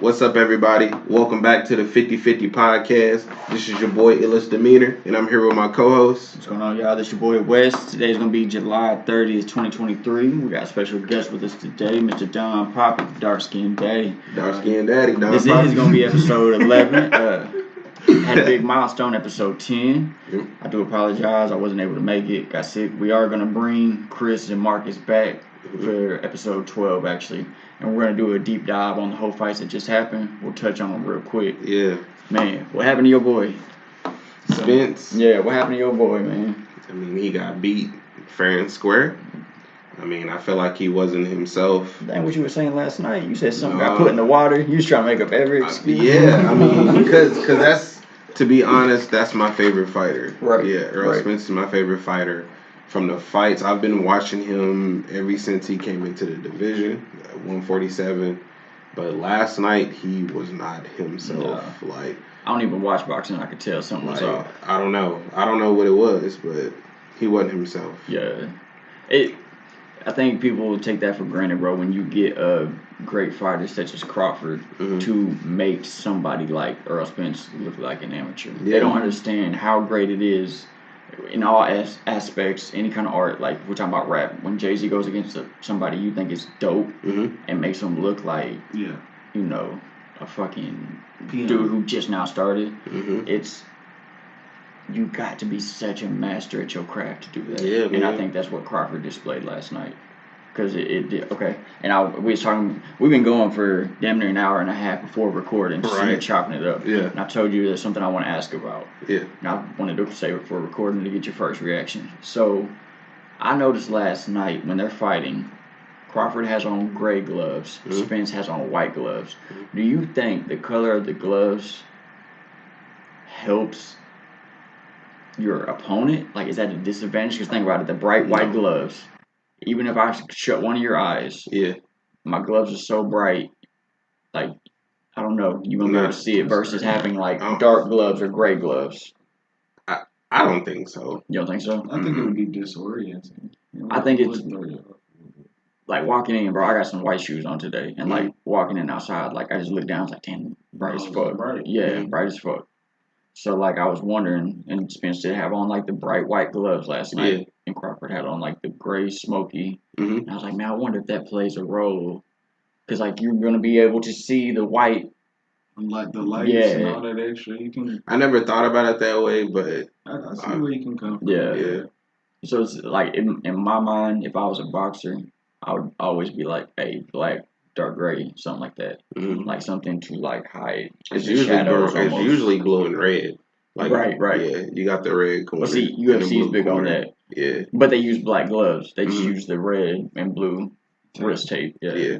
What's up, everybody? Welcome back to the 50/50 podcast. This is your boy, Illis Demeanor, and I'm here with my co-host. What's going on, y'all? This your boy, West. Today's going to be July 30th, 2023. We got a special guest with us today, Mr. Don Papi, Dark Skin Daddy. Dark Skin Daddy, Don This Papi. is going to be episode 11. Had a big milestone, episode 10. Yep. I do apologize. I wasn't able to make it. Got sick. We are going to bring Chris and Marcus back for episode 12, actually. And we're going to do a deep dive on the whole fights that just happened. We'll touch on them real quick. Yeah. Man, what happened to your boy? Spence. Yeah, what happened to your boy, man? I mean, he got beat fair and square. I mean, I feel like he wasn't himself. Dang, what you were saying last night. You said something got put in the water. You was trying to make up every excuse. Yeah, I mean, because that's, to be honest, that's my favorite fighter. Right. Yeah, Earl Spence is my favorite fighter. From the fights, I've been watching him ever since he came into the division at 147. But last night, he was not himself. No. I don't even watch boxing. I could tell something was off. I don't know. I don't know what it was, but he wasn't himself. Yeah. I think people take that for granted, bro, when you get a great fighter such as Crawford to make somebody like Earl Spence look like an amateur. Yeah. They don't understand how great it is in all aspects, any kind of art. Like, we're talking about rap. When Jay-Z goes against somebody you think is dope and makes them look like, a fucking dude who just now started, it's... You got to be such a master at your craft to do that. Yeah, man. And I think that's what Crawford displayed last night. Because it did. Okay. And we've been going for damn near an hour and a half before recording, just chopping it up. Yeah. And I told you there's something I want to ask about. Yeah. And I wanted to save it for recording to get your first reaction. So, I noticed last night when they're fighting, Crawford has on gray gloves, Spence has on white gloves. Do you think the color of the gloves helps your opponent? Like, is that a disadvantage? Because think about it, the bright white gloves, even if I shut one of your eyes, my gloves are so bright, like, I don't know, you're going to be able to see it versus having, like, dark gloves or gray gloves. I don't think so. You don't think so? I think it would be disorienting. I think it's, like, walking in, bro, I got some white shoes on today, and, like, walking in outside, like, I just look down, it's like, damn, bright as fuck. Bright. Yeah, bright as fuck. So, like, I was wondering, and Spence did have on, like, the bright white gloves last night, and Crawford had on, like, the gray smoky. And I was like, man, I wonder if that plays a role. Because, like, you're going to be able to see the white. Like the lights and all that extra. You can. I never thought about it that way, but I see where you can come from. Yeah. So, it's like, in my mind, if I was a boxer, I would always be like, hey, black, dark gray, something like that. Like something to like hide. It's usually blue and red. Like, right. Yeah, you got the red corner. Well, see, UFC is big on that. Yeah. But they use black gloves. They just use the red and blue wrist tape. Yeah.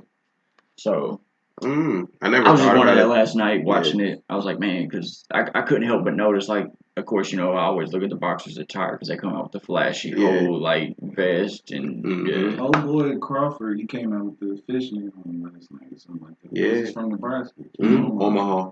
So I was just wondering that last night watching it. I was like, man, because I couldn't help but notice, like, of course, I always look at the boxers' attire because they come out with the flashy whole, like, vest and, Oh, boy, Crawford, he came out with the fishnet on last night or something like that. Yeah. He's from Nebraska. Omaha,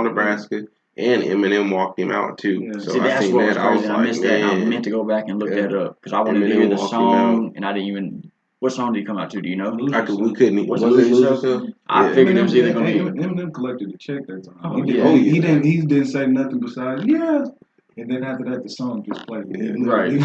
Nebraska. And Eminem walked him out, too. Yeah. So See, that's what was crazy. I missed that. I meant to go back and look that up because I wanted to hear the song, and I didn't even... What song did he come out to? Do you know? We couldn't. Was it Lose Yourself? I figured it was either going to be... Eminem collected a check that time. He didn't say nothing besides, and then after that, the song just played. Right.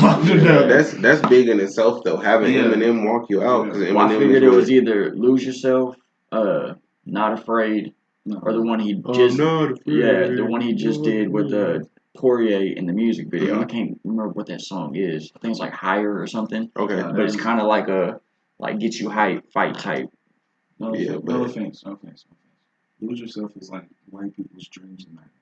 That's big in itself, though, having Eminem walk you out. I figured it was either Lose Yourself, Not Afraid, or the one he just... the one he just did with Poirier in the music video. I can't remember what that song is. I think it's like Higher or something. Okay. But it's kind of like a, get you hype, fight type. No offense. Lose Yourself is like white people's dreams and nightmares.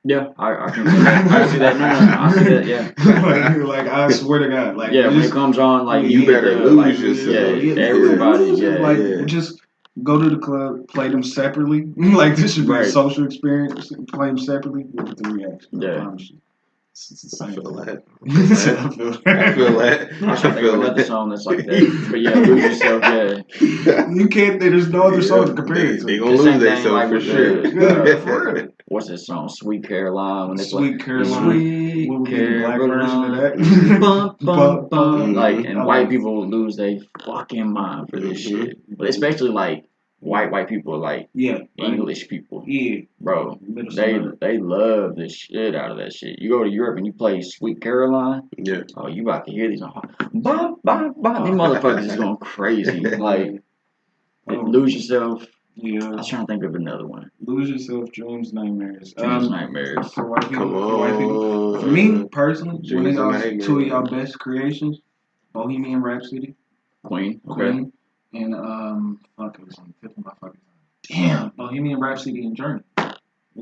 Yeah, I can see that. I see that. No, I see that, yeah. like, I swear to God. Like, when it comes on, like, you better lose yourself. Everybody, Just go to the club, play them separately. Like, this should be a social experience. Play them separately with the reaction. I promise you. I feel that. I feel that. I feel another song that's like that. But yeah, Lose Yourself, You can't, there's no other song to compare it to. They're going to lose themselves for sure. What's this song? Sweet Caroline. When Sweet Caroline. Sweet Caroline. Bum, bum, bum. Like, and white people lose their fucking mind for this shit. But especially, like, white people like English people. Yeah, bro. They love the shit out of that shit. You go to Europe and you play Sweet Caroline. Yeah. Oh, you about to hear these? Bop bop bop. These motherfuckers is going crazy. Like, Lose Yourself. Yeah. I was trying to think of another one. Lose Yourself, Dreams, Nightmares. Dreams, Nightmares. For white people. For me personally, one of y'all, two of y'all best creations, Bohemian Rhapsody. Queen. Okay. And fuck, it was on the tip of my fucking tongue. Damn, Bohemian Rhapsody in German.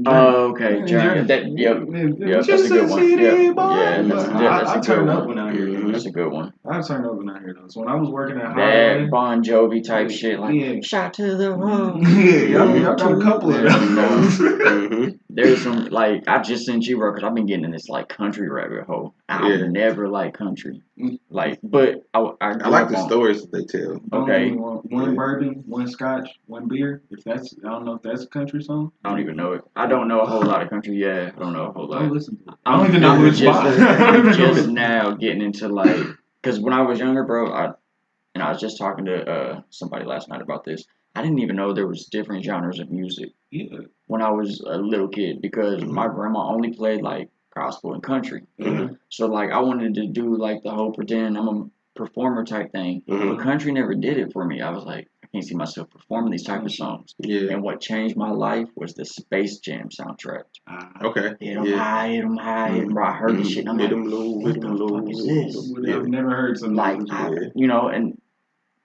Oh, okay. Yep. That's a good one. I turn up when I hear that. That's a good one. I turn up when I hear those. When I was working at that Bon Jovi type shit, like shot to the road. Y'all got a couple of them. There's some like I just sent you, bro, because I've been getting in this like country rabbit hole. I never like country, like, but I like the stories that they tell. Okay, one bourbon, one scotch, one beer. If that's, I don't know if that's a country song. I don't even know it. I don't know a whole lot of country. Yeah, I don't know a whole lot. Don't listen to it. I don't even know who it's by. I'm just now getting into like, because when I was younger, bro, I was just talking to somebody last night about this. I didn't even know there was different genres of music. Yeah. When I was a little kid, because my grandma only played like gospel and country. So like I wanted to do like the whole pretend I'm a performer type thing. But country never did it for me. I was like, I can't see myself performing these type of songs. Yeah. And what changed my life was the Space Jam soundtrack. Okay. Hit 'em high, hit 'em high, hit 'em high. I heard this shit and I'm like, what the fuck is this? I've never heard something like you know, and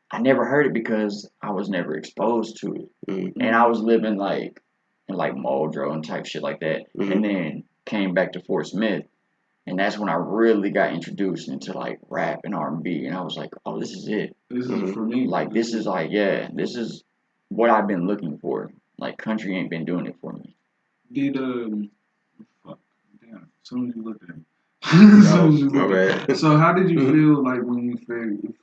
I never heard it because I was never exposed to it. And I was living like in like Muldrow and type shit like that. And then came back to Fort Smith. And that's when I really got introduced into like rap and R&B. And I was like, oh, this is it. This is for me. Like, this is like, this is what I've been looking for. Like, country ain't been doing it for me. Did, fuck, damn, as soon as you looked at me. So how did you feel like when you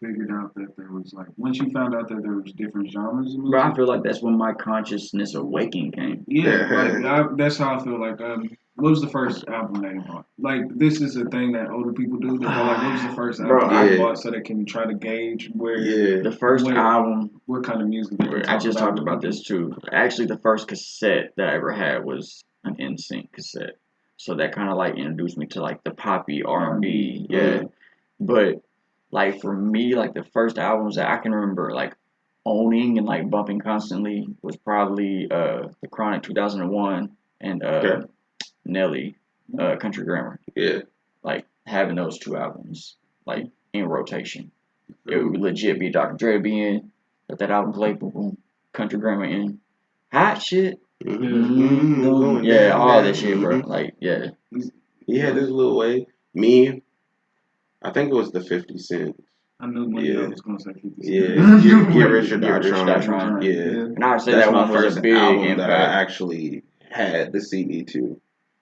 figured out that there was like, once you found out that there was different genres of music? Bro, I feel like that's when my consciousness awakening came. Yeah, like that's how I feel. Like, what was the first album that you bought? Like, this is a thing that older people do. They go like, what was the first album I bought, so they can try to gauge where the first album, what kind of music. I just talked about this too. Actually, the first cassette that I ever had was an NSYNC cassette. So that kind of like introduced me to like the poppy R&B, But like for me, like the first albums that I can remember like owning and like bumping constantly was probably The Chronic 2001 and Nelly Country Grammar. Yeah, like having those two albums like in rotation. It would legit be Dr. Dre being let that album play, boom, boom, Country Grammar in hot shit. Yeah, all that shit, bro. Like, yeah. He had this little way. Me, I think it was the 50 Cent. I knew one of was going to say 50 Cent. Yeah, Get Rich or Die Trying. Yeah. And I would say that one was a big album impact. that I actually had the CD to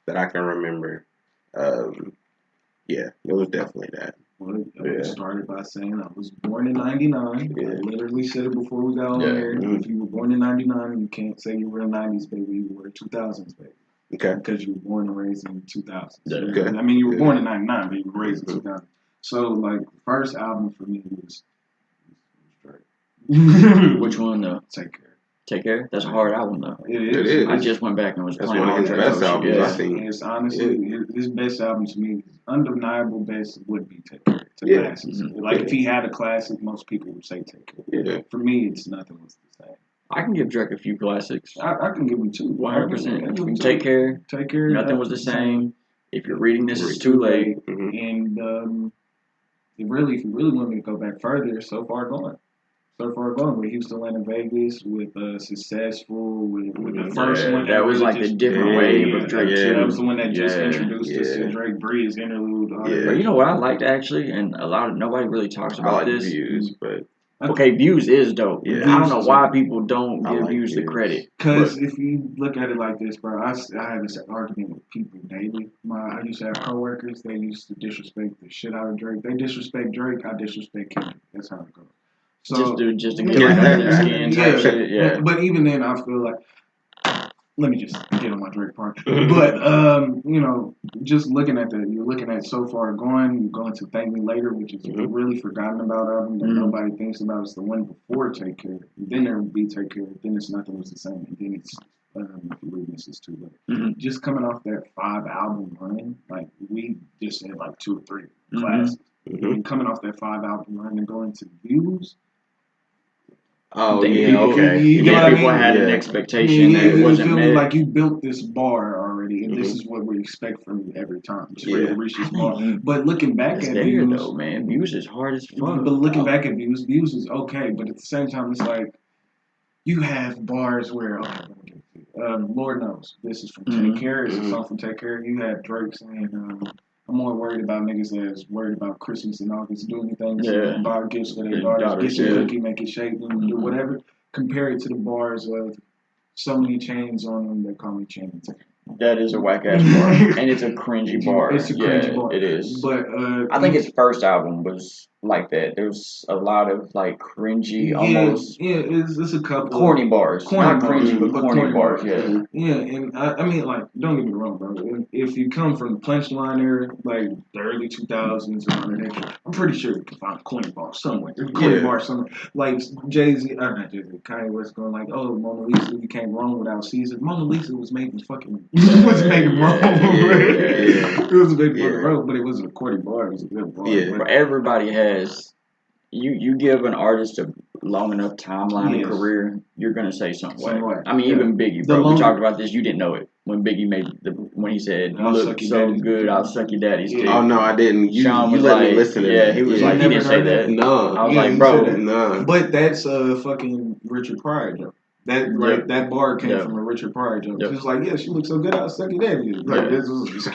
that I can remember. Yeah, it was definitely that. Well, I started by saying I was born in 99. I literally said it before we got on there. If you were born in 99, you can't say you were a 90s baby. You were a 2000s baby. Okay. Because you were born and raised in 2000s. Okay. I mean, you were born in 99, but you were raised in 2000. So, like, first album for me was Drake. Which one, though? Take Care. Take Care? That's a hard album, though. It is. I just went back and was playing one of his best albums, I think. It's honestly, his best album to me, undeniable best would be Take Care. Like, if he had a classic, most people would say Take Care. Yeah. For me, it's nothing was the same. I can give Drake a few classics. I can give him two. 100%. Take Care. Take Care. Nothing was the same. If you're reading this, it's too late. And if you really want me to go back further, So Far Gone. So Far Gone, with Houston, Atlanta, Vegas, with Successful, with the first one. That was like the different wave of Drake. That was the one that just introduced us to Drake Breeze interlude. But you know what I liked actually, and nobody really talks about this. Views, but okay, Views is dope. Yeah. I don't know why people don't give Views the credit. Because if you look at it like this, bro, I have this argument with people daily. I used to have coworkers. They used to disrespect the shit out of Drake. They disrespect Drake. I disrespect Kendrick. That's how it goes. So, just to get like under their skin type shit. Yeah. But even then, I feel like let me just get on my Drake part. But you know, just looking at you're looking at So Far Gone, you're going to Thank Me Later, which is a really forgotten about album that nobody thinks about. It's the one before Take Care. Then there would be Take Care. Then it's Nothing Was the Same. And then it's If You Leave This Is Too Late. Just coming off that 5-album run, like we just said, like 2 or 3 classes. And coming off that 5-album run and going to Views. Oh yeah, okay. People had an expectation that it wasn't met. Like you built this bar already, and this is what we expect from you every time. Just ready to reach this bar. But looking back at Views, though, man, Views is hard as fuck. But looking back at Views is okay. But at the same time, it's like you have bars where Lord knows this is from Take Care. It's a song from Take Care. You had Drake saying. I'm more worried about niggas that's worried about Christmas and August doing things, buy gifts for their daughters, get your cookie, make it shake, and do whatever. Compare it to the bars of so many chains on them that call me chains. That is a whack ass bar, and it's a cringy bar. It's a cringy bar. It is. But I think his first album was like that. There's a lot of like cringy, almost. Yeah, it's a couple corny bars. Not cringy, but corny bars. Yeah. Yeah, and I mean, like, don't get me wrong, bro. If you come from the punchline era, like the early 2000s, I'm pretty sure you can find a corny bar somewhere. There's a corny bar somewhere. Like not Jay-Z, Kanye West going like, "Oh, Mona Lisa, you can't wrong without Caesar." Mona Lisa was making fucking. It was making wrong. It was making wrong, but it wasn't a corny bar. It was a good bar. Yeah, but everybody has. You give an artist a long enough timeline and career, you're gonna say something. I mean, even Biggie, bro. We talked about this. You didn't know it when Biggie when he said, "You look so good, I'll suck your daddy's dick." Oh no, I didn't. You let me listen to that. Yeah, he was like, he didn't say that. No, I was like, bro, no. But that's fucking Richard Pryor joke. That bar came from a Richard Pryor joke. She was like, "Yeah, she looks so good, I'll suck your daddy." Like this was.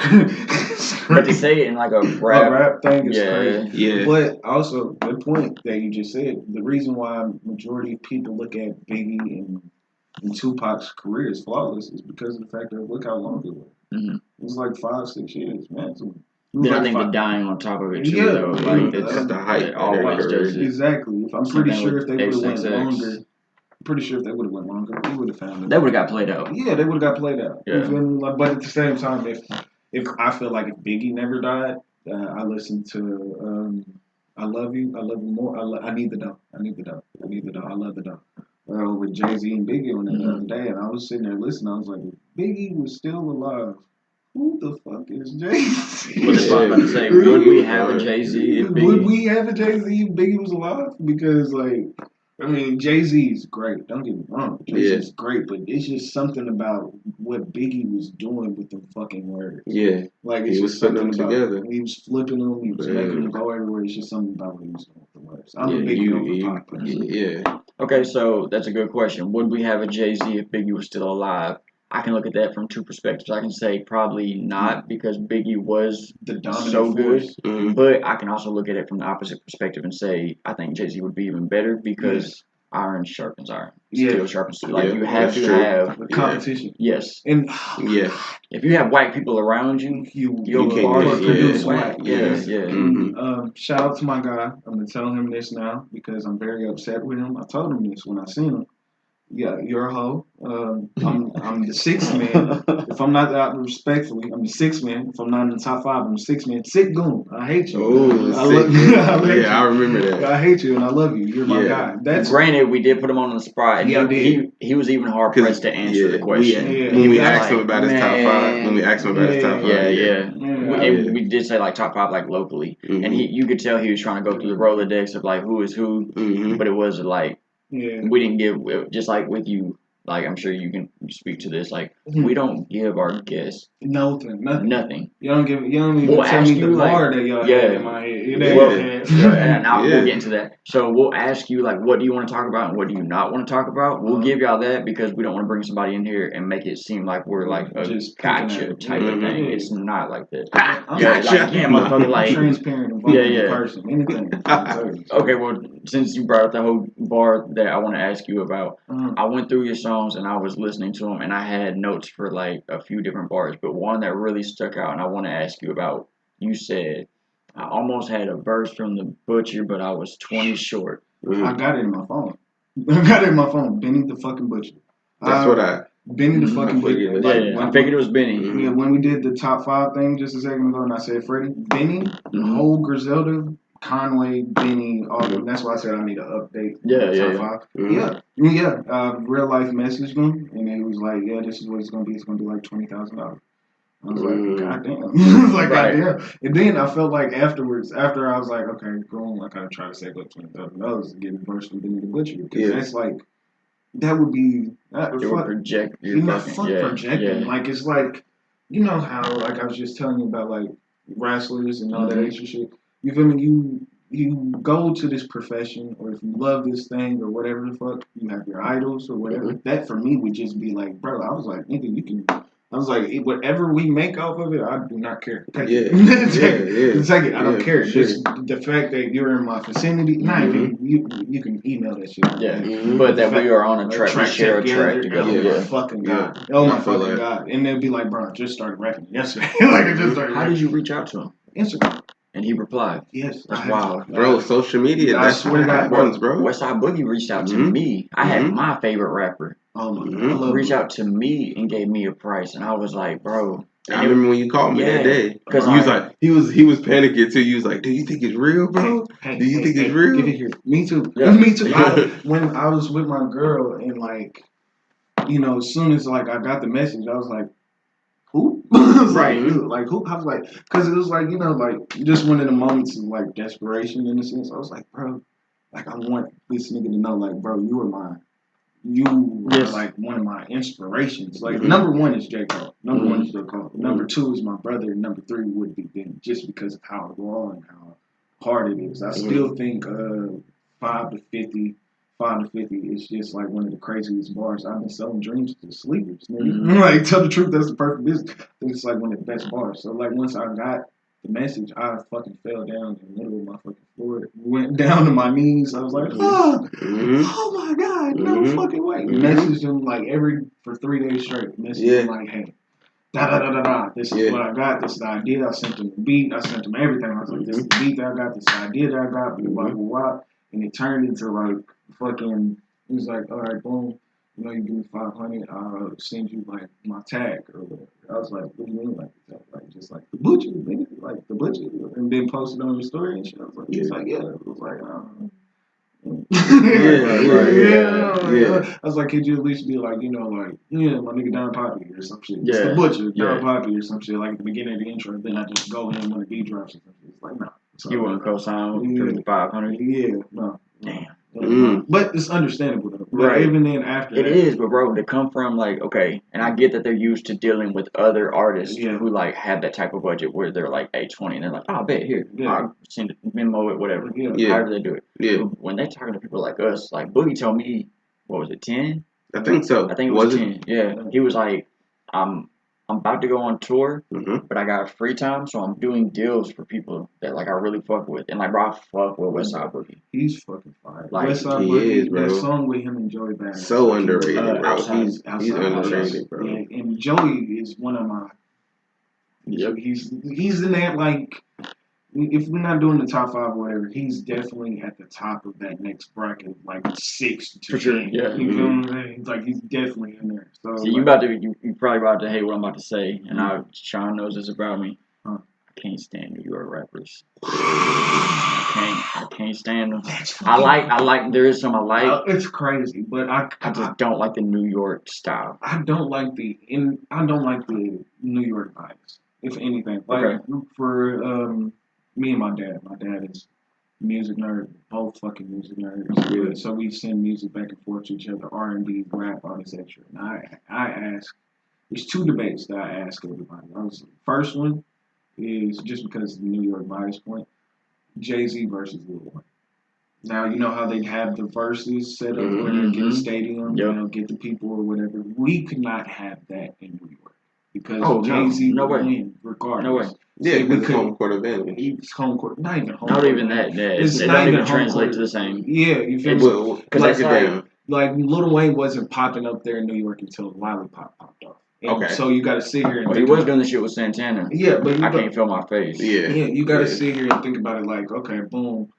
But to say it in like a rap thing is crazy. Yeah. But also the point that you just said, the reason why majority of people look at Biggie and Tupac's career as flawless is because of the fact that look how long it was. It was like 5-6 years, man. So I think the dying on top of it too, though. Like that's the hype. It always does it. Exactly. I'm pretty sure if they would have went longer. Pretty sure if they would have went longer, we would have found it. They would have got played out. Yeah, they would have got played out. Yeah. But at the same time, if I feel like if Biggie never died, I listened to I Love You More. I Need the Dough. I love the dough. With Jay-Z and Biggie on it the other day, and I was sitting there listening. I was like, if Biggie was still alive, who the fuck is Jay-Z? Well, that's what I'm about to say. Would we have a Jay-Z if Biggie? Would we have a Jay-Z if Biggie was alive? Because like. I mean, Jay-Z is great. Don't get me wrong. Jay-Z is great, but it's just something about what Biggie was doing with them fucking words. Yeah. Like, he was putting them together. He was flipping them. He was making them go everywhere. It's just something about what he was doing with the words. I'm a Biggie over Pac person. Yeah. Okay, so that's a good question. Would we have a Jay-Z if Biggie was still alive? I can look at that from two perspectives. I can say probably not because Biggie was the dominant so good, but I can also look at it from the opposite perspective and say I think Jay-Z would be even better because iron sharpens iron. Steel sharpens steel. Like you have to have the competition. Yes. And if you have white people around you, you'll produce white. Shout out to my guy. I'm gonna tell him this now because I'm very upset with him. I told him this when I seen him. Yeah, you're a hoe. I'm the sixth man. If I'm not respectfully, I'm the sixth man. If I'm not in the top 5, I'm the sixth man. Sick goon. I hate you. Ooh, I remember that. I hate you and I love you. You're my guy. Granted, we did put him on the spot. And he was even hard pressed to answer the question. When we asked him about his top 5, And we did say like top 5 like locally, and you could tell he was trying to go through the Rolodex of like who is who, but it was like. Yeah. We didn't give, just like with you, like I'm sure you can speak to this, like we don't give our guests nothing. You don't even we'll tell me the bar that y'all have in my head. We'll get into that. So we'll ask you like, what do you want to talk about and what do you not want to talk about? We'll give y'all that because we don't want to bring somebody in here and make it seem like we're like a just gotcha type of thing. It's not like that. Motherfucker, like transparent and person. Anything. Okay, well, since you brought up the whole bar that I want to ask you about, I went through your songs and I was listening to them and I had notes for like a few different bars, but one that really stuck out and I want to ask you about. You said, I almost had a verse from the Butcher, but I was 20 short. I got it in my phone. Benny the fucking Butcher. That's what I Benny the fucking Butcher. I figured it was Benny. Yeah, when we did the top 5 thing just a second ago, and I said Freddie, Benny, the whole Griselda, Conway, Benny, all of them. That's why I said I need an update. Top 5. Real life messaged him, and he was like, "Yeah, this is what it's gonna be. It's gonna be like $20,000." I was like, God damn. I was like, God damn. And then I felt like afterwards, after I was like, okay, cool, I gotta try to save up $20,000 to get a verse from Benny the Butcher. Because that's like, that would be. Projecting. Like, it's like, you know how, like, I was just telling you about, like, wrestlers and all that extra shit. You feel me? You go to this profession, or if you love this thing, or whatever the fuck, you have your idols, or whatever. That for me would just be like, bro, I was like, nigga, you can. I was like, whatever we make off of it, I do not care. Take it. Take it. I don't care. Sure. Just the fact that you're in my vicinity, not even you can email that shit. Yeah. But that we are on a track, we share a track together. Oh my fucking God. Oh my fucking God. And they'll be like, bro, I just started rapping yesterday. Like I just started. How did you reach out to him? Instagram. And he replied. Yes. That's wild. Bro, social media, that's what happens, bro. Westside Boogie reached out to me. I had my favorite rapper. Oh my God. Reached out to me and gave me a price. And I was like, bro. I remember when you called me that day. Because he was like, he was panicking too. He was like, do you think it's real, bro? Do you think it's real? Give it here. Me too. Yeah. Me too. When I was with my girl and like, you know, as soon as like I got the message, I was like, who? Like who? I was like, because it was like, you know, like just one of the moments of like desperation in a sense. I was like, bro, like I want this nigga to know, like, bro, you are like one of my inspirations. Like number 1 is J. Cole. Number 1 is J. Cole. Number 2 is my brother. And number 3 would be Ben, just because of how raw and how hard it is. I still think 5 to 50 is just like one of the craziest bars. I've been selling dreams to sleepers. Like, tell the truth, that's the perfect business. I think it's like one of the best bars. So like once I got the message, I fucking fell down in the middle of my fucking floor. Went down to my knees. I was like, oh my God, no fucking way. Messaged him like for 3 days straight. Messaged him like, hey, da. This is what I got. This is the idea. I sent him the beat. I sent him everything. I was like, this is the beat that I got. This is the idea that I got. Blah, blah, blah. And it turned into like fucking, he was like, all right, boom. You know, you give me 500, I'll send you like my tag or whatever. I was like, what do you mean like the tag? Like just like the butcher, nigga, like the butcher, and then posted on your story and shit. I was like, he's like, yeah. I was like, I was like, could you at least be like, you know, like, yeah, my nigga Don Papi or some shit. It's the butcher, Don Papi or some shit, like at the beginning of the intro. Then I just go in when the beat drops or something. It's like, no. You want to co-sign with 500? Yeah, no. Damn. But it's understandable though. Right. Even then after it is, but bro, to come from like, okay, and I get that they're used to dealing with other artists who like have that type of budget where they're like 820 and they're like, oh, I bet here, I'll send it, memo it, whatever, however they do it. Yeah. When they're talking to people like us, like Boogie told me, what was it, 10? I think so. I think it was 10. Yeah. He was like, I'm about to go on tour, but I got free time, so I'm doing deals for people that like I really fuck with, and like bro, I fuck with Westside Boogie. He's fucking fire. Like Westside Boogie, that song with him and Joey Badass. So underrated, bro. He's underrated, bro. Yeah, and Joey is one of my. Yep. He's in that like. If we're not doing the top 5 or whatever, he's definitely at the top of that next bracket, like 6 to 10. For sure, yeah. You feel what I'm saying? Like he's definitely in there. So see, you probably about to hate what I'm about to say, and Sean knows this about me. I can't stand New York rappers. I can't stand them. I like. There is some I like. It's crazy, but I just don't like the New York style. I don't like the New York vibes. If anything, like for me and my dad is music nerd, both fucking music nerds. Yeah. So we send music back and forth to each other, R&B, rap, all this extra. And I ask, there's 2 debates that I ask everybody. First one is just because of the New York bias point, Jay-Z versus Lil Wayne. Now, you know how they have the verses set up where they get a stadium, you know, get the people or whatever. We could not have that in New York because Jay-Z would win regardless. No way. Yeah, because it's home court advantage. It's home court. Not even home court. Not even that. Yeah, it's not even translate to the same. Yeah, you feel me? Because like Lil Wayne wasn't popping up there in New York until Lollipop popped off. And so you got to sit here and he was doing the shit with Santana. Yeah, but I can't feel my face. Yeah, you got to sit here and think about it like, okay, boom.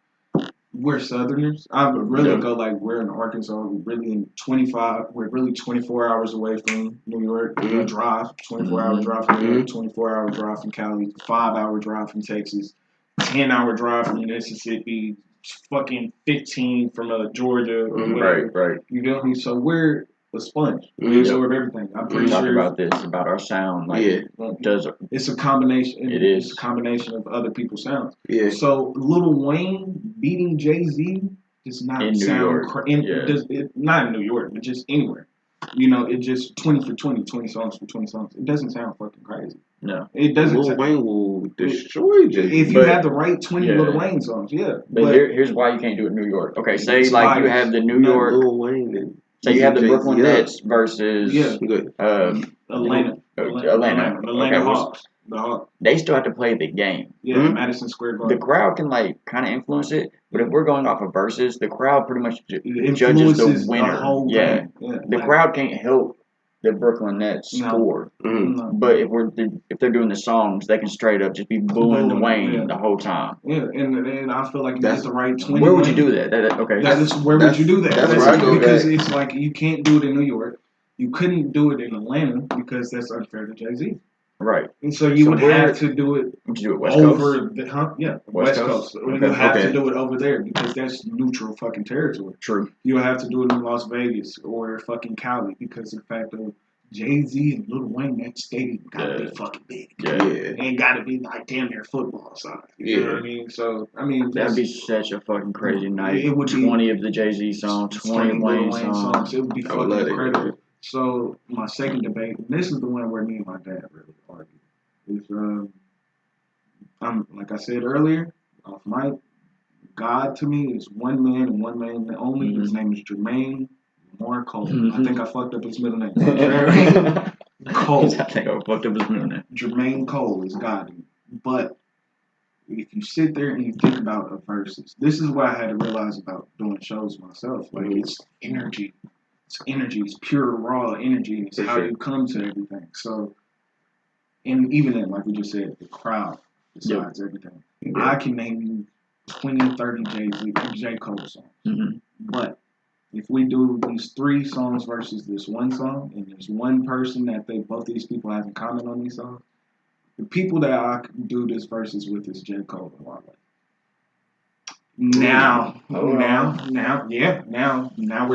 we're Southerners. I would really go like we're in Arkansas. We're really in 25. We're really 24 hours away from New York. Mm-hmm. Drive 24-hour drive from New York, 24-hour drive from Cali, 5-hour drive from Texas, 10-hour drive from Mississippi, fucking 15 from Georgia or whatever. Right. You know me? So we're a sponge. We absorb everything. I'm pretty sure. Talk about this, about our sound. Like, it's a combination. It's a combination of other people's sounds. Yeah. So Lil Wayne beating Jay-Z does not sound not in New York, but just anywhere. You know, it just 20 for 20, 20 songs for 20 songs. It doesn't sound fucking crazy. No. It doesn't. Lil Wayne will destroy Jay-Z. If you have the right 20 Lil Wayne songs, But here's why you can't do it in New York. Okay, say like you have the New York. Lil Wayne. So you have the Brooklyn Nets versus Atlanta Hawks. The Hawks. They still have to play the game. Yeah, Madison Square Garden. The crowd can like kind of influence it, but if we're going off of verses, the crowd pretty much judges the winner. The crowd can't help the Brooklyn Nets score. Mm-hmm. But if they're doing the songs, they can straight up just be booing the Wayne the whole time. Yeah, and I feel like that's the right 20. Where would you do that? Where would you do that? That's where I go. Because it's like you can't do it in New York. You couldn't do it in Atlanta because that's unfair to Jay-Z. Right. And so you would have to do it Would you do it West over Coast? West Coast. Okay. You have to do it over there because that's neutral fucking territory. True. You have to do it in Las Vegas or fucking Cali because of the fact of Jay-Z and Lil Wayne, that stadium gotta be fucking big. Yeah. And gotta be like damn near football size. You know what I mean? So that'd be such a fucking crazy night. It would 20 of the Jay-Z songs, 20 Wayne songs. It would be fucking incredible. So my second debate, and this is the one where me and my dad really argue, is I'm like I said earlier, off mic, God to me is one man and one man only. His name is Jermaine Cole. I think I fucked up his middle name. Cole. I think I fucked up his middle name. Jermaine Cole is God. But if you sit there and you think about the verses, this is what I had to realize about doing shows myself. Like it's energy. It's energy. It's pure raw energy. It's how you come to everything. So, and even then, like we just said, the crowd decides everything. I can name you 20, 30 J. Cole songs. But if we do these 3 songs versus this one song, and there's one person that both these people have in common on these songs, the people that I do this versus with is J. Cole and Wale. Now we're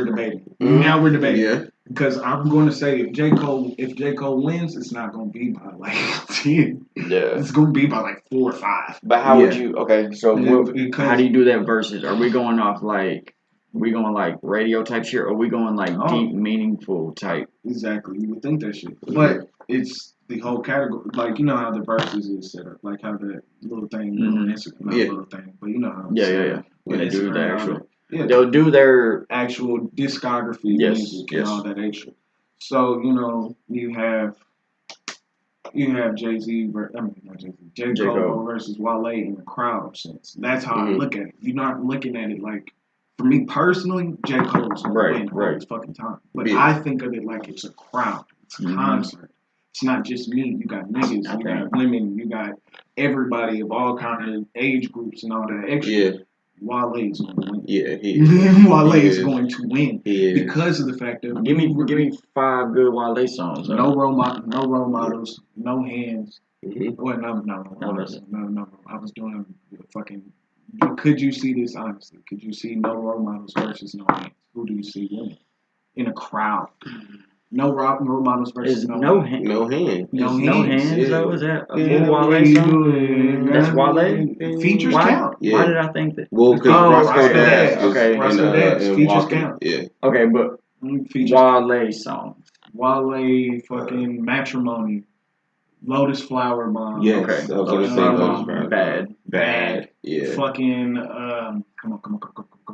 debating. Now we're debating. Yeah. Because I'm going to say if J. Cole wins, it's not going to be by like 10. Yeah. It's going to be by like 4 or 5. But how would you? Okay, so how do you do that versus? Are we going off like? We going like radio type shit, or are we going like deep, meaningful type? Exactly, you would think that shit, but it's the whole category. Like you know how the verses is set up, like how that little thing on Instagram, not little thing, but you know how. Yeah. When they do the actual, they'll do their actual discography, music, and all that extra. So you know you have Jay-Z, J. Cole versus Wale in the crowd sense. That's how I look at it. You're not looking at it like. For me personally, J. Cole is going to win all this fucking time. But I think of it like it's a crowd. It's a concert. It's not just me. You got niggas, you got women, you got everybody of all kind of age groups and all that extra. Yeah. Wale is going to win. Yeah, Wale is going to win because of the fact that give me 5 good Wale songs. No role models, no hands. Well, no. I was doing fucking. Could you see this honestly? Could you see no role models versus no hands? Who do you see winning in a crowd? No role models versus no hands. No hands. No hands. Though is that a full Wale song? That's Wale. Features count. Yeah. Why did I think that? Well, because Roscoe Dash. Okay. Roscoe Dash. Features count. Yeah. Okay, but Wale songs. Wale fucking Matrimony. Lotus Flower Bomb. Yes, okay. I was gonna say Lotus Flower. Bad. Yeah. Fucking come on.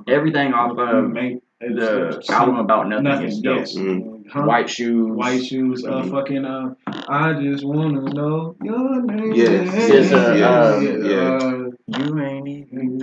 Everything off of the album About Nothing is dope. Yes. White Shoes. Fucking I just wanna know your name. Yes. You ain't even.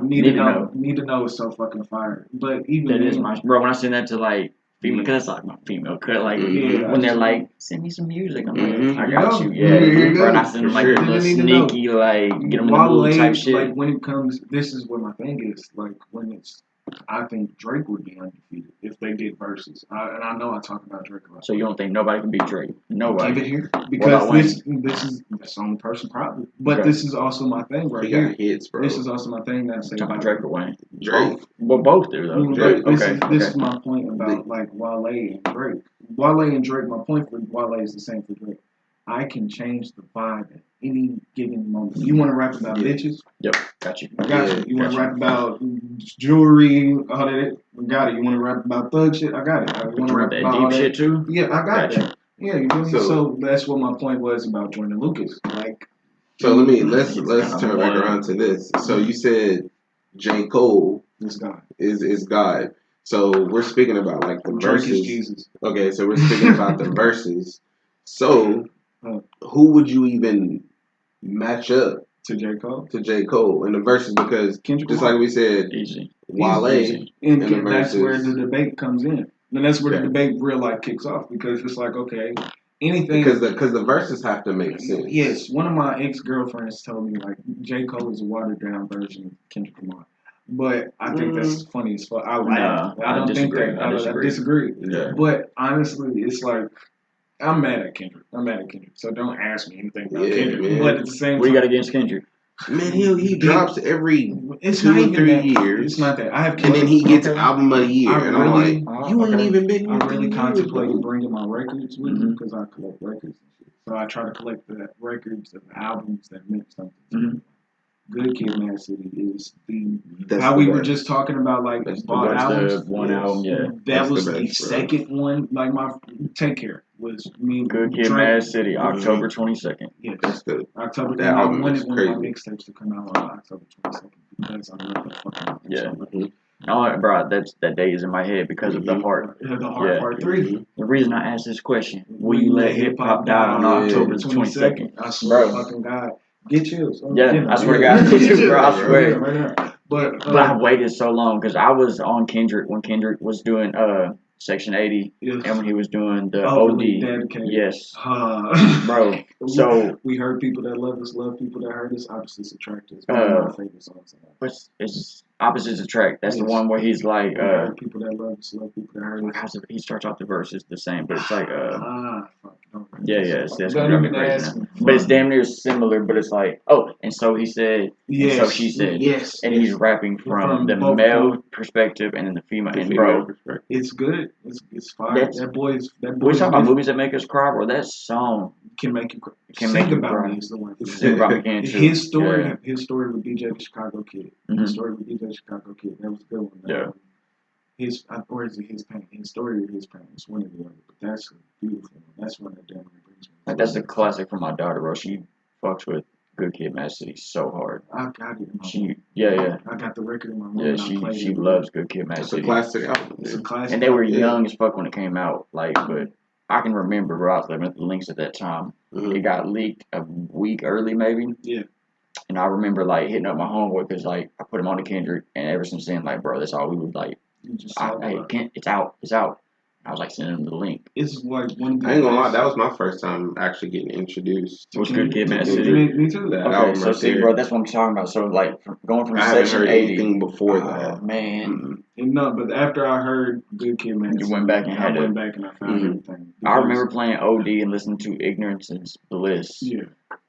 Need to know is so fucking fire. But even that is my bro. When I send that to like female, because that's like my female cut. Like when they're like, send me some music, I'm like, I got you, bro. I send them like a little sneaky, like get them in the mood type shit. Like when it comes, this is what my thing is. Like when it's, I think Drake would be undefeated if they did verses. And I know I talk about Drake a lot. So you don't think nobody can beat Drake? Nobody. Give it here because this is the only person probably. But this is also my thing right here. Hits, bro. This is also my thing that I say about Drake or Wayne. Drake. Well, both do though. Drake. This is my point about like Wale and Drake. Wale and Drake. My point for Wale is the same for Drake. I can change the vibe at any given moment. You want to rap about bitches? Yep, got you. Got you. You want to rap about jewelry? All that? Got it. You want to rap about thug shit? I got it. You want to rap that about deep shit too? Yeah, I got you. Yeah, you know. So that's what my point was about Jordan Lucas. Like, so let's turn back around to this. So you said J. Cole is God. So we're speaking about like the Drake verses. Is Jesus. Okay, so we're speaking about the verses. So who would you even match up to J. Cole? To J. Cole in the verses, because Kendrick just like we said, easy. Wale and that's where the debate comes in. And that's where the debate real life kicks off, because it's like, okay, anything because the verses have to make sense. Yes, one of my ex-girlfriends told me like J. Cole is a watered down version of Kendrick Lamar. But I think that's funny as fuck. I don't think that. I disagree. Yeah. But honestly, it's like, I'm mad at Kendrick. So don't ask me anything about Kendrick. Man. But at the same time, what do you got against Kendrick? Man, he drops every 2 or 3 years. It's not that. I have and then he gets album of the year. And I'm like, you ain't even been. I really contemplated bringing my records with me because I collect records and shit. So I try to collect the records of albums that meant something to me. Good Kid, Mad City is how we were just talking about, like bought albums. One album, that was the second one. Like my Take Care was me. Good Kid, Mad City, October 22nd. Yes, that's good. October. And I wanted one of my mixtapes to come out on October 22nd because I love that fucking album. Yeah. Oh, bro, that day is in my head because of the heart. The heart part 3. The reason I asked this question: will you let hip hop die on October 22nd? I swear to fucking God. Get chills. I swear to God, get you, bro. I swear. Right. But I waited so long because I was on Kendrick when Kendrick was doing Section 80 and when he was doing the OD. Yes. Bro. So we heard people that love us love people that hurt us. Opposites attract us. One of my favorite songs. It's Opposites Attract. That's the one where he's like people that love us love people that hurt us. He starts off the verses the same, but it's like it's gonna be crazy now. But it's damn near similar, but it's like, and so he said, and so she said, and he's rapping from the male perspective and then the female, perspective. It's good. It's fire. That boy's. We talk about movies that make us cry, bro. That song can make you cry. Sing About Me is the one. Sing About Me can too. His story with DJ the Chicago Kid. His story with DJ the Chicago Kid. That was a good one. Yeah. His pain. His story of his pain. It's one of the other, but that's a beautiful one. That's one that definitely brings me. Like, that's a classic for my daughter, bro. She fucks with Good Kid, Mad City so hard. I got it. I got the record in my room. Yeah, she loves Good Kid, Mad City. It's a classic album. It's a classic. And they were young as fuck when it came out. Like, but I can remember, bro. I was living at the Links at that time. It got leaked a week early, maybe. Yeah. And I remember like hitting up my homeboy because like I put him on to Kendrick, and ever since then, like, bro, that's all we would like. It's out. I was like sending him the link. It's like one. I ain't gonna lie, that was my first time actually getting introduced to Good Kid, Mad City. Me too. Okay, so see, bro, that's what I'm talking about. So like, going from Section 80. Anything before that, man. No, but after I heard Good Kid, Mad City, you went back and I went back and I found everything. I remember playing OD and listening to Ignorance is Bliss. Yeah.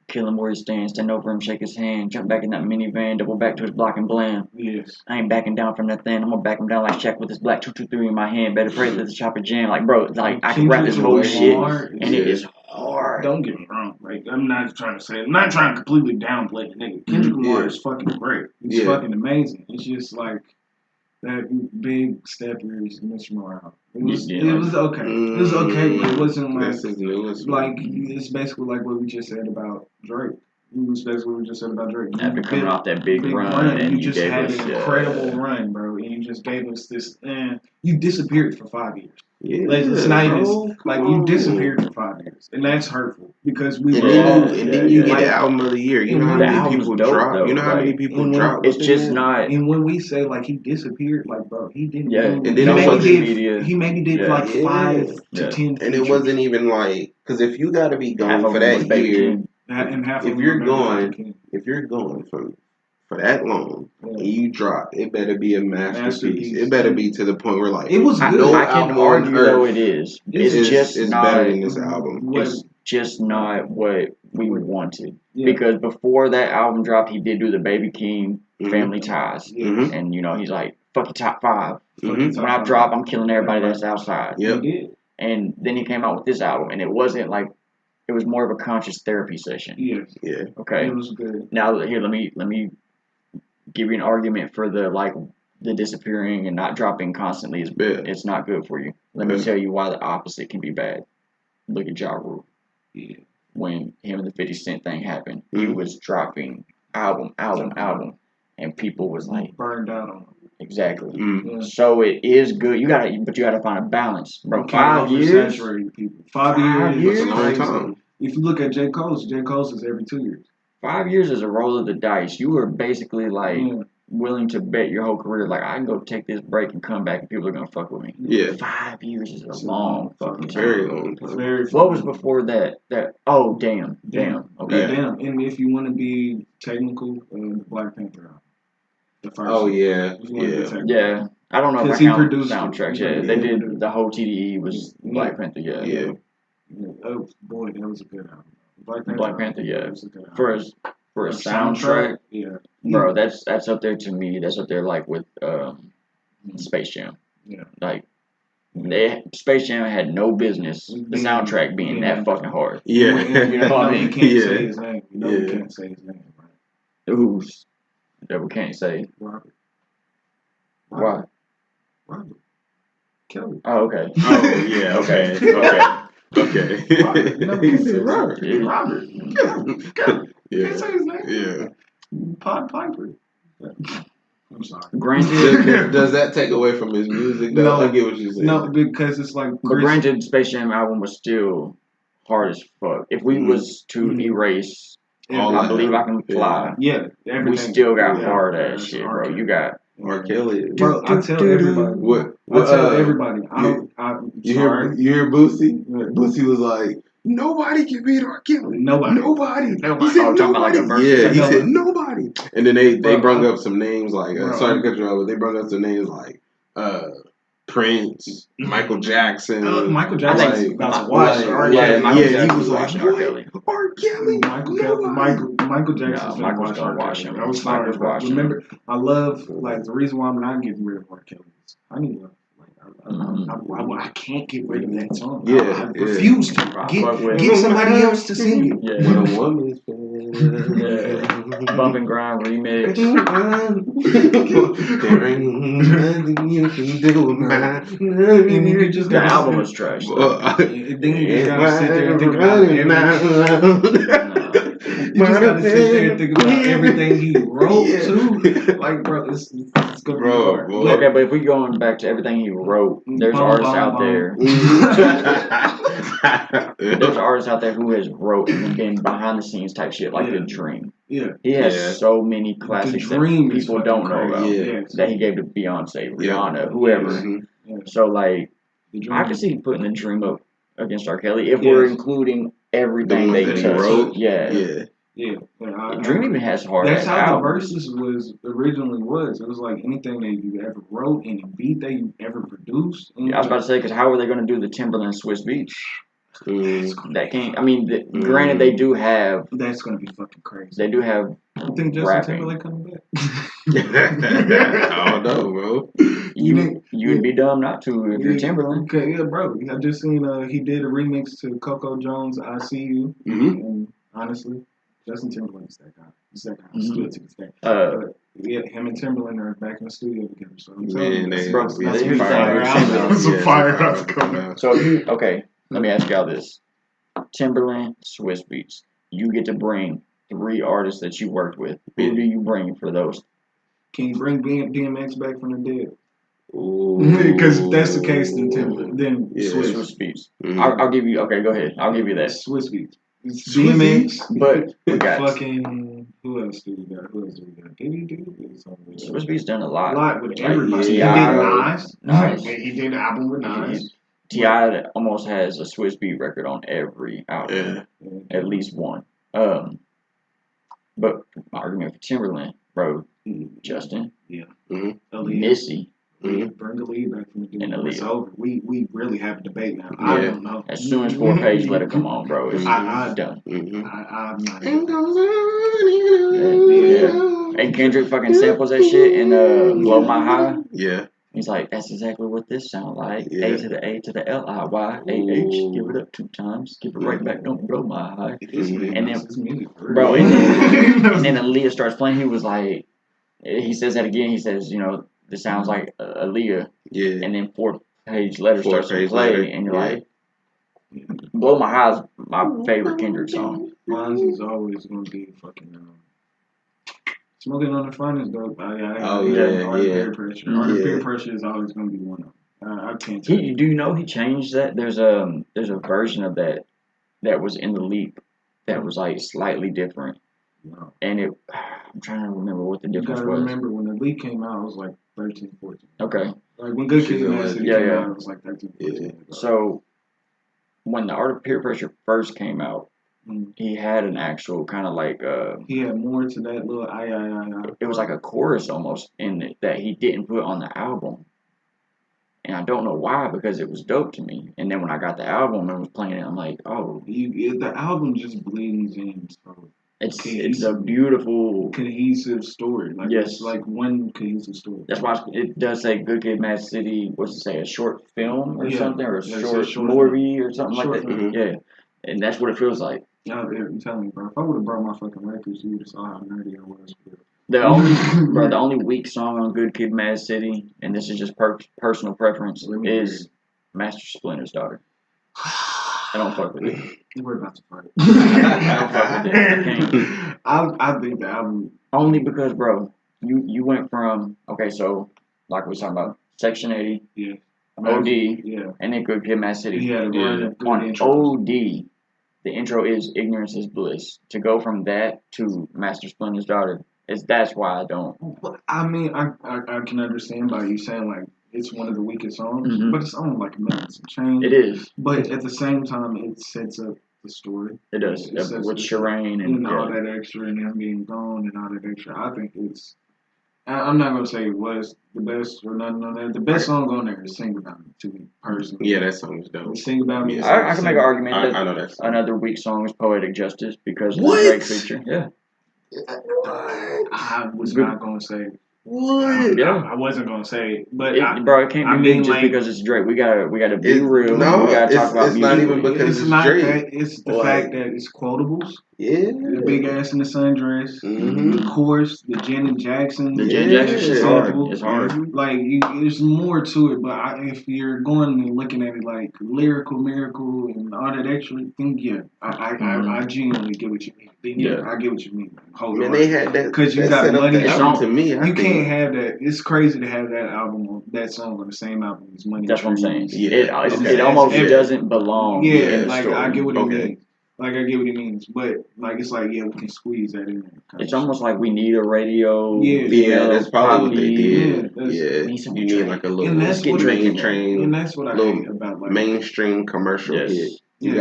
Kill him where he stands, stand over him, shake his hand, jump back in that minivan, double back to his block and blam. Yes. I ain't backing down from that thing. I'm gonna back him down like Shaq with his black 223 in my hand. Better pray that the chopper jam. Like, bro, like I can rap this whole shit, and it is hard. Don't get me wrong. Like, I'm not trying to completely downplay the nigga. Kendrick Lamar is fucking great. He's fucking amazing. It's just like that big step is Mr. Morale. It was okay. It was okay, but it wasn't like that's his newest like it's basically like what we just said about Drake. That's what we just said about Drake. After coming off that big run, and you just gave had us, an incredible run, bro, and you just gave us this. You disappeared for 5 years. Yeah, it's not even you disappeared for 5 years, and that's hurtful because we then you get the album of the year. You know how many people drop. Though, you know how many people drop. It's just not. And when we say like he disappeared, like bro, he didn't. Yeah, and then he maybe did like 5 to 10 features. And it wasn't even like because if you got to be gone for that year, and half if you're going for that long and you drop, it better be a masterpiece. It better be to the point where like it was good. No I can argue though it is. It's not better than this album. It's just not what we wanted because before that album dropped, he did do the Baby King Family Ties, and you know he's like fuck your top 5. When I drop, I'm killing everybody that's outside. Yep. And then he came out with this album, and it wasn't like it was more of a conscious therapy session. Yeah. Okay. It was good. Now here, let me give you an argument for the disappearing and not dropping constantly is it's not good for you. Let me tell you why the opposite can be bad. Look at Ja Rule. Yeah. When him and the 50 Cent thing happened, he was dropping album, and people was like burned out on him. Exactly. So it is good. But you gotta find a balance, bro. 5 years. People. 5 years. That's a long time. If you look at J. Cole's is every 2 years. 5 years is a roll of the dice. You were basically like willing to bet your whole career, like I can go take this break and come back and people are gonna fuck with me. Yeah. 5 years is a long fucking time. Very long time. What was before that? Oh damn. Okay. Yeah, damn. And if you want to be technical, the Black Panther album. The first. Oh yeah. Yeah. I don't know if I count soundtracks. Yeah, they did the whole TDE was Black Panther. Yeah. Oh boy, that was a good album. Black Panther, yeah. For a soundtrack, bro, that's up there to me. That's up there like with Space Jam. Yeah, like Space Jam had no business the soundtrack being that fucking hard. Yeah, you know what I mean. Can't say his name. You know we can't say his name. Right? Who's that we can't say? Robert. Why? Robert Kelly. Oh, okay. Oh yeah. Okay. Okay. Robert. Kelly. Yeah. Can't say his name. Yeah. Pod Piper. I'm sorry. Granted, does that take away from his music? Though? No, I get what you're saying. No, because it's like. But granted, Space Jam album was still hard as fuck. If we was to erase I Believe I Can Fly, we still got hard ass shit, bro. You got R. Kelly. Bro, I tell everybody. I tell everybody. You hear Boosie? Boosie was like, nobody can beat R. Kelly. Nobody. He said nobody. He said nobody. And then they brung up some names like, sorry to cut you off, but they brung up some names like Prince, Michael Jackson. Michael Jackson got to watch. He was like, R. Kelly. R. Kelly. Michael Jackson. Michael's gonna watch him. I was sorry. Remember, I love the reason why I'm not getting rid of R. Kelly is I need love. I can't get rid of that song. I refuse to. Get somebody else to sing it. Yeah. When a woman's Bump and Grind remix. And you just the album was trash. Then you just gotta sit there and think about you just gotta sit there and think about everything he wrote too. Like, bro, it's gonna be hard. Okay, but if we going back to everything he wrote, there's artists out there. There's artists out there who has wrote and been behind the scenes type shit, like The Dream. Yeah, he has so many classics that people don't know about. That he gave to Beyonce, Rihanna, whoever. So like, I could see putting The Dream up against R. Kelly if we're including everything they wrote. Yeah. Dream even has hard. That's how the verses was originally was. It was like anything that you ever wrote, any beat that you ever produced. I was about to say, because how are they going to do the Timberland Swiss Beats? That can't. I mean, granted, they do have. That's going to be fucking crazy. They do have. You think Justin Timberlake coming back? I don't know, bro. You'd be dumb not to if you're Timberland. Okay, yeah, bro. I just seen he did a remix to Coco Jones' "I See You," and honestly, Justin Timberlake's that guy. He's that guy. Still to this day. Him and Timberland are back in the studio together. So I'm telling you, some fire out coming. So okay, let me ask y'all this: Timberland, Swiss Beats. You get to bring 3 artists that you worked with, who do you bring for those? Can you bring DMX back from the dead? Ooh. Because if that's the case, then Swiss Beats. I'll give you. Okay, go ahead. I'll give you that. Swiss Beats. DMX, but we got fucking. Who else do we got? Did he do something? Swiss Beats done a lot. A lot with everybody. Yeah. He did Nas. He did an album with Nas. T.I. almost has a Swiss Beat record on every album. At least one. But argument for Timberland, bro. Justin. Yeah. Missy. Bring the lead back from the dude. It's over. We really have a debate now. Yeah. I don't know. As soon as 4 Page let it come on, bro, it's done. I'm not. Yeah. And Kendrick fucking samples that shit in Blow My High. Yeah. He's like, that's exactly what this sounds like. Yeah. A to the A to the L-I-Y-A-H. Give it up 2 times. Give it right back. Don't blow my high. And then, bro, and then Aaliyah starts playing. He was like, he says that again. He says, this sounds like Aaliyah. Yeah. And then 4 Page Letter starts to play, and you're like, Blow My High is my favorite Kendrick song. Mine is always going to be fucking Smoking on the Fun is dope. Art of Peer Pressure. Art of Peer Pressure is always going to be one of them. I can't tell you. Do you know he changed that? There's a version of that was in the Leap that was like slightly different. Wow. And I'm trying to remember what the difference was. You gotta remember when the Leap came out, it was like 13, 14. Okay. Like when Good Kid, Mad City came out, it was like 13, 14. Yeah. So when the Art of Peer Pressure first came out, he had an actual kind of like he had more to that little It was like a chorus almost in it that he didn't put on the album. And I don't know why, because it was dope to me. And then when I got the album and was playing it, I'm like, oh. The album just bleeds in. So it's a beautiful cohesive story. Like yes. It's like one cohesive story. That's why it does say Good Kid, Mad City. What's it say? A short film or something, or a short movie or something like that. Mm-hmm. Yeah, and that's what it feels like. Yeah, I'm telling you, bro. If I would have brought my fucking records, you would have saw how nerdy I was. The only weak song on Good Kid, Mad City, and this is just personal preference, is Master Splinter's Daughter. I don't fuck with it. We're about to fight. I don't fuck with it. I think the album only because, bro, you went from so like we was talking about Section 80, OD, and then Good Kid, Mad City. On OD, the intro is Ignorance is Bliss. To go from that to Master Splinter's Daughter, that's why I don't. I mean, I can understand by you saying like it's one of the weakest songs, but it's only like minutes and change. It is. But at the same time, it sets up the story. It does. With Shireen and all that extra and him being gone and all that extra. I think it's. I'm not gonna say it was the best or nothing on there. The best song on there is "Sing About Me" to me personally. Yeah, that song is dope. "Sing About Me." I can make an argument. I know that song. Another weak song is "Poetic Justice" because of the Drake feature. Yeah. I was not gonna say. What? Yeah. I wasn't gonna say, but bro, it can't be big just because it's Drake. We gotta be real. No, we gotta talk about it's music. not even because it's Drake. That, it's the fact that it's quotables. Yeah. The big ass in the sundress. The chorus, the Janet Jackson. The Janet Jackson shit is hard. It's hard. Like there's more to it, but if you're going and looking at it like lyrical, miracle, and all that extra thing, I genuinely get what you mean. I get what you mean. Hold on. They had that because you got money. To me, you can't have that. It's crazy to have that song on the same album as Money. That's what I'm saying. Yeah, it almost doesn't belong. Yeah, like I get what he means. Like I get what he means, but like it's like we can squeeze that in there. It's almost like we need a radio. Yeah, that's probably what they did. You need like a little train, and that's what I hate about like mainstream commercial hit. You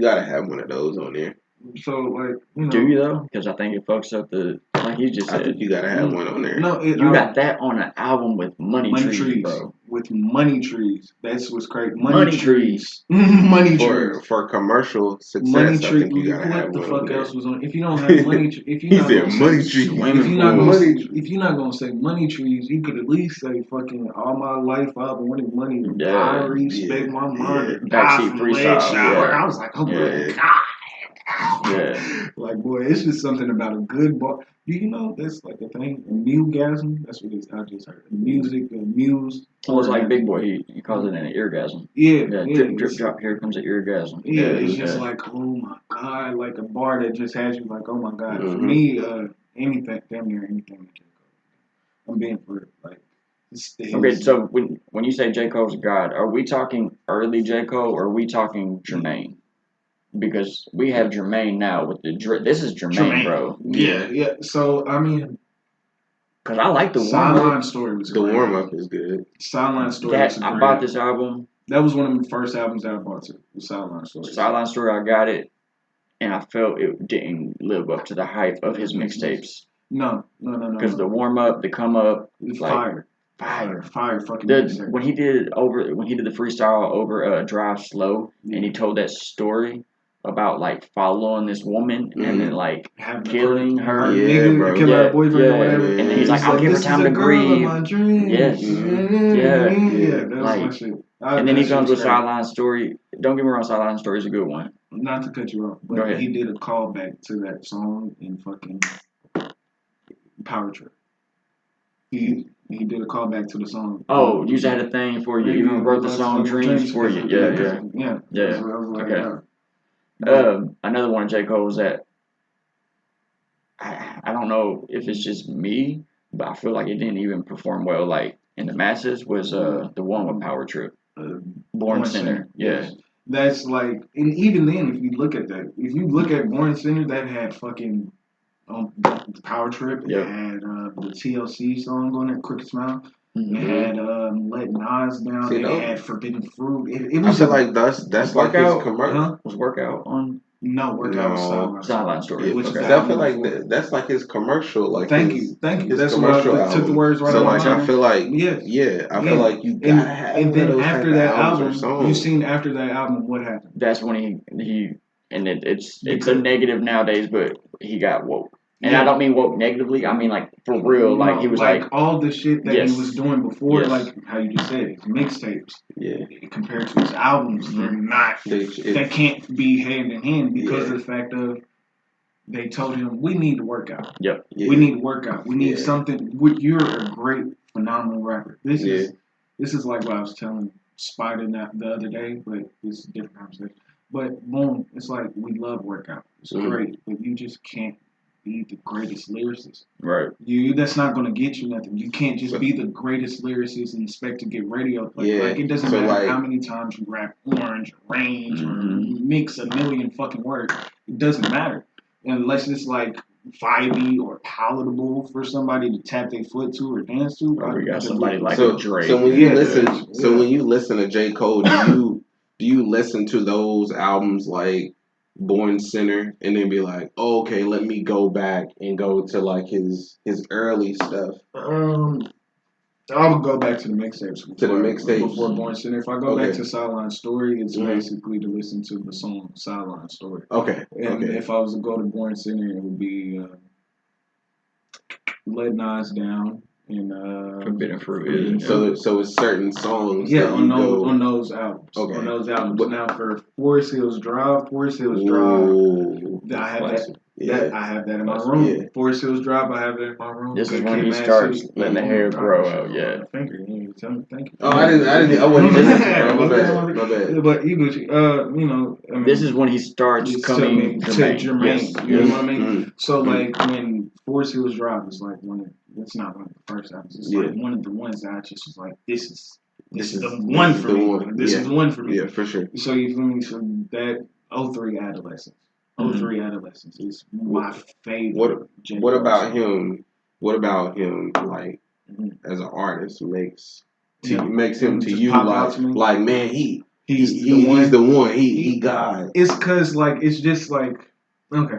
gotta have one of those on there. So like, do you though? Because I think it fucks up like you just said. I think you gotta have one on there. No, you got that on an album with money trees, bro. With money trees, that's what's crazy. Money trees, money trees for commercial success. Money tree. I think you gotta have what the one fuck on there. else was on? If you don't have money, if you if you're not gonna say money trees, you could at least say fucking All My Life I've wanted money. I respect my mind. Backseat Freestyle. I was like, oh my god. Yeah. Like, boy, it's just something about a good bar. Do you know that's like a thing? A mugasm? That's what I just heard. Music, muse. Well, it's like Big Boy. He calls it an eargasm. Yeah. Drip, drip, drop. Here comes an eargasm. Yeah, it's just like, oh my God. Like a bar that just has you like, oh my God. For me, anything, damn near anything. I'm being for it. Like, okay, so when you say J. Cole's God, are we talking early J. Cole or are we talking Jermaine? Because we have Jermaine now with the drip. This is Jermaine, bro. Yeah. So, I mean, because I like the Sideline Story was the great. warm up is good. Sideline Story was great. I bought this album. That was one of the first albums that I bought too. The Sideline Story. Sideline Story, I got it, and I felt it didn't live up to the hype of his mixtapes. No. Because the warm up, the come up, it's like fire fucking when he did the freestyle over Drive Slow, and he told that story about like following this woman and then like killing her, killing her boyfriend or whatever, and then he's like, I'll give her time to grieve. Yes, that was my shit. And then he comes with Sideline Story. Don't get me wrong, Sideline Story is a good one. Not to cut you off, but he did a callback to that song in fucking Power Trip. He did a callback to the song. Oh, you had a thing for you. You wrote the song Dreams for you. Yeah. Okay. Another one of J. Cole's that I don't know if it's just me, but I feel like it didn't even perform well like in the masses was the one with Power Trip. Born Sinner. Yeah. That's like, and even then, if you look at Born Sinner, that had fucking Power Trip. It had the TLC song on it, Crooked Smile. It had Let Nas Down. It had Forbidden Fruit. It was. I feel like that's like his commercial. Was Workout on? No, Workout. Sideline Story. I feel like that's like his commercial. Like thank you. That's commercial what I took the words right. So like I feel like I feel like you gotta have. And then after that album, you seen after that album what happened? That's when he and it's a negative nowadays, but he got woke. And I don't mean woke negatively. I mean like for real. Like he was like all the shit that he was doing before, like how you just said, mixtapes. Yeah. Compared to his albums, they're not. They can't be hand in hand because of the fact of they told him we need to work out. Yep. Yeah. We need to work out. We need something. You're a great, phenomenal rapper. This is like what I was telling Spider the other day, but it's a different conversation. But boom, it's like we love workout. It's great, but you just can't be the greatest lyricist. Right. That's not going to get you nothing. You can't just be the greatest lyricist and expect to get radio play. Like it doesn't matter how many times you rap Orange or Range or mix a million fucking words. It doesn't matter unless it's like vibey or palatable for somebody to tap their foot to or dance to. Or we got somebody like a Drake. So when you listen to J. Cole, do you listen to those albums like Born Sinner and then be like, oh, okay, let me go back and go to like his early stuff? I would go back to the mixtapes. Before Born Sinner. If I go back to Sideline Story, it's basically to listen to the song Sideline Story. Okay. And if I was to go to Born Sinner, it would be Let Nas Down and Forbidden Fruit. So it's certain songs. Yeah, on those albums. Okay. On those albums. Now for Forest Hills Drive, I have that. Yeah, I have that in my room. Yeah. Forest Hills Drive, I have that in my room. This is when he starts letting the hair grow out. Yeah. Thank you. Thank you. Oh, I wasn't listening. My bad. But you this is when he starts coming to Jermaine. Yes. You know what I mean? So like when Forest Hills Drive is like it's not one of the first albums. It's like one of the ones that I just was like, this is the one for me. This is the one for me. Yeah, for sure. So you feel me? So that 03 Adolescence. 03 Adolescence is my favorite. What about him? What about him? Like as an artist makes him to you like man he's the one. He God. It's cause like it's just like okay.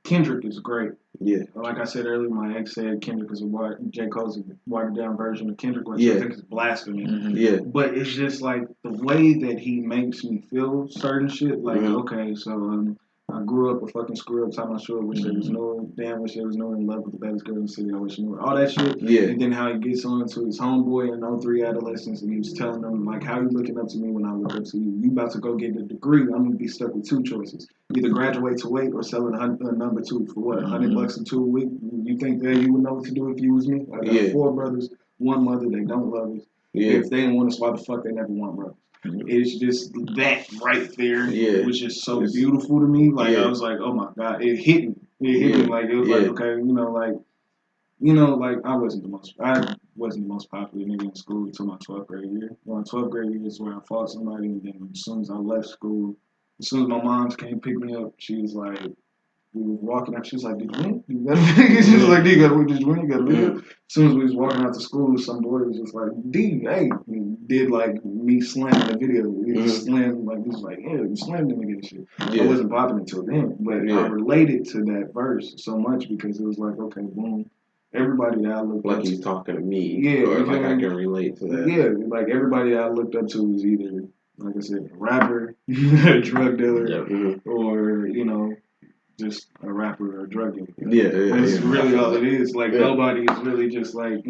Kendrick is great. Yeah. Like I said earlier, my ex said Kendrick is J. Cole's a watered down version of Kendrick, which I think is blasphemy. Yeah. But it's just like the way that he makes me feel certain shit. Like okay, so I grew up a fucking screw up, time I short, wish there was no damn, wish there was no in love with the baddest girl in the city, I wish you knew all that shit. Yeah. And then how he gets on to his homeboy in 03 adolescence, and he was telling them like, how you looking up to me when I look up to you? You about to go get a degree? I'm gonna be stuck with two choices: either graduate to wait or sell a number two for what, $100 a 2 a week. You think that you would know what to do if you was me? I got 4 brothers, 1 mother. They don't love us. Yeah. If they didn't want us, why the fuck they never want brothers? It's just that right there, which is so beautiful to me. Like I was like, oh my god, it hit me. It hit me like it was like, okay, like I wasn't the most popular nigga in school until my 12th grade year. My 12th grade year is where I fought somebody, and then as soon as I left school, as soon as my mom came pick me up, she was like, we were walking out. She was like, "Did you win?" She was like, "Did you win? You gotta live." As soon as we was walking out to school, some boy was just like, "D, hey," he did like me slamming the video. He was slammed like he was like, "Yeah, you slammed the nigga and shit." I wasn't popping until then, but I related to that verse so much because it was like, okay, boom. Everybody that I looked like up he's to, talking to me, or like I can relate to that. Yeah, like everybody that I looked up to was either, like I said, a rapper, a drug dealer, or just a rapper or a drug dealer. That's really all it is. Like nobody is really just like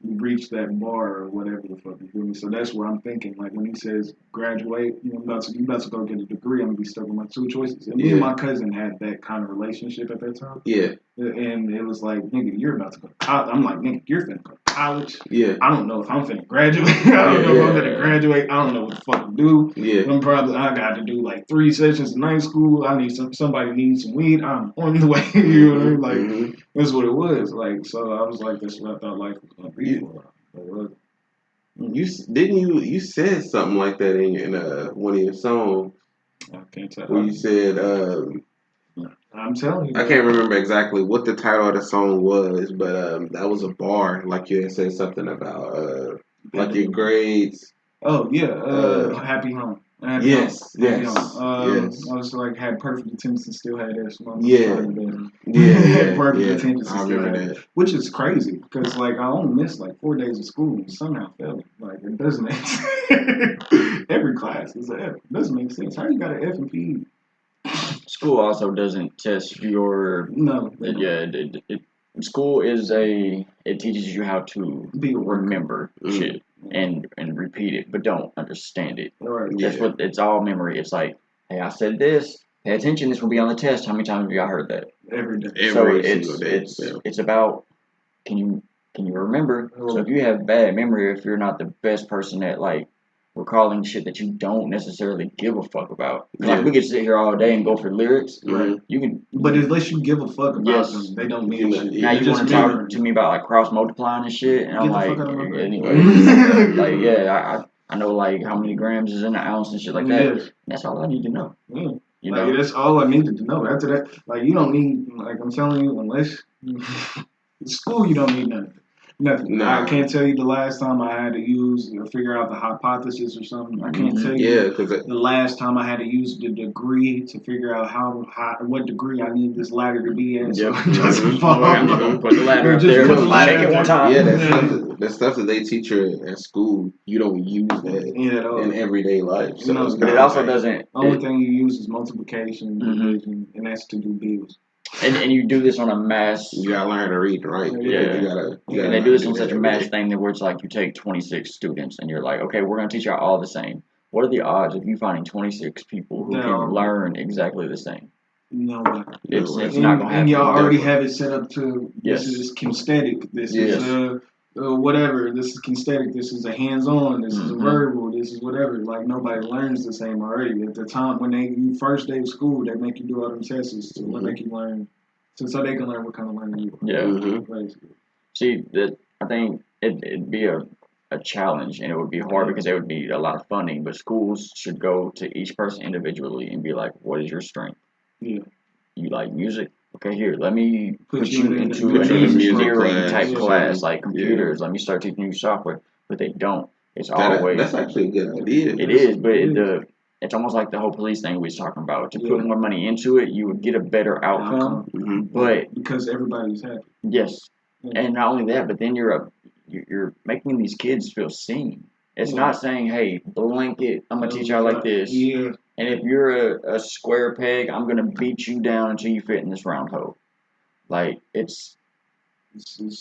reach that bar or whatever the fuck you feel me. So that's where I'm thinking. Like when he says graduate, you about to go get a degree. I'm gonna be stuck with my 2 choices. And me and my cousin had that kind of relationship at that time. Yeah. And it was like, nigga, you're about to go to college. I'm like, nigga, you're finna go to college. Yeah. I don't know if I'm finna graduate. I don't know if I'm finna graduate. I don't know what the fuck to do. Yeah. I got to do like 3 sessions in night school. I need somebody needs some weed. I'm on the way. You know what I mean? Like that's what it was. Like so I was like, that's what I thought life was gonna be for. You said something like that in one of your songs. I can't tell. Where you said I'm telling you. I can't remember exactly what the title of the song was, but that was a bar. Like you had said something about like your grades. Oh yeah, Happy Home. Yes. I was like had perfect attendance and still had S. Perfect attendance and still had that. Which is crazy because like I only missed like 4 days of school and somehow failed. Like it doesn't make sense. Every class is an F. It doesn't make sense. How you got an F and PE? School also doesn't test your school is it teaches you how to remember shit and repeat it, but don't understand it. Right. That's what it's all memory. It's like, hey, I said this. Pay attention. This will be on the test. How many times have y'all heard that? Every day. Every single day. It's about can you remember? So if you have bad memory, if you're not the best person at like recalling shit that you don't necessarily give a fuck about. Like we could sit here all day and go for lyrics. Right. You can. But unless you give a fuck about them, they don't mean shit. Now you want to talk to me about like cross multiplying and shit, and I'm like, anyway, like I know like how many grams is in an ounce and shit like that. And that's all I need to know. Yeah. You know, that's all I needed to know. After that, like you don't need, like I'm telling you, unless in school you don't need nothing. Nothing. Nah. I can't tell you the last time I had to use or figure out the hypothesis or something. I can't tell you the last time I had to use the degree to figure out what degree I need this ladder to be at. So just put the ladder up there. Put the ladder at one time. Yeah, the stuff that they teach you at school, you don't use that in everyday life. So but it also doesn't. The only thing you use is multiplication, division, and that's to do bills. And you do this on a mass. You gotta learn to read, right? Yeah. You gotta and they do this on such a mass thing that where it's like you take 26 students and you're like, okay, we're gonna teach y'all all the same. What are the odds of you finding 26 people who can learn exactly the same? No, it's not gonna happen. And y'all already have it set up to this is kinesthetic. This is whatever. This is kinesthetic. This is a hands-on. This is a verbal. This is whatever. Like nobody learns the same already. At the time when you first day of school, they make you do all them tests to make you learn, so they can learn what kind of learning you are. Yeah. See, I think it'd be a challenge, and it would be hard because it would be a lot of funding. But schools should go to each person individually and be like, "What is your strength? Yeah. You like music? Okay, here, let me put you into an engineering type class, like computers. Let me start teaching you software." But they don't. It's always that's actually a good idea. It is, but it's almost like the whole police thing we was talking about. To put more money into it, you would get a better outcome. But because everybody's happy. Yes, and not only that, but then you're making these kids feel seen. It's not saying, "Hey, blanket, I'm gonna teach y'all like this." Yeah. And if you're a square peg, I'm gonna beat you down until you fit in this round hole. Like it's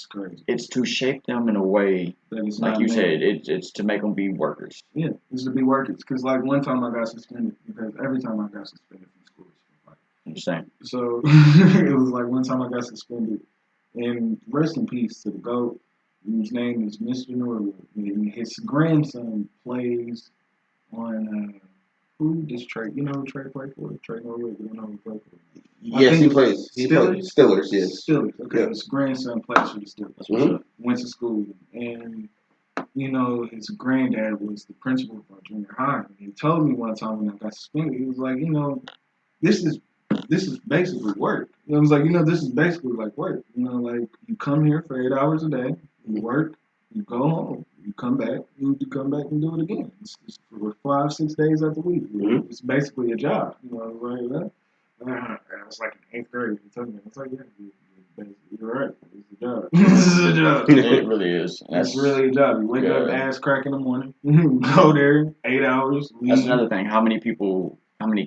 crazy. It's to shape them in a way, like you said, it's to make them be workers. Yeah, it's to be workers. Because like one time I got suspended because every time I got suspended from school, like, Understand? So it was like one time I got suspended, and rest in peace to the GOAT, whose name is Mr. Norwood. And his grandson plays on who does Trey? You know who Trey played for? Trey Norwood. You don't know who he played for? Yes, he plays. He plays Steelers. Yes, Steelers. Okay, yeah. His grandson plays for the Steelers. Mm-hmm. Went to school, and you know his granddad was the principal of our junior high. And he told me one time when I got suspended, he was like, you know, this is basically work. And I was like, you know, this is basically like work. You know, like you come here for 8 hours a day, you work, you go home, you come back, you come back and do it again. It's for 5-6 days out the week. Mm-hmm. It's basically a job. You know, right? I was like in 8th grade. He told me, I was like, yeah, you're right. It's a job. This is a job. It really is. It's really a job. You wake up ass crack in the morning, go there, 8 hours. Leave. That's another thing. How many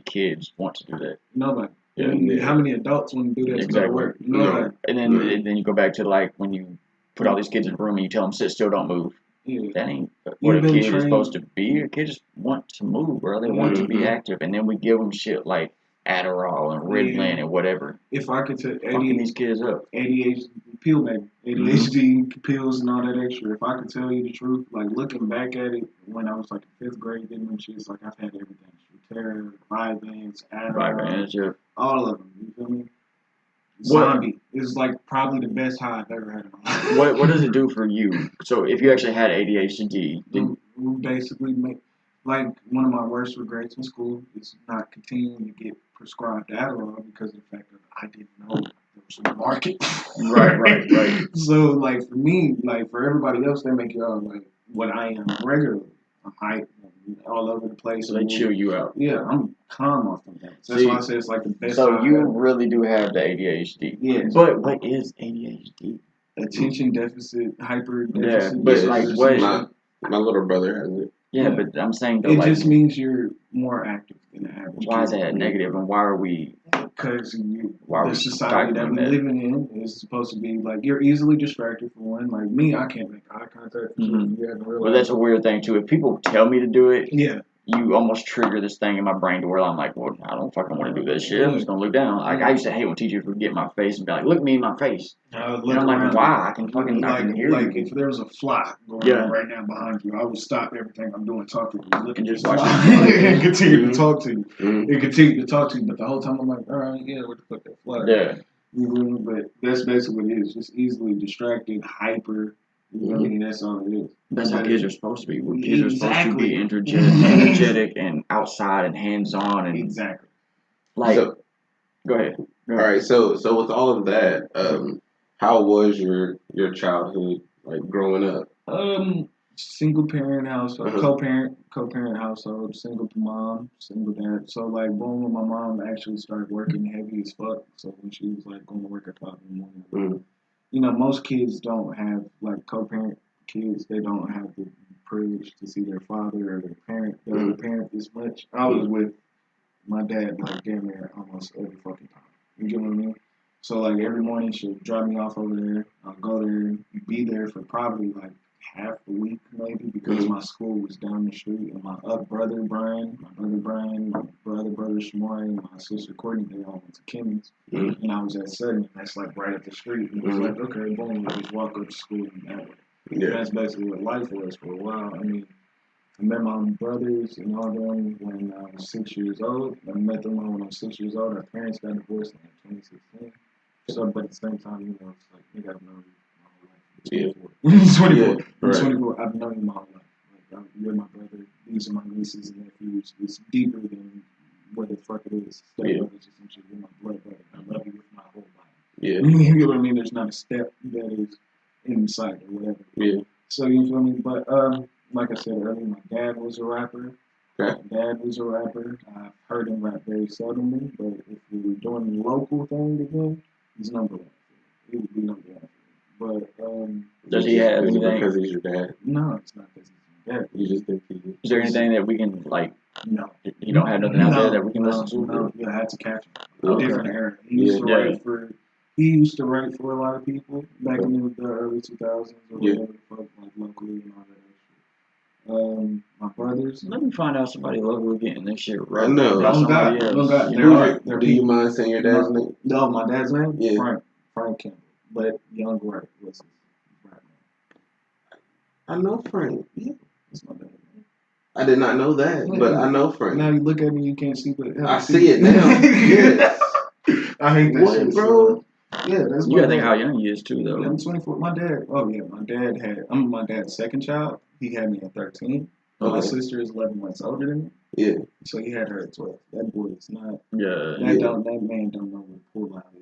kids want to do that? Nobody. Yeah. How many adults want to do that to go to work? No. And then you go back to like when you put all these kids in a room and you tell them sit still, don't move. Yeah. That ain't what a kid is supposed to be. A kid just want to move, bro. They want to be active, and then we give them shit like Adderall and Ritalin and whatever. If I could take these kids up, ADHD pill, baby, ADHD pills and all that extra. If I could tell you the truth, like looking back at it, when I was like in 5th grade, getting them shits, like I've had everything: Strattera, Vyvanse, Adderall, all of them. You feel me? Zombie is like probably the best high I've ever had in my life. What does it do for you? So if you actually had ADHD, we basically make like one of my worst regrets in school is not continuing to get prescribed Adderall because of the fact that I didn't know there was a market. Right. So like for me, like for everybody else, they make it like what I am regularly. I'm hyped, all over the place. So they chill you out. Yeah, I'm calm off of that. So that's why I say it's like the best. So you really do have the ADHD. Yeah. But what is ADHD? Attention deficit, hyper deficit. Yeah, but like what? My little brother has it. Yeah, but I'm saying though, it just means you're more active than the average. Why is that negative, and why are we? Because the society that we're living in is supposed to be like you're easily distracted for one. Like me, I can't make eye contact. Well, that's a weird thing too. If people tell me to do it, you almost trigger this thing in my brain to where I'm like, well, I don't fucking want to do this shit. I'm just gonna look down. Like I used to hate when teachers would get in my face and be like, look me in my face. And I'm like, why? I can hear like you. if there was a fly going on right now behind you, I would stop everything I'm doing, talk to you, look and at just watch and continue to talk to you. And continue to talk to you, but the whole time I'm like, all right, yeah, what the fuck that fly? Yeah. But that's basically what it is. Just easily distracted, hyper. You know what I mean? That's all it is. That's how kids are supposed to be. Well, kids are supposed to be energetic and outside and hands-on and exactly. Like, go ahead. All right. So with all of that, how was your childhood like growing up? Single parent household, co-parent household, single mom, single dad. So like, boom, when my mom actually started working heavy as fuck. So when she was like going to work at 5 in the morning. You know, most kids don't have, like, co-parent kids, they don't have the privilege to see their father or their other parent as much. I was with my dad, like, damn near almost every fucking time. You get what I mean? So, like, every morning she'll drop me off over there. I'll go there, be there for probably, like, half the week, maybe, because my school was down the street. And my brother, Brian, my other brother, Shamari, and my sister, Courtney, they all went to Kimmy's. And I was at Sutton, and that's, like, right up the street. And it was like, okay, boom, we just walk up to school and that way. Yeah. And that's basically what life was for a while. I mean, I met my brothers and all them when I was 6 years old. I met them when I was 6 years old. Our parents got divorced in 2016. So, but at the same time, you know, it's like, you got to know my whole life. 24. I've known you my whole life. Like, you're my brother. These are my nieces and nephews. It's deeper than what the fuck it is. Step brothers or some shit. You're my blood brother. I love you with my whole body. Yeah. You know what I mean? There's not a step that is in sight or whatever. Yeah. So, you feel me? But, like I said earlier, my dad was a rapper. My dad was a rapper. I've heard him rap very seldomly, but if we were doing the local thing again, he's number one. He would be number one. But does he have anything? Because he's your dad? No, it's not because he's Yeah. You just think he. Is there anything that we can like? No. You don't have nothing out there that we can listen to. No, yeah, I had to catch him. Okay. Different era. He used to write for. He used to write for a lot of people back in the early 2000s or whatever, like locally and all that. My brothers. Let me find out somebody locally getting this shit right. I know. Oh God, Do you mind saying your dad's name? No, my dad's name. Yeah. Frank Campbell, but Young Wright was his right name. I know Frank. Yeah, that's my dad's name. I did not know that, but I know Frank. Now you look at me, you can't see, but I see it now. Yes. I hate that shit, bro. Yeah, that's you gotta think how young he is too, though. Yeah, I'm 24. My dad. Oh yeah, I'm my dad's second child. He had me at 13. Okay. My sister is 11 months older than me. Yeah. So he had her at 12. That boy is not. Yeah. That man don't know what pull out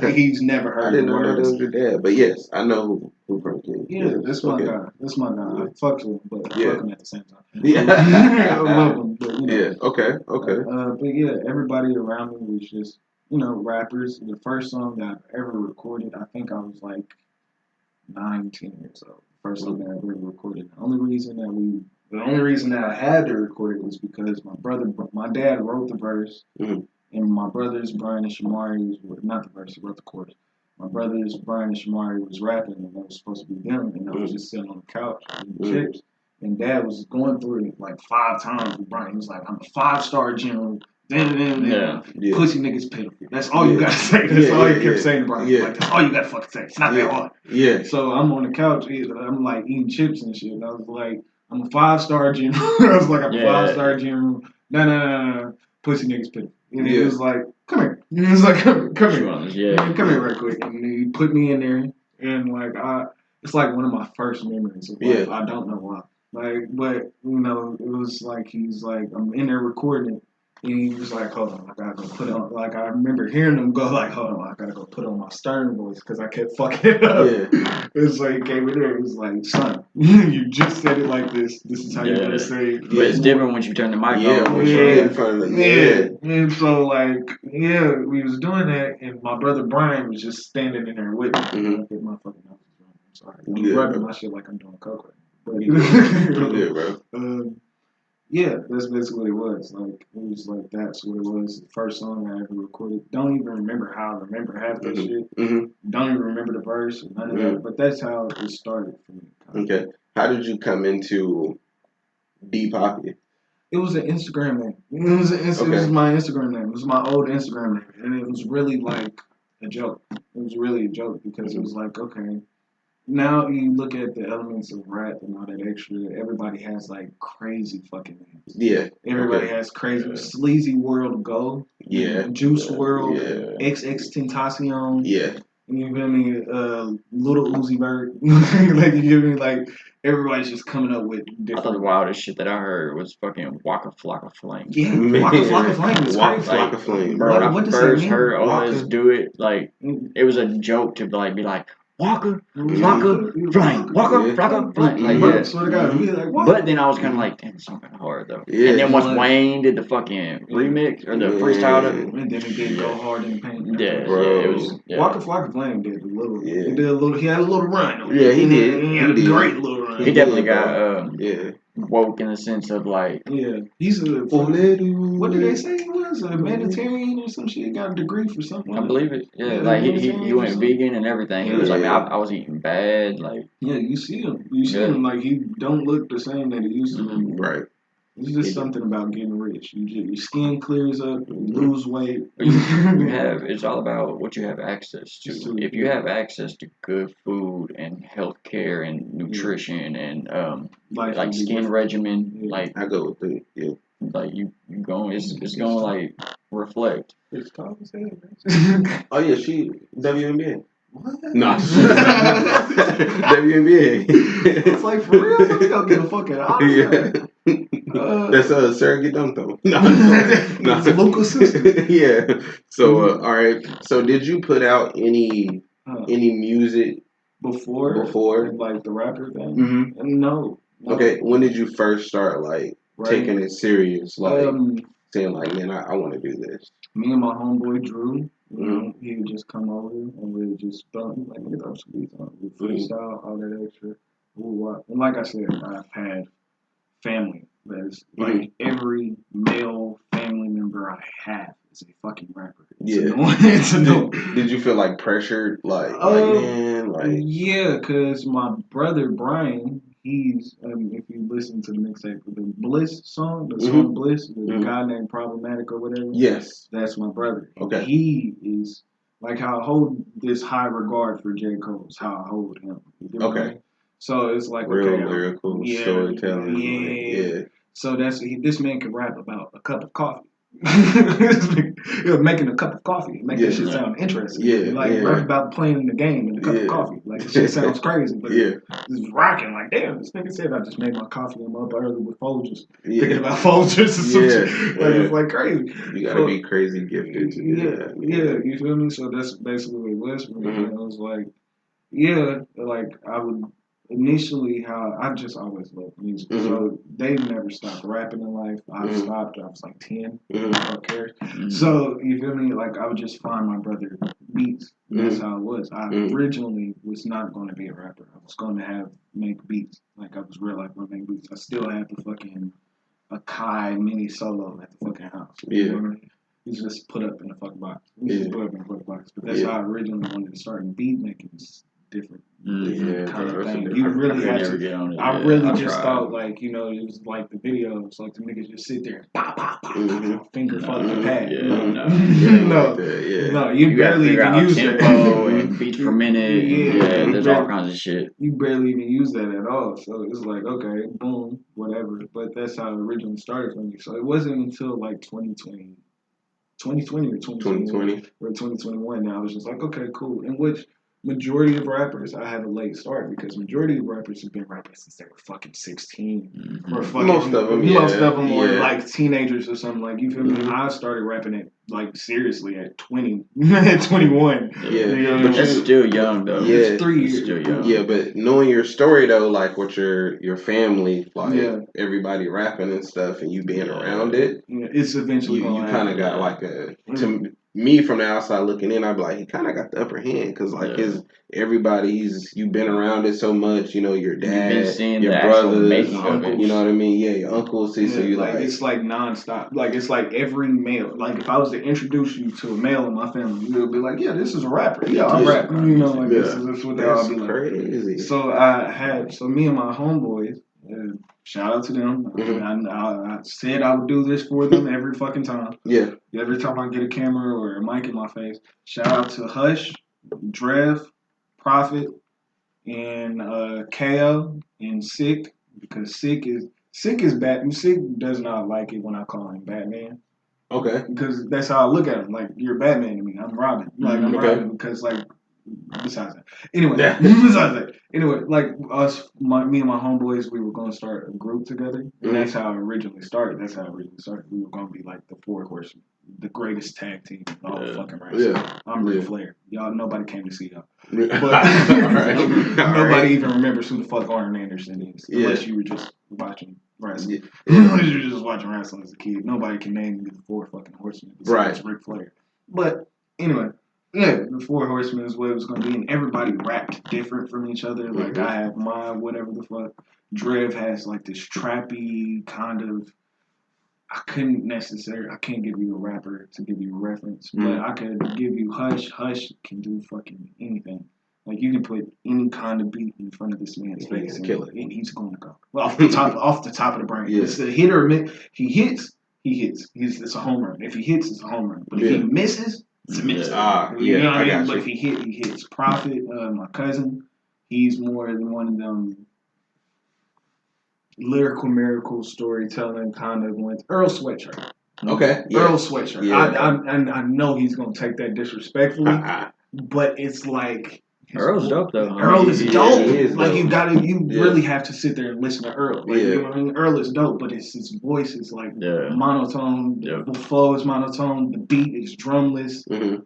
is. He's never heard. I didn't know that was your dad, but yes, I know who Frank is. Yeah, that's my guy. That's my guy. I fuck with him, but I fuck him at the same time. Yeah. I love him, but you know. Yeah. Okay. But yeah, everybody around me was just rappers. The first song that I've ever recorded, I think I was like 9, 10 years old. First song that I ever recorded. The only reason that I had to record it was because my dad wrote the verse, and my brothers Brian and Shamari not the verse, he wrote the chorus. My brothers Brian and Shamari was rapping, and that was supposed to be them, and I was just sitting on the couch eating chips. And Dad was going through it like 5 times with Brian. He was like, "I'm a 5-star general." Pussy niggas pitiful. That's all you gotta say. That's all he kept saying to Brian. Like, that's all you gotta fucking say. It's not that hard. Yeah. So I'm on the couch. I'm like eating chips and shit. And I was like, I'm a 5-star general. I was like, I'm a 5-star general. No. Pussy niggas pitiful. And he was like, come here. He was like, come here. Come here right quick. And he put me in there. And like, it's like one of my first memories of life. I don't know why. Like, but it was like he's like, I'm in there recording it. And he was like, hold on, I gotta go put on, like, I remember hearing him go, like, hold on, I gotta go put on my stern voice because I kept fucking it up. Yeah. It's like, he came in there, he was like, son, you just said it like this. This is how you gotta say it. But it's different when you turn the mic on. And so, like, we was doing that, and my brother Brian was just standing in there with me. I get my fucking mouth wrong. I'm sorry. I'm rubbing my shit like I'm doing coke right now. Bro. Yeah, that's basically what it was. Like, it was like, that's what it was. The first song I ever recorded. Don't even remember how I remember half that shit. Don't even remember the verse, none of that. But that's how it started for me. Okay. How did you come into Don Papi? It was an Instagram name. It was my Instagram name. It was my old Instagram name. And it was really like a joke. It was really a joke because it was like, okay. Now you look at the elements of rap and all that extra. Everybody has like crazy fucking names. Yeah. Everybody has crazy Sleazy World Go. Yeah. Juice World. Yeah. XX Tentacion. Yeah. You feel me? Little Uzi Vert. Like, you feel me? Like, everybody's just coming up with different. I thought the wildest shit that I heard was fucking Waka Flocka Flame. Yeah, Waka Flocka Flame is Waka Flocka Flame. Bro, when I first heard Otis do it, like, it was a joke to like be like, Walker, Flocka, Flame, Walker, Flocka, Flame. Like, but then I was kind of like, damn, it's not kind of hard though. Yeah, and then once Wayne did the fucking remix or the freestyle of it, and then he did Go Hard in the Paint. It was. Walker Flocka Flame did a little. He had a little run. Yeah, he did. He had a great little run. He definitely got woke in the sense of like. Yeah, he's a. What did they say he was? A humanitarian or some shit? Got a degree for something. I believe it. Yeah, like he went vegan and everything. He was like, I was eating bad. Like, yeah, you see him. You see him like he don't look the same that he used to. Right. It's just something about getting rich. Your skin clears up, you lose weight. It's all about what you have access to. If you have access to good food and health care and nutrition and like skin regimen, like I go with it. Yeah. Like you going, it's going to like reflect. It's called oh yeah, she WNBA. What? No. WNBA. It's like, for real? Let me go get a fucking autograph. That's surrogate dunk though. No. Local sister. Yeah. So all right. So did you put out any music before like the rapper thing? Mm-hmm. No. Okay. When did you first start like taking it serious? Like saying like, man, I want to do this. Me and my homeboy Drew. He would just come over and we would just throw like we throw some beats on. We freestyle, all that extra. And like I said, I've had family that's like every male family member I have is a fucking rapper. It's annoying. Did you feel like pressured? Yeah, because my brother Brian, he's if you listen to the mixtape, the Bliss song, the song Bliss, the guy named Problematic or whatever. Yes, that's my brother. Okay, he is like how I hold this high regard for J. Cole is how I hold him. Okay. So it's like real lyrical storytelling. Yeah. So this man can rap about a cup of coffee. Making a cup of coffee, make that shit sound interesting. Rap about playing the game in a cup of coffee. Like the shit sounds crazy, but it's rocking. Like damn, this nigga said I just made my coffee. I'm up early with Folgers, thinking about Folgers or some shit. It's like crazy. You gotta be crazy gifted to do that. Yeah, you feel me? So that's basically what it was for me. I was like, like I would. Initially, how I just always loved music, so they never stopped rapping in life. I stopped. I was like 10. Who cares? So you feel me? Like I would just find my brother beats. That's how it was. I originally was not going to be a rapper. I was going to make beats. Like I was real life going to make beats. I still have the fucking Akai mini solo at the fucking house. You know what I mean? He's just put up in the fucking box. He's just put up in the fucking box. But that's how I originally wanted to start. And beat making is different kind of thing. You really had to get on it. I really just thought like, it was like the videos, like the niggas just sit there and pop, pop, pop, finger fucking pad. No, you barely even use it. And beats per minute. There's all kinds of shit. You barely even use that at all. So it's like, okay, boom, whatever. But that's how it originally started for me. So it wasn't until like 2020 or 2021 or 2021 now I was just like, okay, cool. In which majority of rappers, I had a late start because majority of rappers have been rapping since they were fucking 16 or fucking most of them were like teenagers or something. Like you feel me? I started rapping it like seriously at 20, at 21. But that's still young though. It's 3 years. Still young. Yeah, but knowing your story though, like with your family, like everybody rapping and stuff, and you being around it, it's eventually you kind of got like me from the outside looking in, I'd be like, he kind of got the upper hand because like you've been around it so much, your dad, your brothers, uncles, you know what I mean? Yeah, your uncles. So you like it's like nonstop. Like it's like every male. Like if I was to introduce you to a male in my family, you would be like, yeah, this is a rapper. Yeah, I'm rapping. This is what they all be like. Crazy. So me and my homeboys. Shout out to them. I said I would do this for them every fucking time. Yeah. Every time I get a camera or a mic in my face. Shout out to Hush, Drev, Prophet, and KO, and Sick. Because Sick is Batman. Sick does not like it when I call him Batman. Okay. Because that's how I look at him. Like, you're Batman to me. I'm Robin. Like, I'm Robin because, like, besides that. Anyway, like me and my homeboys, we were going to start a group together. And that's how it originally started. We were going to be like the Four Horsemen, the greatest tag team in all fucking wrestling. I'm Ric Flair. Y'all, nobody came to see y'all. But nobody even remembers who the fuck Arn Anderson is. Unless you were just watching wrestling. Unless you were just watching wrestling as a kid. Nobody can name you the Four fucking Horsemen besides Ric Flair. But anyway. Yeah, the Four Horsemen is what it was going to be, and everybody rapped different from each other. Like, I have my whatever the fuck. Drev has, like, this trappy kind of... I can't give you a rapper to give you a reference, but I could give you Hush. Hush can do fucking anything. Like, you can put any kind of beat in front of this man's face, and he's going to go. Well, off the top of the brain. It's a hit or miss. He hits. It's a home run. If he hits, it's a home run. But if he misses... It's a miss. You know what I mean? But if he hits. Prophet, my cousin, he's more than one of them lyrical miracle storytelling kind of ones. Earl Sweatshirt. Okay. Earl Sweatshirt. I know he's gonna take that disrespectfully, but it's like Earl's dope though. Earl is dope. You really have to sit there and listen to Earl. Like, you know what I mean? Earl is dope, but his voice is like monotone. The flow is monotone. The beat is drumless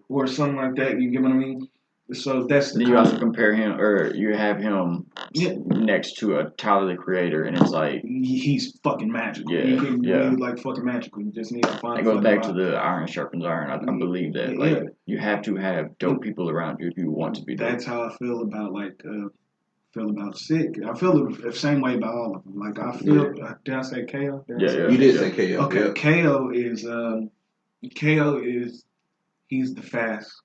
or something like that. You get what I mean? So that's the. Then you also compare him, or you have him next to a Tyler the Creator, and it's like he's fucking magical. Yeah, he can be like fucking magical. You just need to find. It goes back to the iron sharpens iron. I believe that. Like you have to have dope people around you if you want to be dope. That's how I feel about like feel about Sick. I feel the same way about all of them. Like I feel. Did I say KO? You did say KO. Okay, yep. KO is he's the fast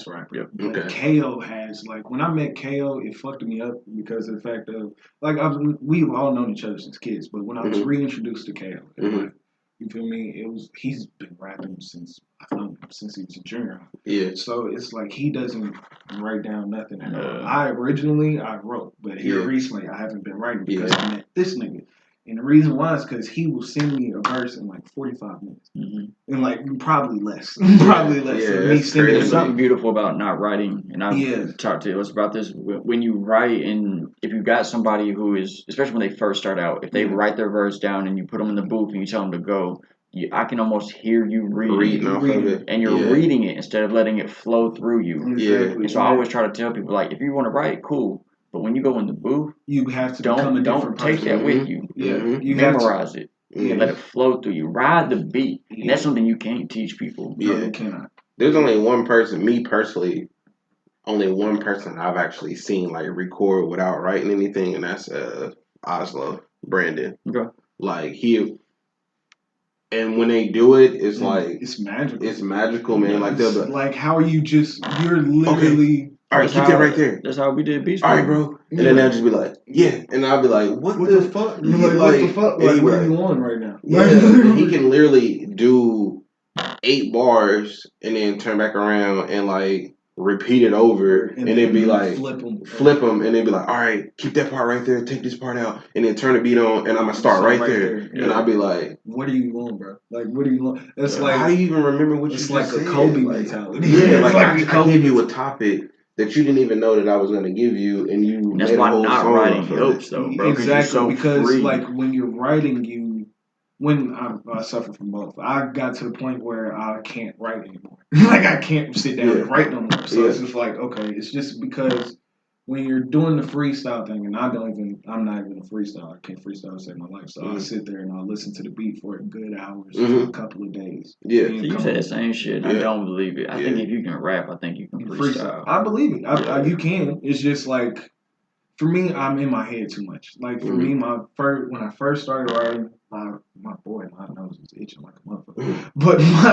rapper. Yep. But KO has like when I met KO, it fucked me up because of the fact of like we've all known each other since kids, but when I was reintroduced to KO, like, you feel me? He's been rapping since I've known him since he was a junior. Yeah. So it's like he doesn't write down nothing at all. I wrote, but here recently I haven't been writing because I met this nigga. And the reason why is because he will send me a verse in like 45 minutes. And like probably less. There's something beautiful about not writing. And I've talked to us about this. When you write, and if you've got somebody who is, especially when they first start out, if they write their verse down and you put them in the booth and you tell them to go, I can almost hear you reading it. And you're reading it instead of letting it flow through you. Exactly. And so I always try to tell people, like, if you want to write, cool. But when you go in the booth, you have to don't take that with you. You memorize it. Let it flow through you. Ride the beat. And that's something you can't teach people. No, you cannot. There's only one person, me personally, only one person I've actually seen like record without writing anything, and that's Oslo, Brandon. Okay. Like and when they do it, it's like it's magical. It's magical, man. Like like how are you you're literally. All right, keep that right there. That's how we did beats. All right, bro. And then they'll just be like, and I'll be like, what the fuck? You're like, what the fuck? Like, what are you on right now? Yeah, he can literally do 8 bars and then turn back around and like repeat it over and then be like, flip them, and then be like, all right, keep that part right there, take this part out, and then turn the beat on, and I'm gonna start right there. And I'll be like, what are you on, bro? Like, what are you on? It's like, how do you even remember what you just said? It's like a Kobe mentality. Yeah, like I gave you a topic that you didn't even know that I was going to give you, and you that's made why a whole not song writing helps, though, bro. Exactly, because like when you're writing, when I suffer from both, I got to the point where I can't write anymore. Like I can't sit down and write no more. So it's just like, okay, it's just because when you're doing the freestyle thing, and I'm not even a freestyle. I can't freestyle to save my life. So I sit there and I listen to the beat for a good hours, for a couple of days. Yeah, so you said the same shit. I don't believe it. I think if you can rap, I think you can freestyle. I believe it. You can. It's just like, for me, I'm in my head too much. Like for me, when I first started writing, my nose was itching like a motherfucker. But it's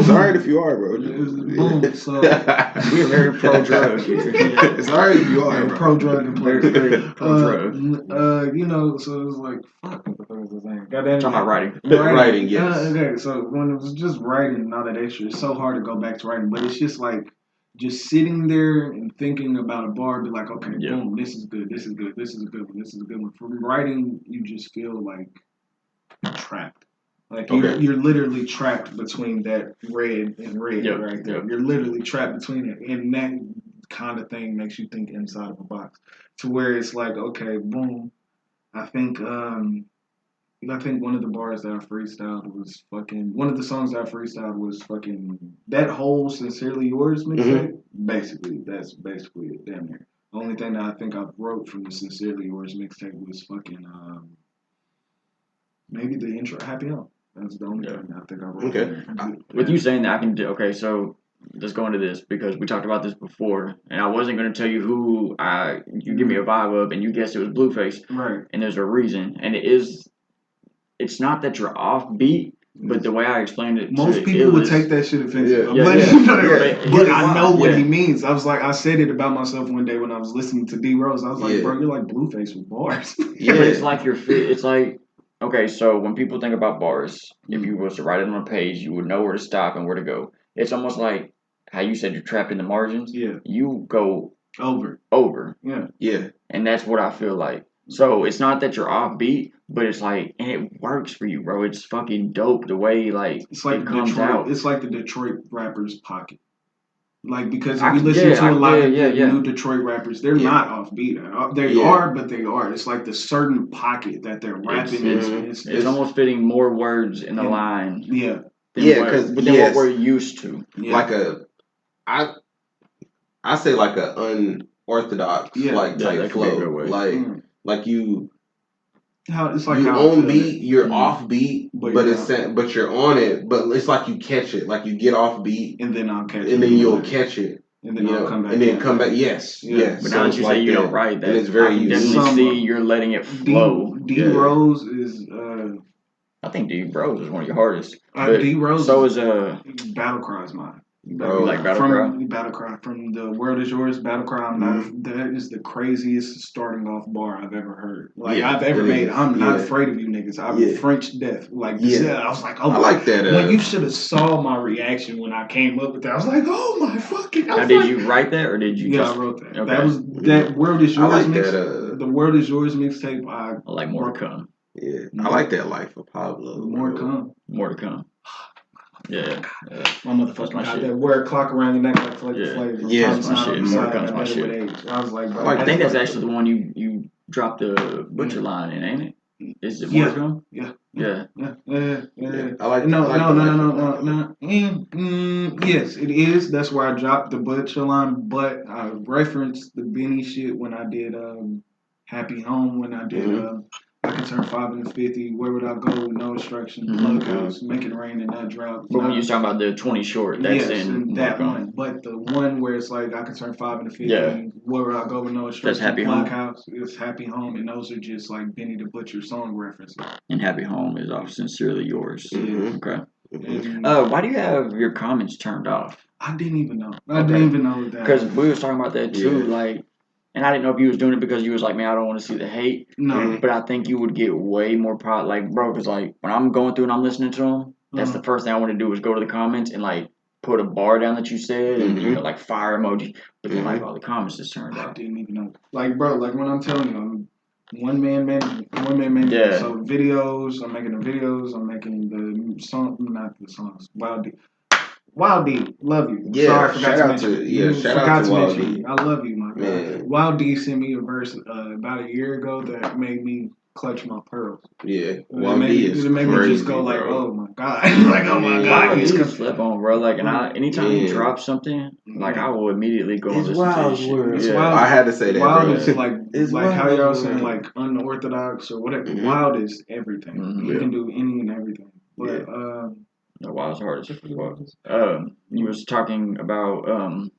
alright if you are, bro. Boom. So we're very pro drug here. It's alright if you are, bro. Pro drug and very pro drug. So it was like, fuck. What the fuck was I saying? Talking about writing. Writing, yes. Okay, so when it was just writing and all that extra, it's so hard to go back to writing. But it's just like, just sitting there and thinking about a bar, be like, okay, boom, this is good, this is good, this is a good one, this is a good one. From writing, you just feel like you're trapped. Like you're literally trapped between that red and red right there. You're literally trapped between it, and that kind of thing makes you think inside of a box, to where it's like, okay, boom. I think one of the bars that I freestyled was fucking. One of the songs that I freestyled was fucking that whole "Sincerely Yours" mixtape. Basically, that's basically it. Damn near. The only thing that I think I wrote from the "Sincerely Yours" mixtape was fucking maybe the intro "Happy Home." That's the only thing I think I wrote. Okay. With you saying that, I can do. Okay, so let's go into this because we talked about this before, and I wasn't going to tell you who you give me a vibe of, and you guessed it was Blueface. Right. And there's a reason, and it's not that you're off beat, but the way I explained it, most people would take that shit offensive. But but I know what he means. I said it about myself one day when I was listening to D Rose. I was like, bro, you're like Blueface with bars. But it's like it's like, okay, so when people think about bars, if you was to write it on a page, you would know where to stop and where to go. It's almost like how you said you're trapped in the margins. Yeah. You go over. Yeah. And that's what I feel like. So it's not that you're off beat, but it's like, and it works for you, bro. It's fucking dope the way it's like it comes out. It's like the Detroit rappers' pocket. Like, because if you listen to a lot of the new Detroit rappers, they're not off beat. They are, but they are. It's like the certain pocket that they're rapping. It's almost fitting more words in the line. Yeah. Because what we're used to. Yeah. Like I say like a unorthodox type flow. Like you, It's like you how on beat, you're off beat, but you're on it, but it's like you catch it, like you get off beat, and then I'll catch it, and then you'll catch it, and then I'll come back, and then come back. Yes. But now that you say you don't write that, and it's very I can definitely see you're letting it flow. D Rose is. I think D Rose is one of your hardest. D Rose. So is Battle Cry is mine. Bro, like Battle Cry? Battle Cry from the World Is Yours. Battle Cry. That is the craziest starting off bar I've ever heard. I've ever made. I'm not afraid of you niggas. I'm French deaf. I was like, oh, I like that. When you should have saw my reaction when I came up with that. I was like, oh my fucking. Now, did you write that or did you? Yeah, I wrote that. Okay. That was that World Is Yours mix. The World Is Yours mixtape. I like More to Come. Yeah, I like that Life of Pablo. More to come. More to come. Yeah. My motherfucker got that wear a clock around your neck like Flavor. Yeah, that's my shit. More to come's my shit. I was like, I think that's actually the one you dropped the butcher line in, ain't it? Is it More to Come? Yeah. I like No. Yes, it is. That's where I dropped the butcher line, but I referenced the Benny shit when I did Happy Home, when I did I can turn 5 into 50. Where would I go with no instruction? Plug house, make it rain and not drop. But when you're talking about the 20 short, that's in that one. But the one where it's like I can turn 5 into 50. Where would I go with no instruction? That's Happy Plug Home. house is Happy Home, and those are just like Benny the Butcher song references. And Happy Home is off Sincerely Yours. Okay. And, why do you have your comments turned off? I didn't even know. I didn't even know that. Because we was talking about that too, like. And I didn't know if you was doing it because you was like, man, I don't want to see the hate. No. But I think you would get way more like, bro, because like when I'm going through and I'm listening to them, that's the first thing I want to do is go to the comments and like put a bar down that you said and like fire emoji. But then like all the comments just turned off. I didn't even know. Like, bro, like when I'm telling you, I'm one man management. Yeah. So videos, I'm making the videos, I'm making the song, not the songs. Wild D, love you. Yeah, sorry, I forgot to mention. Shout out to Wild D. I love you, my God. Wild D sent me a verse about a year ago that made me clutch my pearls. Yeah, Wild D is crazy, me just go like, oh my God, like oh my God. He's gonna flip on, bro. Like, and anytime he drops something, like I will immediately go and listen to his shit. Wild, I had to say that. Wild bro. is like how y'all saying like unorthodox or whatever. Wild is everything. He can do any and everything. But The Wild's hardest. You was talking about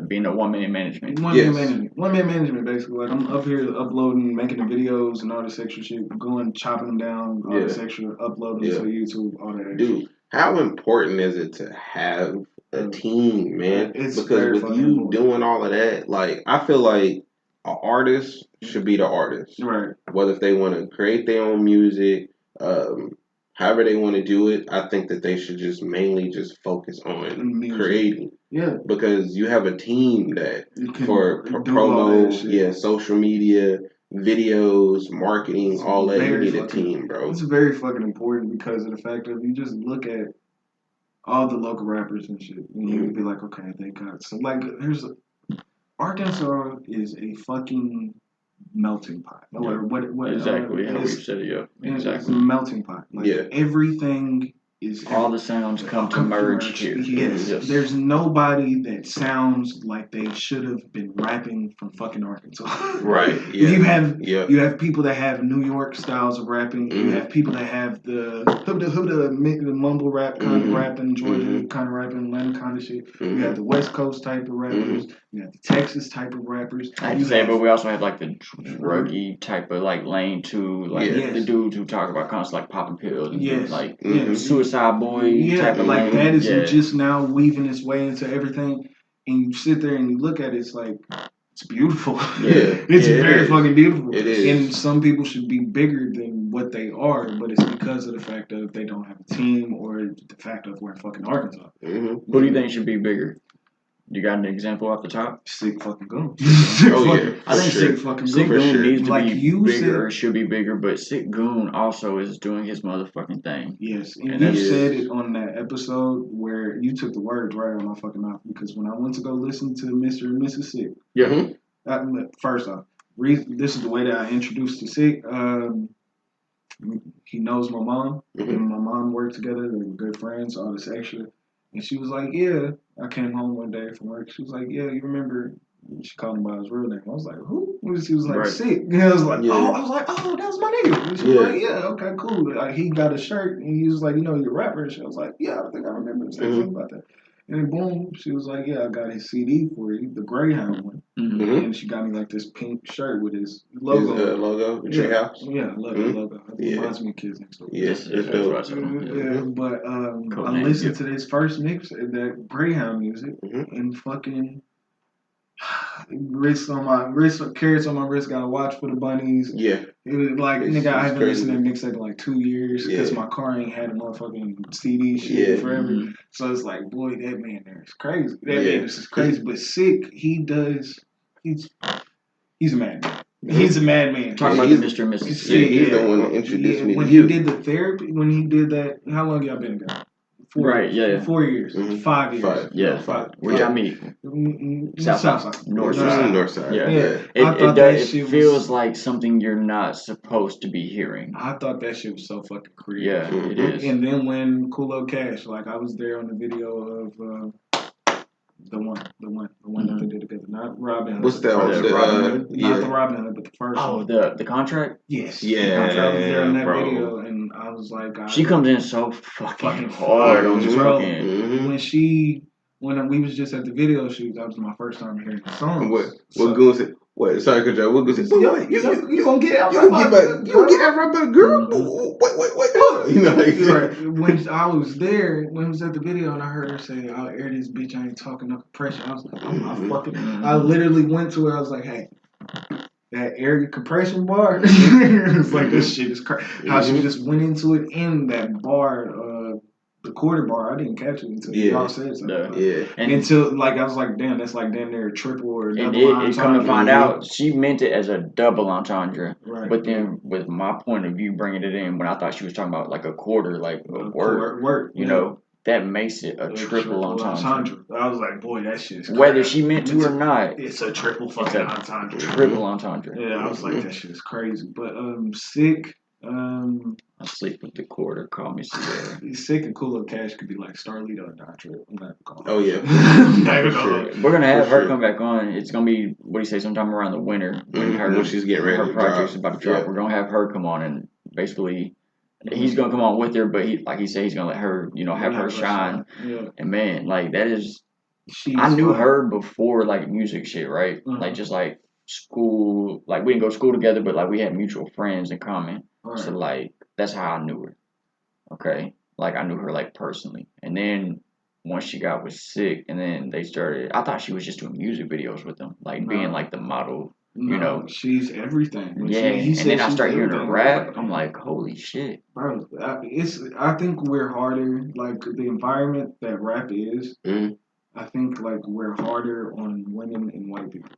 being a one-man management. One man management, basically. Like I'm up here uploading, making the videos and all this extra shit, going chopping them down, all this extra, uploading to YouTube, all that. Dude, how important is it to have a team, man? Because with you doing all of that, like I feel like an artist should be the artist, right? Whether if they want to create their own music, however they want to do it, I think that they should just mainly just focus on creating. Yeah. Because you have a team that for promo, social media, videos, marketing, all that, you need a team, bro. It's very fucking important because of the fact that you just look at all the local rappers and shit, and you would be like, okay, they got so like Arkansas is a fucking melting pot. What exactly how we said it. Yeah, exactly. It's a melting pot. Like everything is. All the sounds come to merge here. Yes. There's nobody that sounds like they should have been rapping from fucking Arkansas. Right. Yeah. You have people that have New York styles of rapping. You have people that have the mumble rap kind of rapping, Georgia kind of rapping, Atlanta kind of shit. You have the West Coast type of rappers. You have the Texas type of rappers. I'd say, but we also have like the druggy type of like lane too, like the dudes who talk about constantly like popping pills and like Suicide Boy type of like lane. That is just now weaving its way into everything, and you sit there and you look at it, it's like it's beautiful. It's very fucking beautiful. It is. And some people should be bigger than what they are, but it's because of the fact that they don't have a team or the fact of we're fucking Arkansas. Who do you think should be bigger? You got an example off the top? Sick fucking Goon. I think Sick fucking Goon. Sick Goon needs to be bigger, or should be bigger, but Sick Goon also is doing his motherfucking thing. Yes, and you said it on that episode where you took the words right out of my fucking mouth, because when I went to go listen to Mr. and Mrs. Sick, first off, this is the way that I introduced to Sick. He knows my mom, and my mom worked together. They were good friends, all this extra. And she was like, yeah. I came home one day from work. She was like, yeah, you remember She called him by his real name. I was like, who? She was like, Sick. And I was like, oh, that's my nigga. And she was like, yeah, okay, cool. Like, he got a shirt, and he was like, you're a rapper. And she was like, yeah, I think I remember saying something about that. And then boom, she was like, yeah, I got his CD for you, the Greyhound one. And she got me like this pink shirt with his logo. His logo, the treehouse. Yeah, I love the logo. It reminds me of kids next door. Yes, it's dope. But I listened to this first mix, that Greyhound music, and fucking carrots on my wrist, got a watch for the bunnies. Yeah. It was like, nigga, I haven't listened to that mixtape in like 2 years because my car ain't had a motherfucking CD shit forever. So it's like, boy, that man there is crazy. That man is crazy, but Sick, he's a madman. He's a madman. Talking about Mr. and Mrs. Sick. He's the one that introduced me to when he did the therapy, when he did that, how long y'all been together? 4 years. 5 years. 5. Where'd y'all meet? Southside. North side. Yeah. It feels like something you're not supposed to be hearing. I thought that shit was so fucking creepy. Yeah, it is. And then when Coolo Cash, like I was there on the video of the one that they did together, not Robin Hood. What's that? Not the Robin Hood, but the first one. Oh, the contract? Yes. Yeah. I was there in that video, and I was like, she comes in so fucking hard on this fucking. When we was just at the video shoot, that was my first time hearing the song. What Goon said? What? Sorry, Coach Joe. What Goon said? You gonna get out? You gonna get out right by the girl? Wait, hold on. You know, right. When I was there, when I was at the video, and I heard her say, "I'll air this bitch. I ain't talking no compression." I was like, "I'm not fucking." I literally went to her. I was like, "Hey." That air compression bar, it's like this shit is crazy. How she just went into it in that bar, the quarter bar. I didn't catch it until y'all said something. And until like I was like, damn, that's like damn near a triple or a double entendre. And come to find out, she meant it as a double entendre. Right. But then, with my point of view, bringing it in when I thought she was talking about like a quarter, like a word, you know. That makes it a triple entendre. I was like, boy, that shit is crazy. Whether she meant to or not. It's a triple fucking entendre. Triple entendre. Yeah, I was like, that shit is crazy. But Sick. I sleep with the quarter. Call me Sierra. Sick and Coolo Cash could be like Starlito and Don Trip. I'm not calling. Oh yeah. We're gonna have her come back on. It's gonna be sometime around the winter when she's getting ready. Her project's about to drop. We're gonna have her come on and basically. He's gonna come on with her, but he's gonna let her, have her shine. Yeah. And man, like that is, I knew her before like music shit, right? Like just like school, like we didn't go to school together, but like we had mutual friends in common. Right. So like that's how I knew her. Okay, like I knew her like personally, and then once she got with Sick, and then they started. I thought she was just doing music videos with them, like being like the model. She's everything. And then I start hearing her rap. I'm like, holy shit, bro! I think we're harder. Like the environment that rap is. I think like we're harder on women and white people.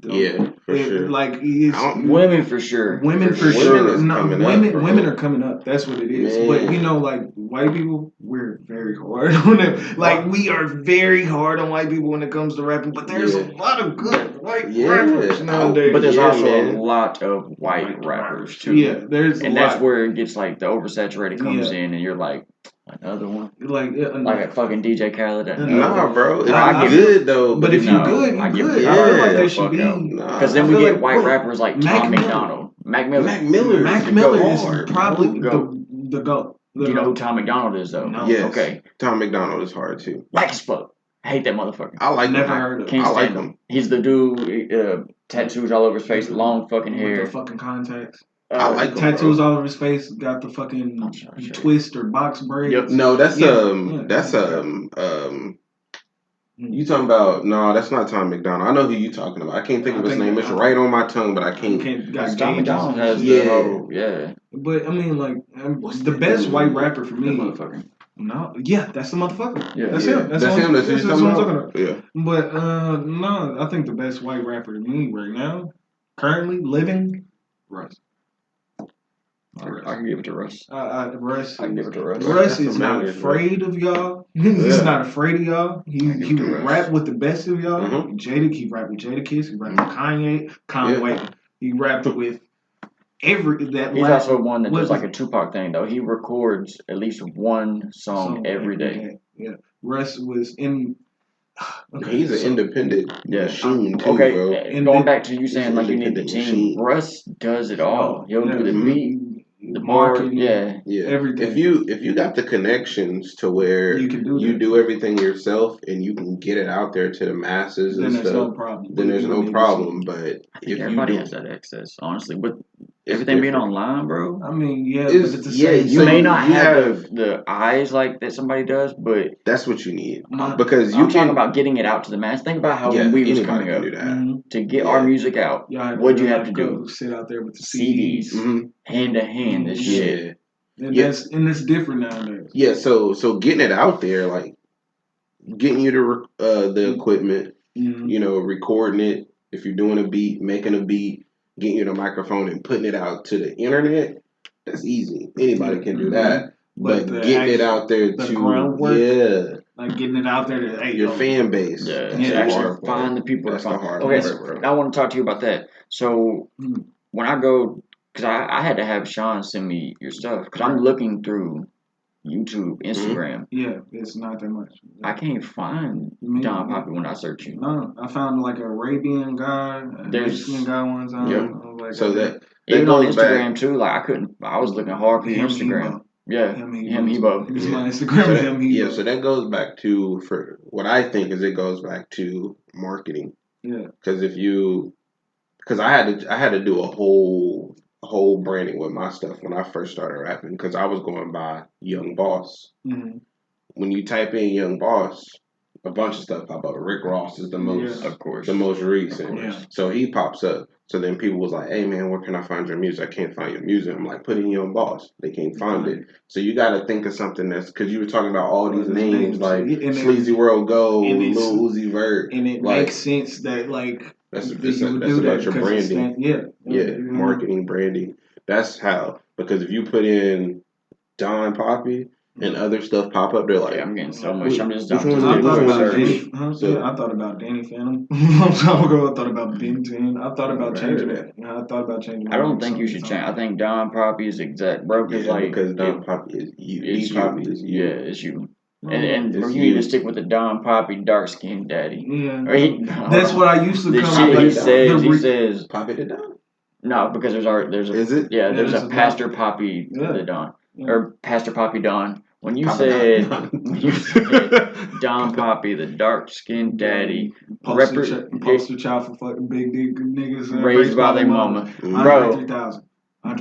For sure. Like women for sure. Women for sure. Women are coming up. That's what it is. Man. But like white people, we're very hard on them. Like we are very hard on white people when it comes to rapping. But there's a lot of good white rappers nowadays. But there's also a lot of white rappers too. Yeah, that's where it gets like the oversaturated comes in, and you're like. Another one, like a fucking DJ Khaled. Nah, bro, it's good though. But if you're good, you're good. I feel like there should be because then we get white rappers like Tom McDonald, Mac Miller is probably the GOAT. Do you know who Tom McDonald is though? No. Yes. Okay. Tom McDonald is hard too. Like as fuck. I hate that motherfucker. I like never heard of him. Can't stand him. He's the dude, tattoos all over his face, long fucking hair, with the fucking contacts. I like tattoos all over his face. Got the fucking twist or box braids. Yep. No, that's You talking about? No, that's not Tom McDonald. I know who you talking about. I can't think of his name. It's right on my tongue, but I can't. Tom McDonald has But I mean, like, the best white rapper for me. No, that's the motherfucker. Yeah, that's him. That's him. That's what I'm talking about. Yeah. But no, I think the best white rapper to me right now, currently living, Russ. I can give it to Russ. Russ. I can give it to Russ. Russ is not afraid of y'all. He's not afraid of y'all. He rap with the best of y'all. He rapped with Jadakiss. He rapped with Kanye. Conway. He rapped with He's also one that does like a Tupac thing though. He records at least one song every day. Yeah. Russ was in. Okay, he's an independent machine too, okay, bro. And going back to you saying like you need the team, machine. Russ does it all. He'll do the beat, the marketing, everything. If you got the connections to where you do everything yourself and you can get it out there to the masses and stuff, no problem. Then there's no problem. But if everybody has that access, honestly, but everything being online, bro. I mean, but it's the same. You may not have the eyes like that somebody does, but that's what you need because I'm talking about getting it out to the mass. Think about how when we was coming up to get our music out. What'd you have to do? Sit out there with the CDs, hand to hand, this shit. And it's different nowadays. Yeah, so getting it out there, like getting you the equipment, recording it. If you're doing a beat, making a beat, getting you the microphone and putting it out to the internet, that's easy. Anybody can do that. But getting it out there to groundwork, like getting it out there to your fan base, actually find the people. That's the hard part. Bro. I want to talk to you about that. So when I go, because I had to have Sean send me your stuff because I'm looking through YouTube, Instagram. Yeah, it's not that much. I can't find Don Papi when I search you. No, I found like an Arabian guy, Mexican guy one time. Yep. Like, so that even on Instagram too. Like I was looking hard for Instagram. Yeah, him, Hebo. It's my Instagram. So that goes back to for what I think is it goes back to marketing. Yeah. Because I had to do a whole branding with my stuff when I first started rapping because I was going by Young Boss. Mm-hmm. When you type in Young Boss, a bunch of stuff pop up. Rick Ross is the most, of course, the most recent. Yeah. So he pops up. So then people was like, "Hey man, where can I find your music? I can't find your music." I'm like, "Put in Young Boss." They can't find it. So you got to think of something that's because you were talking about all these names like Sleazy World Go, Lil Uzi Vert, and it makes sense that like. That's about your branding. Marketing, branding. That's how. Because if you put in Don Papi and other stuff pop up, they're like, I'm getting so much. I'm just I thought about Danny Phantom. Long time ago, I thought about Ben 10. I thought about changing it. I don't think you should change. I think Don Papi is exact, bro. Because Don Papi is you. It's you. Yeah, it's you. And you you need to stick with the Don Papi dark skinned daddy. Yeah, that's what I used to come out. He says Papi the Don. No, because there's a Pastor Papi the Don or Pastor Papi Don. When you said Don Papi, the dark skinned daddy, poster child for fucking big dick niggas raised by their mama, bro. 3000.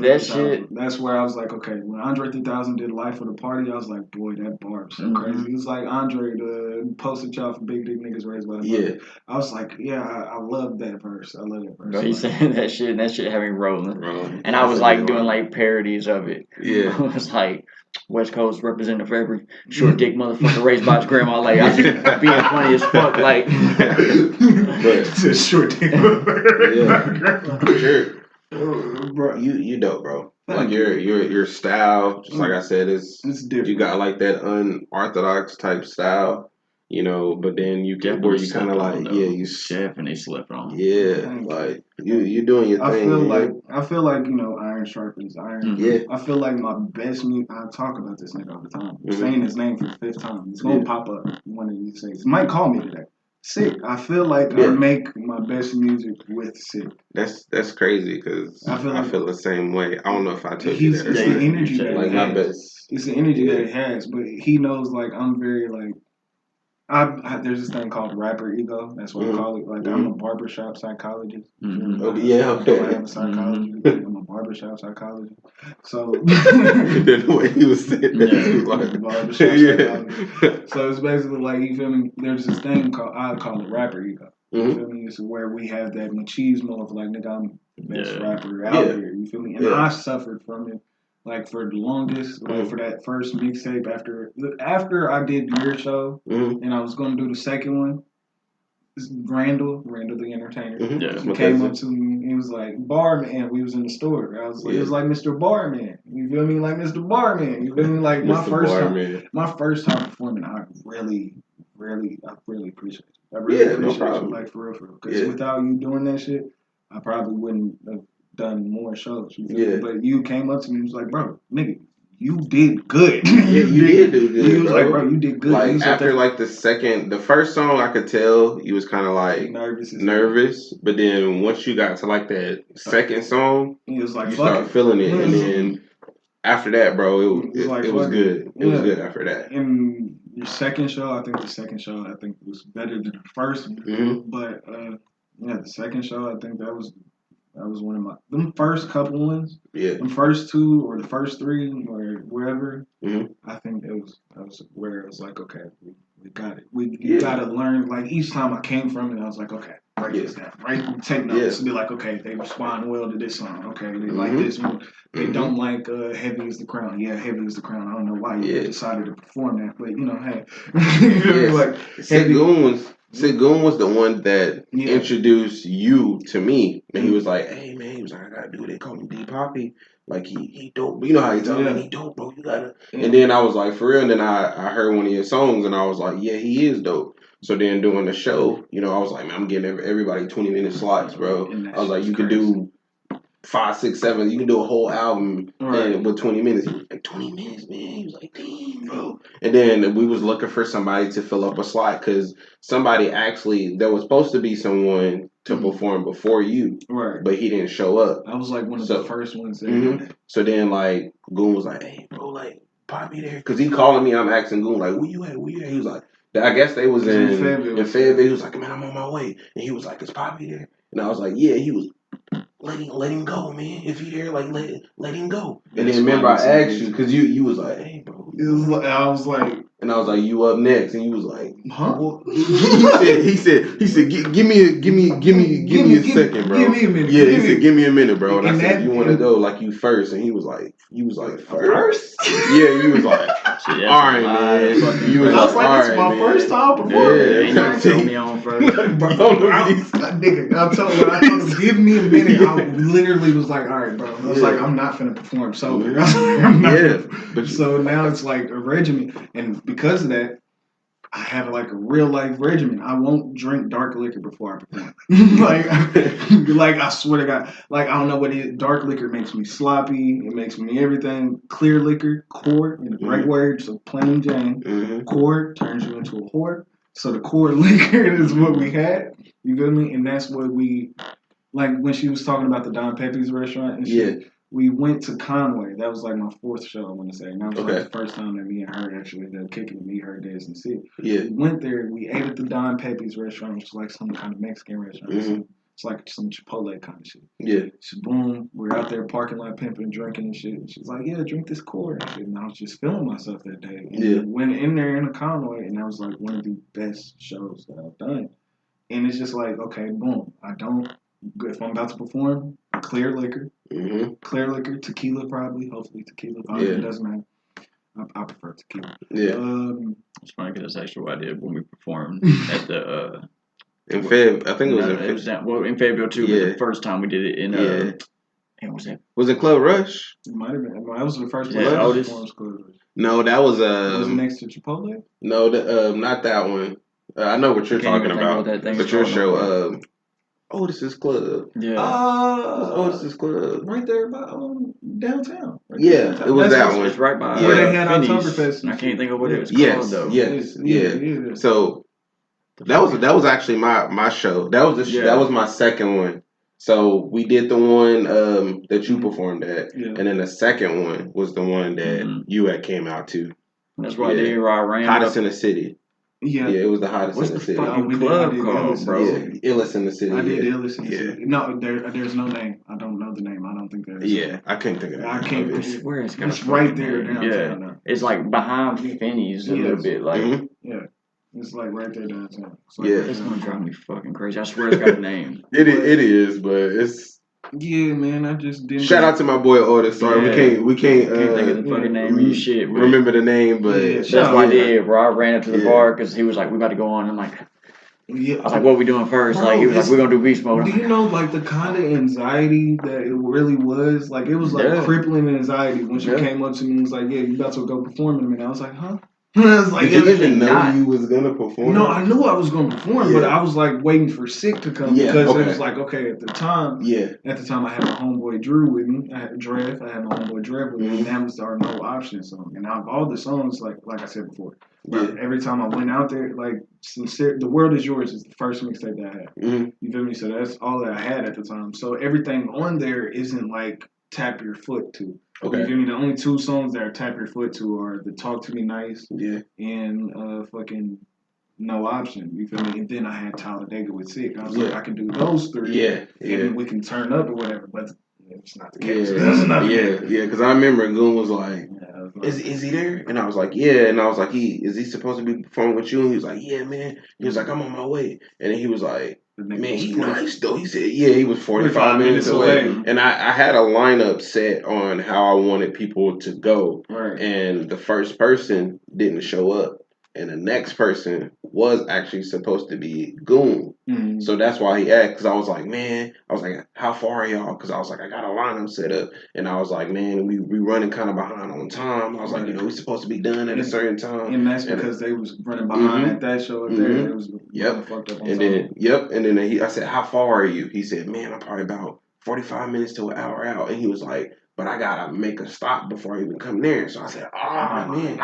That shit. That's where I was like, okay, when Andre 3000 did Life of the Party, I was like, boy, that bar was so crazy. It was like Andre, the poster child for big dick niggas raised by the mother. I was like, yeah, I love that verse. I love that verse. Bro, he said that shit, and that shit had me rolling. And I was like doing like parodies of it. Yeah. I was like, West Coast representative for every short dick motherfucker raised by his grandma. Like, I just being funny as fuck. Like, it's a short dick motherfucker. Sure. Bro, you dope, bro. Like your style, just like I said, it's different. You got like that unorthodox type style, but then you get where you kind of like, you definitely slip on. Yeah, like you doing your thing. I feel like iron sharpens iron. Yeah. I feel like my best music. I talk about this nigga all the time. I'm saying his name for the 5th time. It's gonna pop up one of these days. He might call me today. Sick. I feel like I make my best music with Sick. That's crazy because I feel the same way. I don't know if I told you that. It's the energy that like he my has. best. It's the energy that he has, but he knows like I'm very like. There's this thing called rapper ego. That's what I call it. Like I'm a barbershop psychologist. Okay. I have a psychology degree. I'm a barbershop psychologist. So the way he was saying that, like barbershop psychologist. So it's basically like you feel me. There's this thing I call it rapper ego. You feel me? It's where we have that machismo of like, nigga, I'm the best rapper out here. You feel me? And I suffered from it. Like for the longest, like for that first mixtape after I did your show, and I was gonna do the second one, Randall the entertainer, he came up to me and he was like, Barman. We was in the store. It was like Mr. Barman. You feel me? Like Mr. Barman. You feel me? Like my first time performing, I really appreciate it. I really appreciate it, like for real. Because without you doing that shit, I probably wouldn't have done more shows. But you came up to me and was like, bro, nigga, you did good. Yeah, you did do good. He was like, bro, you did good. Like after like the first song, I could tell you was kind of like nervous. But then once you got to like that second song, he was like, you start feeling it, and then after that, bro, it was good. It was good after that. And your second show, I think was better than the first. Mm-hmm. But the second show, I think that was one of them first couple ones. Yeah. The first two or the first three or wherever. Mm-hmm. I think that was where it was like, okay, we got it. You got to learn. Like each time I came from it, I was like, okay, write this down. Right, take notes. Be like, okay, they respond well to this song. Okay, they like this one. They don't like Heavy is the Crown. Yeah, Heavy is the Crown. I don't know why you decided to perform that, but hey, like Segun was the one that introduced you to me, and he was like, "Hey man," he was like, "I gotta do it. They call me Don Papi. Like he dope. You know how he tell me he dope, bro. You gotta." Yeah. And then I was like, for real. And then I heard one of your songs, and I was like, yeah, he is dope. So then doing the show, I was like, man, I'm getting everybody 20-minute slots, bro. I was like, you could do 5, 6, 7. You can do a whole album with 20 minutes. He was like, 20 minutes, man. He was like, damn, bro. And then we was looking for somebody to fill up a slot because somebody actually, there was supposed to be someone to perform before you, right? But he didn't show up. I was like one of the first ones there. Mm-hmm. So then, like, Goon was like, hey, bro, like, Papi there. Because he calling me, I'm asking Goon, like, where you at? He was like, I guess they was in Fayetteville. He was like, man, I'm on my way. And he was like, is Papi there? And I was like, yeah. He was let him go, man. If he there, like let him go. And then remember I asked you because you was like, hey, bro. I was like, you up next, and you was like, huh? Well, he said, give me a second, bro. Give me a minute. Yeah, he said, give me a minute, bro. And I said, you want to go like you first, and he was like, first? Yeah, you was like, all right, man. I was like, this is my first time performing. Yeah, you tell me on first, bro. I told him, give me a minute. I literally was like, all right, bro. I was like, I'm not finna perform sober. So now it's like a regimen, and because of that, I have like a real life regimen. I won't drink dark liquor before I perform. like I swear to God, like I don't know what it is. Dark liquor makes me sloppy. It makes me everything. Clear liquor, core, in the right word, so plain Jane. Mm-hmm. Core turns you into a whore. So the core liquor is what we had. You feel me? And that's what we like when she was talking about the Don Papi's restaurant and shit. Yeah. We went to Conway. That was like my fourth show, I want to say. And that was like the first time that me and her actually ended up kicking it. Me, her, Dez, and Sid. Yeah. We went there. We ate at the Don Papi's restaurant, which is like some kind of Mexican restaurant. Mm-hmm. It's like some Chipotle kind of shit. Yeah. So boom, we're out there parking lot pimping, drinking and shit. And she's like, yeah, drink this core and shit. And I was just feeling myself that day. And went in there in a Conway, and that was like one of the best shows that I've done. And it's just like, okay, boom. If I'm about to perform, clear liquor. Mm-hmm. Clear liquor, tequila probably. Hopefully tequila. It doesn't matter. I prefer tequila. Yeah. It's funny because that's actually what I did when we performed at the... in Feb. I think it was in Fayetteville too, but the first time we did it in... and was that? Was it Club Rush? It might have been. That was the first one. No, that was... was it next to Chipotle? No, not that one. I know what you're talking about. But your show... Otis's Club. Yeah. Otis's Club. Right there by downtown. It was that one. It's right by where they had Oktoberfest. I can't think of what it was called though. Yes. So that was actually my show. That was my second one. So we did the one that you performed at, and then the second one was the one that you had came out to. That's why I ran hottest in the city. Yeah, it was the hottest in the city. What's the fucking club called, bro? Illest in the city. I did Illest in the city. No, there's no name. I don't know the name. I don't think there is. Yeah, I can't think of it. I can't. It's right there downtown. Yeah, it's like behind Finney's a little bit. Like yeah, it's like right there downtown. It's gonna drive me fucking crazy. I swear it's got a name. It is, but it's. Yeah, man, I just didn't. Shout out to my boy Otis. Sorry, we can't think of the fucking name of your shit. Bro. Remember the name, but that's what I did, bro. I ran up to the bar because he was like, "We about to go on." I'm like, I was like, "What are we doing first?" Like he was like, "We're gonna do beast mode." Do you know like the kind of anxiety that it really was? Like it was like crippling anxiety when she came up to me and was like, "Yeah, you about to go perform in a minute." I was like, "Huh?" It's like, did you even know you was gonna perform? No, I knew I was gonna perform, but I was like waiting for Sick to come because it was like, okay, at the time I had my homeboy Drew with me. I had my homeboy Drev with me, and that was our No Option song. And out of all the songs, like I said before, every time I went out there, like sincere, The World Is Yours is the first mixtape that I had. You feel me? So that's all that I had at the time. So everything on there isn't like tap your foot to. Okay. You feel me? The only two songs that are tap your foot to are the Talk to Me Nice and fucking No Option. You feel me? And then I had Talladega with Sick. I was like, I can do those three. And we can turn up or whatever. But it's not the case. Because I remember Goon was like, is he there? And I was like, yeah. And I was like, is he supposed to be performing with you? And he was like, yeah, man. He was like, I'm on my way. And then he was like, man, he nice though. He said, he was 45 minutes away. And I had a lineup set on how I wanted people to go. Right. And the first person didn't show up. And the next person was actually supposed to be Goon. Mm-hmm. So that's why he asked. Because I was like, how far are y'all? Because I was like, I got a lineup set up. And I was like, man, we running kind of behind on time. I was like, we supposed to be done at a certain time. And that's because they was running behind at that show up there. They was fucked up on time. And then I said, how far are you? He said, man, I'm probably about 45 minutes to an hour out. And he was like, but I gotta make a stop before I even come there. So I said, man.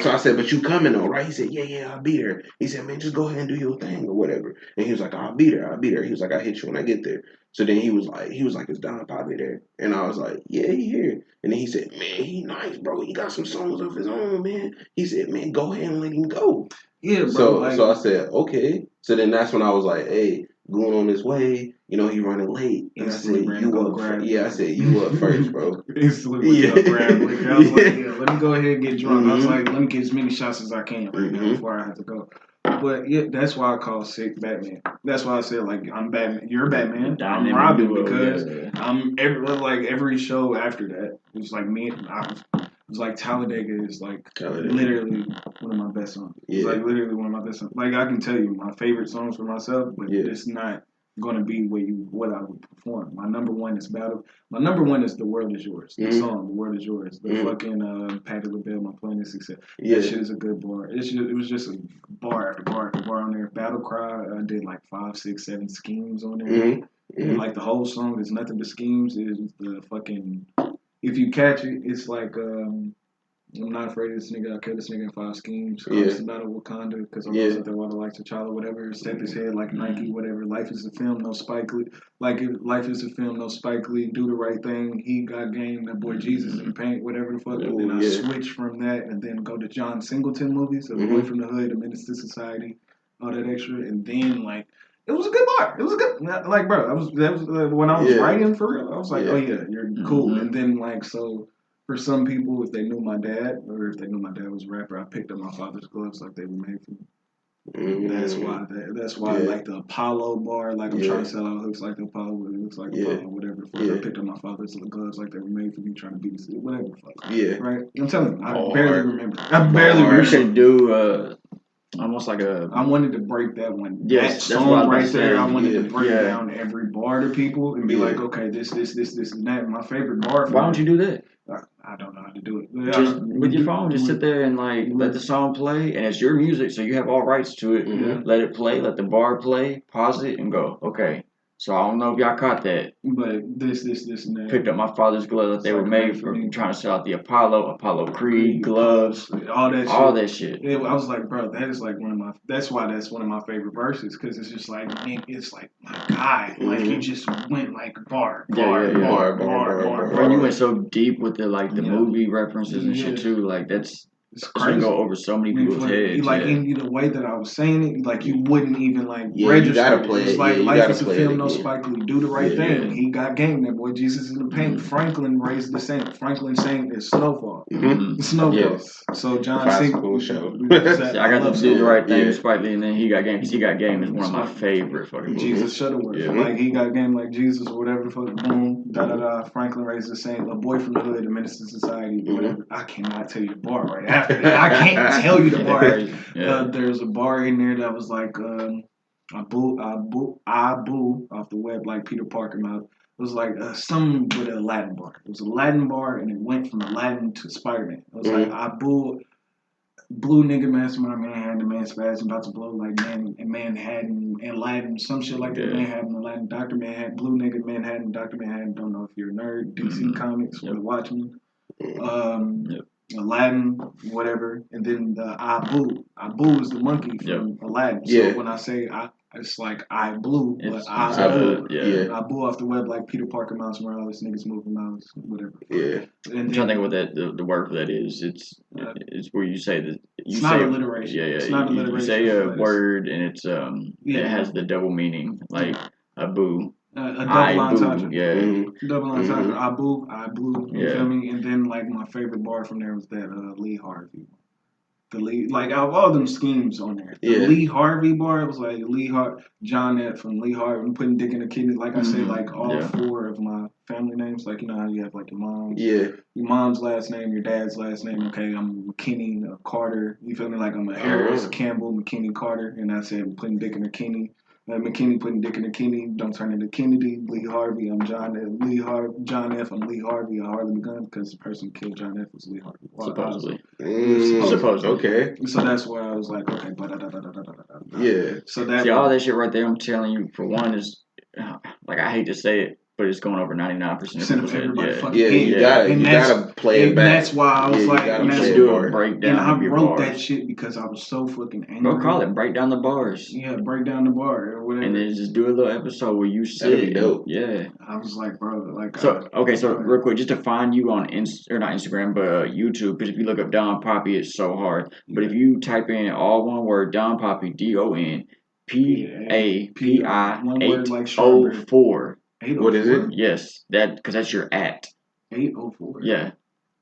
So I said, but you coming though, right? He said, yeah, I'll be there. He said, man, just go ahead and do your thing or whatever. And he was like, I'll be there. He was like, I'll hit you when I get there. So then he was like, is Don Papi there? And I was like, yeah, he here. And then he said, man, he nice, bro. He got some songs of his own, man. He said, man, go ahead and let him go. Yeah, bro. So I said, okay. So then that's when I was like, hey, going on his way, he running late. And I said, you up first. Yeah, I said, you up first, bro. Instantly up grab. Like, I was like, let me go ahead and get drunk. I was like, let me get as many shots as I can right now before I have to go. But that's why I call Sick Batman. That's why I said, like, I'm Batman. You're Batman. I'm Robin because I'm every show after that. It was like me. It was like Talladega is like literally one of my best songs. It's like literally one of my best songs. Like I can tell you my favorite songs for myself, but it's not gonna be what I would perform. My number one is My number one is The World Is Yours. The song The World Is Yours. The fucking Patti LaBelle, My Plan Is Success. That shit is a good bar. It was just a bar after bar after bar on there. Battle Cry, I did like 5, 6, 7 schemes on there. And like the whole song is nothing but schemes. Is the fucking if you catch it, it's like I'm not afraid of this nigga. I'll kill this nigga in 5 schemes. It's about Wakanda because I was at the water like T'Challa, whatever. Step his head like Nike, whatever. Life is a film, no Spike Lee. Like if life is a film, no Spike Lee. Do the right thing. He got game. That boy Jesus in the paint, whatever the fuck. And then I switch from that and then go to John Singleton movies, A Boy from the Hood, A Menace to Society, all that extra, and then like. It was a good bar. It was a good, like, bro. That was when I was writing for real. I was like, oh yeah, you're cool. And then like so. For some people, if they knew my dad, or if they knew my dad was a rapper, I picked up my father's gloves like they were made for me. That's why I like the Apollo bar. Like I'm trying to sell out hooks like the Apollo, it looks like Apollo, whatever the fuck. I picked up my father's gloves like they were made for me, trying to beat the city, whatever the fuck. Right? I'm telling you, I barely remember. You should do almost like a. I wanted to break that one. Yes, that song right there. I wanted to break down every bar to people and be like, okay, this, and that. My favorite bar. Why don't you do that? I don't know how to do it. Just with your phone, just sit there and like let the song play, and it's your music, so you have all rights to it. Let it play, let the bar play, pause it, and go. Okay. So I don't know if y'all caught that. But this, and that. Picked up my father's gloves that they were made for trying to sell out the Apollo Creed gloves, all that shit. I was like, bro, that is like that's why that's one of my favorite verses, because it's just like, it's like, my guy, like he just went like bar. Bro, you went so deep with the movie references and shit too, like that's. It's crazy. Go over so many people's heads. Like in the way that I was saying it, like you wouldn't even like register. You gotta play it. It's like life is a film, no Spike Lee. Do the right thing. He got game. That boy Jesus in the paint. Franklin raised the saint. Franklin sang is Snowfall. Snowfall. Yes. So John Classical show. I got to do the right thing. Spike Lee, and then he got game because he got game is one of my favorite fucking movies. Jesus Shuttleworth. Like he got game like Jesus or whatever the fuck. Boom. Franklin raised the saint. A Boy from the Hood. A Menace to Society. Whatever. I cannot tell you the bar right now. I can't tell you the bar. There's a bar in there that was like Abu off the web, like Peter Parker mouth. It was like some with a Latin bar. It was a Latin bar, and it went from Latin to Spider-Man. It was like Abu Blue nigga mastermind Manhattan, man spaz about to blow like man in Manhattan and Aladdin, some shit like that. Manhattan, Aladdin, Dr. Manhattan, blue nigga Manhattan, Dr. Manhattan. Don't know if you're a nerd. DC Comics, with Watchmen, Aladdin, whatever, and then the Abu. Abu is the monkey from Aladdin. So when I say it's like I blue, but Abu. Abu off the web like Peter Parker, Miles Morales, niggas moving Miles, whatever. Yeah. I'm trying to think what the word for that is. It's where you say that it's not alliteration. Yeah. It's not alliteration. You say a word and it's it has the double meaning like Abu. A double entendre. Double entendre. Mm-hmm. I blew. You feel me? And then like my favorite bar from there was that Lee Harvey. The Lee, like out of all them schemes on there, the Lee Harvey bar, it was like John F from Lee Harvey. I'm putting dick in the kidney. Like I say, like all four of my family names. Like you know how you have like your mom's, your mom's last name, your dad's last name. Okay, I'm McKinney Carter. You feel me? Like I'm a Harris Campbell McKinney Carter, and I said putting dick in the kidney. McKinney putting dick in the Kennedy, don't turn into Kennedy. Lee Harvey, I'm John F. John F. I'm Lee Harvey. I hardly begun because the person who killed John F. was Lee Harvey. Supposedly. Supposedly. Okay. So that's why I was like, okay, yeah. So that see all that shit right there. I'm telling you, for one, is like I hate to say it, but it's going over 99% of people. You gotta play it back. And that's why I was like, you just do a breakdown. And I wrote that shit because I was so fucking angry. Bro, call it break down the bars. Yeah, break down the bar or whatever. And then just do a little episode where you sit. That'd be dope. Yeah. I was like, bro, like. So real quick, just to find you on not Instagram, but YouTube, because if you look up Don Papi, it's so hard. But if you type in all one word, Don Papi, DonPapi 804. What is it? Yes, because that's your at. 804. Yeah,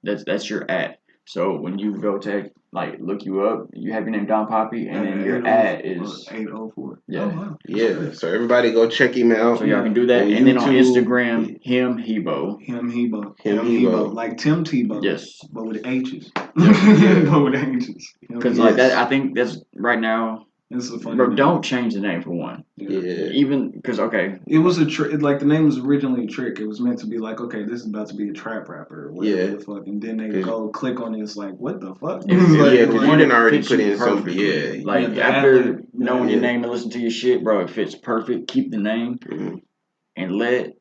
that's your at. So when you go to look you up, you have your name Don Papi, and then your at is 804. Yeah, oh, wow. Yeah. So everybody go check him out. So y'all can do that, and then on Instagram, him Hebo, like Tim Tebow. Yes, but with H's. Yeah. But with H's. Because like that, I think that's right now. It's a funny Bro, name. don't change the name for one. Yeah. Even because it was a trick. Like the name was originally a trick. It was meant to be like, okay, this is about to be a trap rapper or whatever the fuck. And then they go click on it. It's like, what the fuck? Because you didn't already put in something. Yeah. Like after knowing your name and listening to your shit, bro, it fits perfect. Keep the name and let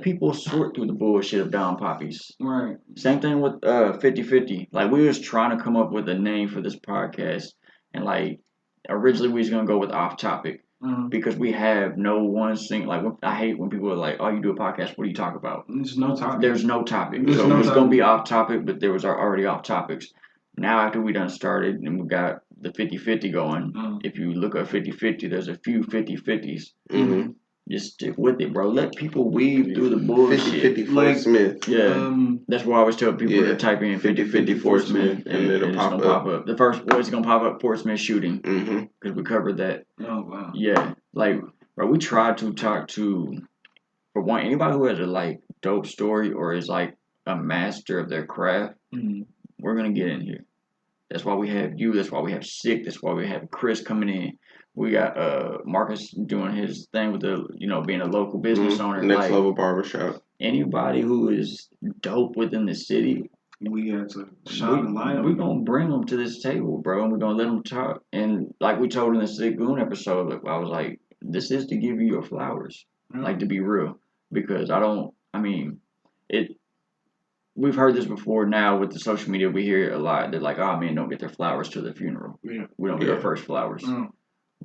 people sort through the bullshit of Don Papi's. Right. Same thing with 50/50. Like we was trying to come up with a name for this podcast, and like. Originally, we was gonna go with off topic because we have no one thing. Like I hate when people are like, "Oh, you do a podcast? What do you talk about?" There's no topic. There's no topic. So it was gonna be off topic, but there was already off topics. Now after we done started and we got the 50/50 going, if you look at 50/50, there's a few 50/50s. Just stick with it, bro. Let people weave through the bullshit. 50/50 Fort Smith. Yeah. That's why I always tell people to type in 50/50 Fort Smith and it'll pop up. The first it's gonna pop up Fort Smith shooting. Because we covered that. Oh wow. Yeah. Like, bro, we try to talk to, for one, anybody who has a dope story or is like a master of their craft, we're gonna get in here. That's why we have you, that's why we have Sick, that's why we have Chris coming in. We got Marcus doing his thing with the being a local business owner. Next Level Barbershop. Anybody who is dope within the city, we have to shine the light on. We're gonna bring them to this table, bro, and we're gonna let them talk. And like we told in the Sick Goon episode, I was like, this is to give you your flowers, to be real, because we've heard this before now with the social media. We hear it a lot. They're like, oh man, don't get their flowers to the funeral. Yeah. We don't get our first flowers.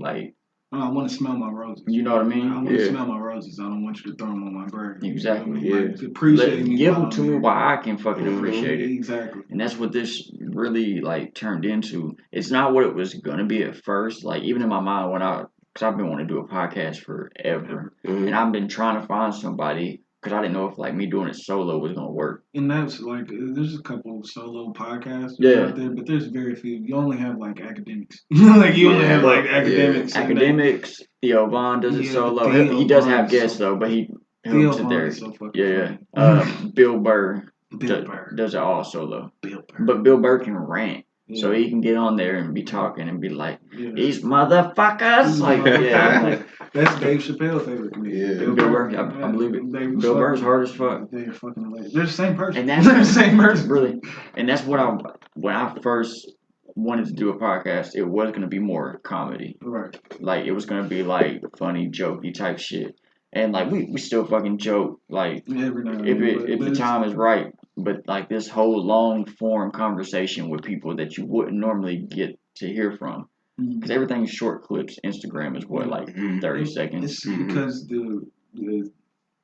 I want to smell my roses. You know what I mean? I want to smell my roses. I don't want you to throw them on my grave. Exactly. Appreciate me. Give them to me while I can fucking appreciate it. Exactly. And that's what this really turned into. It's not what it was gonna be at first. Like even in my mind because I've been wanting to do a podcast forever, and I've been trying to find somebody. Because I didn't know if me doing it solo was gonna work. And that's there's a couple of solo podcasts out there, but there's very few. You only have academics. You only have academics. Academics. Theo Vaughn does it solo. He does have guests though, but he'll sit there. So Bill Burr does it all solo. But Bill Burr can rant. Yeah. So he can get on there and be talking and be like, these motherfuckers. That's Dave Chappelle's favorite comedian. Yeah. Bill Burr, I believe it. Bill Burr's hard as fuck. They're fucking hilarious. They're the same person. And that's the same person, really. And that's what when I first wanted to do a podcast, it was going to be more comedy. Right. Like, it was going to be, like, funny, jokey type shit. And, like, we still fucking joke, like, every now and if the time is right. But, like, this whole long-form conversation with people that you wouldn't normally get to hear from. Because everything's short clips. Instagram is what, like 30 seconds. It's because the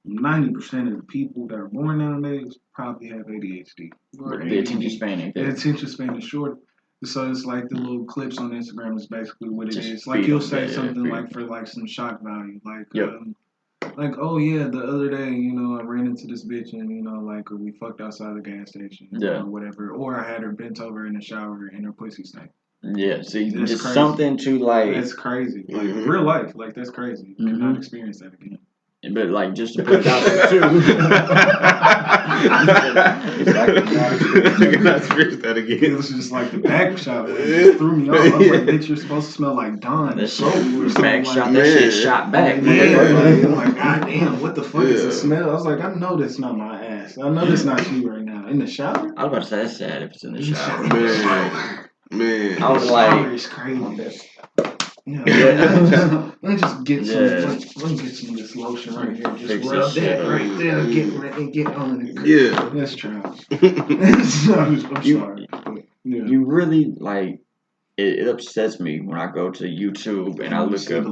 90% of the people that are born nowadays probably have ADHD. Or the attention span ain't there. The attention span is short. So it's like the little clips on Instagram is basically what it is. Like, feed you'll them, say yeah, something feed like for like some shock value. Like, Yep. like, oh yeah, the other day, you know, I ran into this bitch and, you know, like, we fucked outside the gas station or whatever. Or I had her bent over in the shower and her pussy stank. Yeah, see, That's just crazy. something to, like... That's crazy. Like, real life, like, that's crazy. You cannot experience that again. But, like, just to put it out there, too. You cannot experience that again. It was just like the back shot. It just threw me off. I was like, bitch, you're supposed to smell like Don. That soap or shit, back something shot, like that shit shot back. I'm like, God damn, what the fuck is the smell? I was like, I know that's not my ass. I know that's not you right now. In the shower? I was about to say, that's sad if it's in the shower. Man. I was like... Shower is crazy. Let me just get some. Let me get some of this lotion right here. Just Fix rub this that right there and get on it. Yeah. That's trash. I'm sorry. You really, like, it upsets me when I go to YouTube and I look up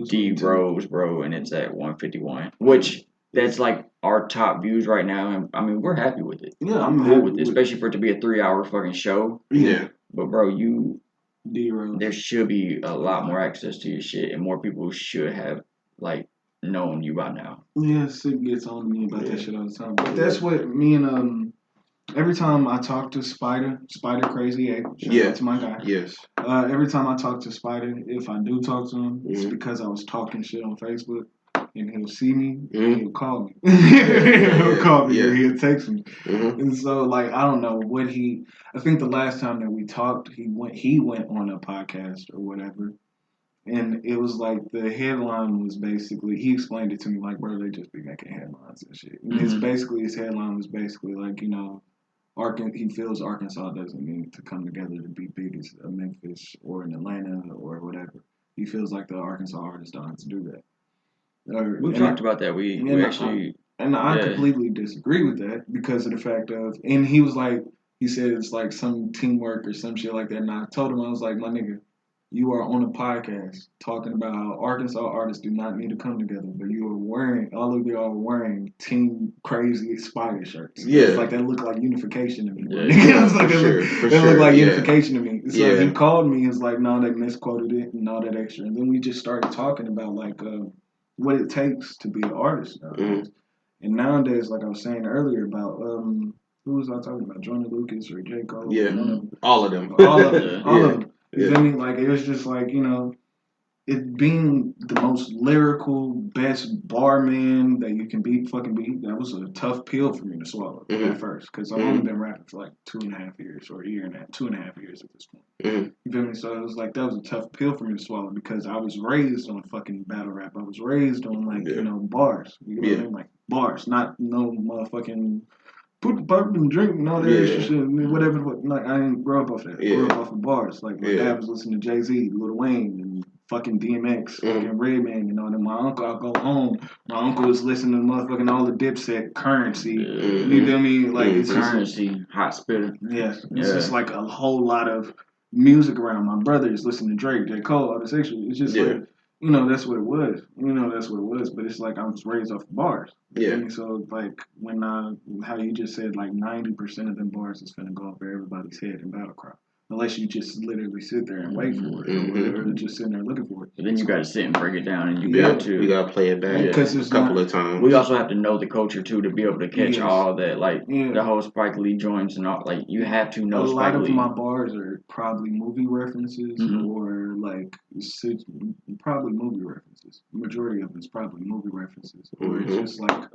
D Rose, bro, and it's at 151. Which, that's like our top views right now. And I mean, we're happy with it. Yeah, I'm cool happy with it, especially for it to be a 3-hour fucking show. Yeah. But, bro, D-Rose. there should be a lot more access to your shit, and more people should have, like, known you by now. Yeah, Sid gets on me about that shit all the time. But that's what me and every time I talk to Spider Crazy 8, shout out to my guy. Yes. Every time I talk to Spider, if I do talk to him, it's because I was talking shit on Facebook. And he'll see me, and he'll call me. He'll call me, or he'll text me. And so, like, I don't know what I think the last time that we talked, he went on a podcast or whatever. And it was like, the headline was basically, he explained it to me, like, bro, they just be making headlines and shit. And it's basically, his headline was basically like, you know, he feels Arkansas doesn't need to come together to be big as Memphis or in Atlanta or whatever. He feels like the Arkansas artists don't have to do that. We talked about that. We actually... I completely disagree with that because of the fact of... And he was like... He said it's like some teamwork or some shit like that. And I told him, I was like, my nigga, you are on a podcast talking about how Arkansas artists do not need to come together, but you are wearing... All of you are wearing Team Crazy Spider shirts. Yeah. It's like, that looked like unification to me. Yeah. It's like, that looked like unification to me. So he called me. He was like, no, they misquoted it and all that extra. And then we just started talking about, like... what it takes to be an artist nowadays. And nowadays, like I was saying earlier about who was I talking about? Joyner Lucas or J. Cole? Yeah, all of them. All of them. You feel me? Like, it was just like, you know, it being the most lyrical, best barman that you can fucking be, that was a tough pill for me to swallow at first. Because I've only been rapping for like 2.5 years or a year and a half, 2.5 years at this point. You feel me? So it was like, that was a tough pill for me to swallow because I was raised on fucking battle rap. I was raised on, like, you know, bars. You know what I mean? Like, bars, not no motherfucking put the purp and drink and all that extra shit, whatever. Like, I didn't grow up off that. I grew up off of bars. Like, my dad was listening to Jay-Z, Lil Wayne, and fucking DMX, fucking Redman, and all that. My uncle, I'll go home. My uncle was listening to motherfucking all the Dipset, Currency. You feel me? Like, it's Currency, just, Hot Spitter. Yes. It's just like a whole lot of music around. My brother is listening to Drake, J. Cole, all this extra. It's just like, you know, that's what it was. You know, that's what it was. But it's like, I was raised off of bars. And so, like, how you just said, like, 90% of them bars is finna go over everybody's head in battle crowd. Unless you just literally sit there and wait for it, or just sitting there looking for it. But then you got to sit and break it down, and you got to play it back a couple of times. We also have to know the culture too to be able to catch all that, like the whole Spike Lee joints and all. Like, you have to know. A lot of my bars are probably movie references or like probably movie references. The majority of it's probably movie references, or it's just like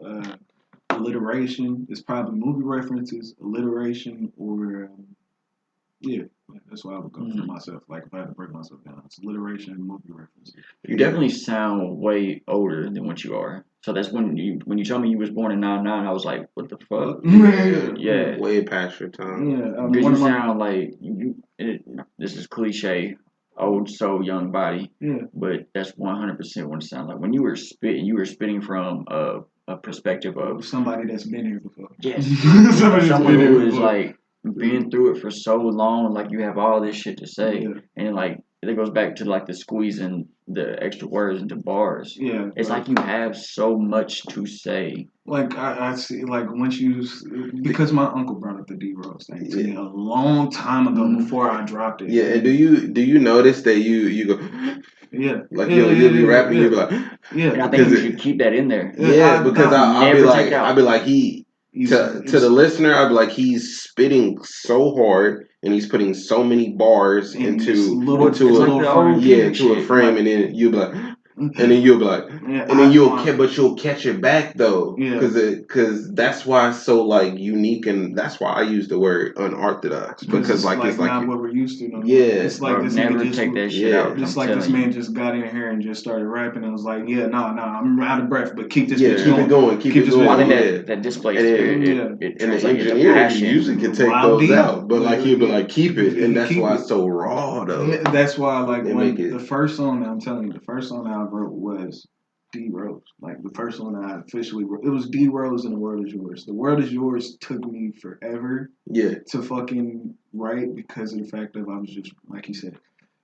alliteration. It's probably movie references, alliteration, or that's why I would go for myself. Like, if I had to break myself down, it's alliteration and movie references. You definitely sound way older than what you are. So that's when you told me you was born in '99. I was like, what the fuck? Yeah, way past your time. Yeah, because you sound like this is cliche, old soul, young body. Yeah. But that's 100% what it sounds like. When you were spitting from a perspective of somebody that's been here before. Yes. Someone who is like been through it for so long, like you have all this shit to say, and like it goes back to like the squeezing the extra words into bars. Yeah, it's like you have so much to say. Like I see, like once you, because my uncle brought up the D Rose thing to me a long time ago before I dropped it. Yeah, and do you notice that you go? Like you'll be rapping, you'll be like, and I think you should keep that in there. Yeah, because I'll be like to the listener, I'll be like he's spitting so hard and he's putting so many bars into a frame, and then you'll be like. And then you'll be like, but you'll catch it back though, because that's why it's so like unique, and that's why I use the word unorthodox, because it's like not what we're used to. It's like this never take that shit out. Just like this man just got in here and just started rapping, and was like, I'm out of breath, but keep this bitch going. Keep it going. I think that displays and the engineer usually can take those out, but like he'll be like, keep it, and that's why it's so raw though. That's why like when the first song, I'm telling you, the first song I wrote was D Rose. Like the first one I officially wrote, it was D Rose and The World Is Yours. The World Is Yours took me forever to fucking write, because of the fact that I was just, like he said,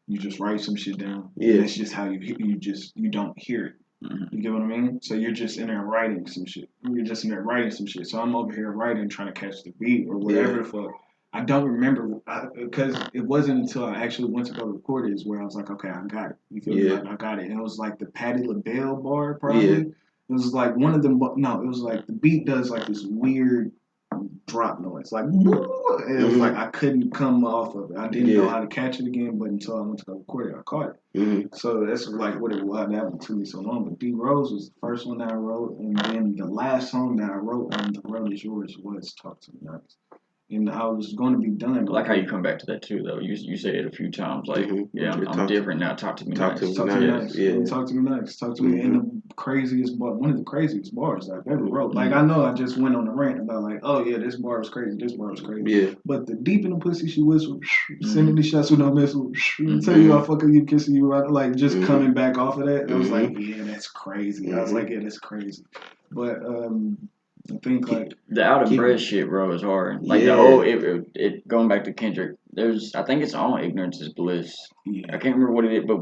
you just write some shit down. And that's just how you don't hear it. You get what I mean? So you're just in there writing some shit. So I'm over here writing, trying to catch the beat or whatever the fuck. I don't remember, because it wasn't until I actually went to go record it where I was like, okay, I got it. You feel me? Like, I got it. And it was like the Patti LaBelle bar, probably. Yeah. It was like one of them. No, it was like the beat does like this weird drop noise, like, and it was like I couldn't come off of it. I didn't know how to catch it again, but until I went to go record it, I caught it. So that's like what it was. That happened to me so long. But D Rose was the first one that I wrote, and then the last song that I wrote on The World Is Yours was Talk to Me Nice. And I was going to be done. I like how you come back to that too, though. You say it a few times, like, I'm different now. Talk to me nice. Talk to me nice. Talk to me nice. Talk to me. And the craziest bar, one of the craziest bars I've ever wrote. Like, I know I just went on a rant about like, oh yeah, this bar was crazy. This bar was crazy. Yeah. But the deep in the pussy she whistled, sending the shots with no missile, tell you I fucking you kissing you right, like just coming back off of that. I was like, yeah, that's crazy. I was like, yeah, that's crazy. But I think like the out of breath shit, bro, is hard. Like it going back to Kendrick. I think it's on Ignorance is Bliss. Yeah. I can't remember what it is, but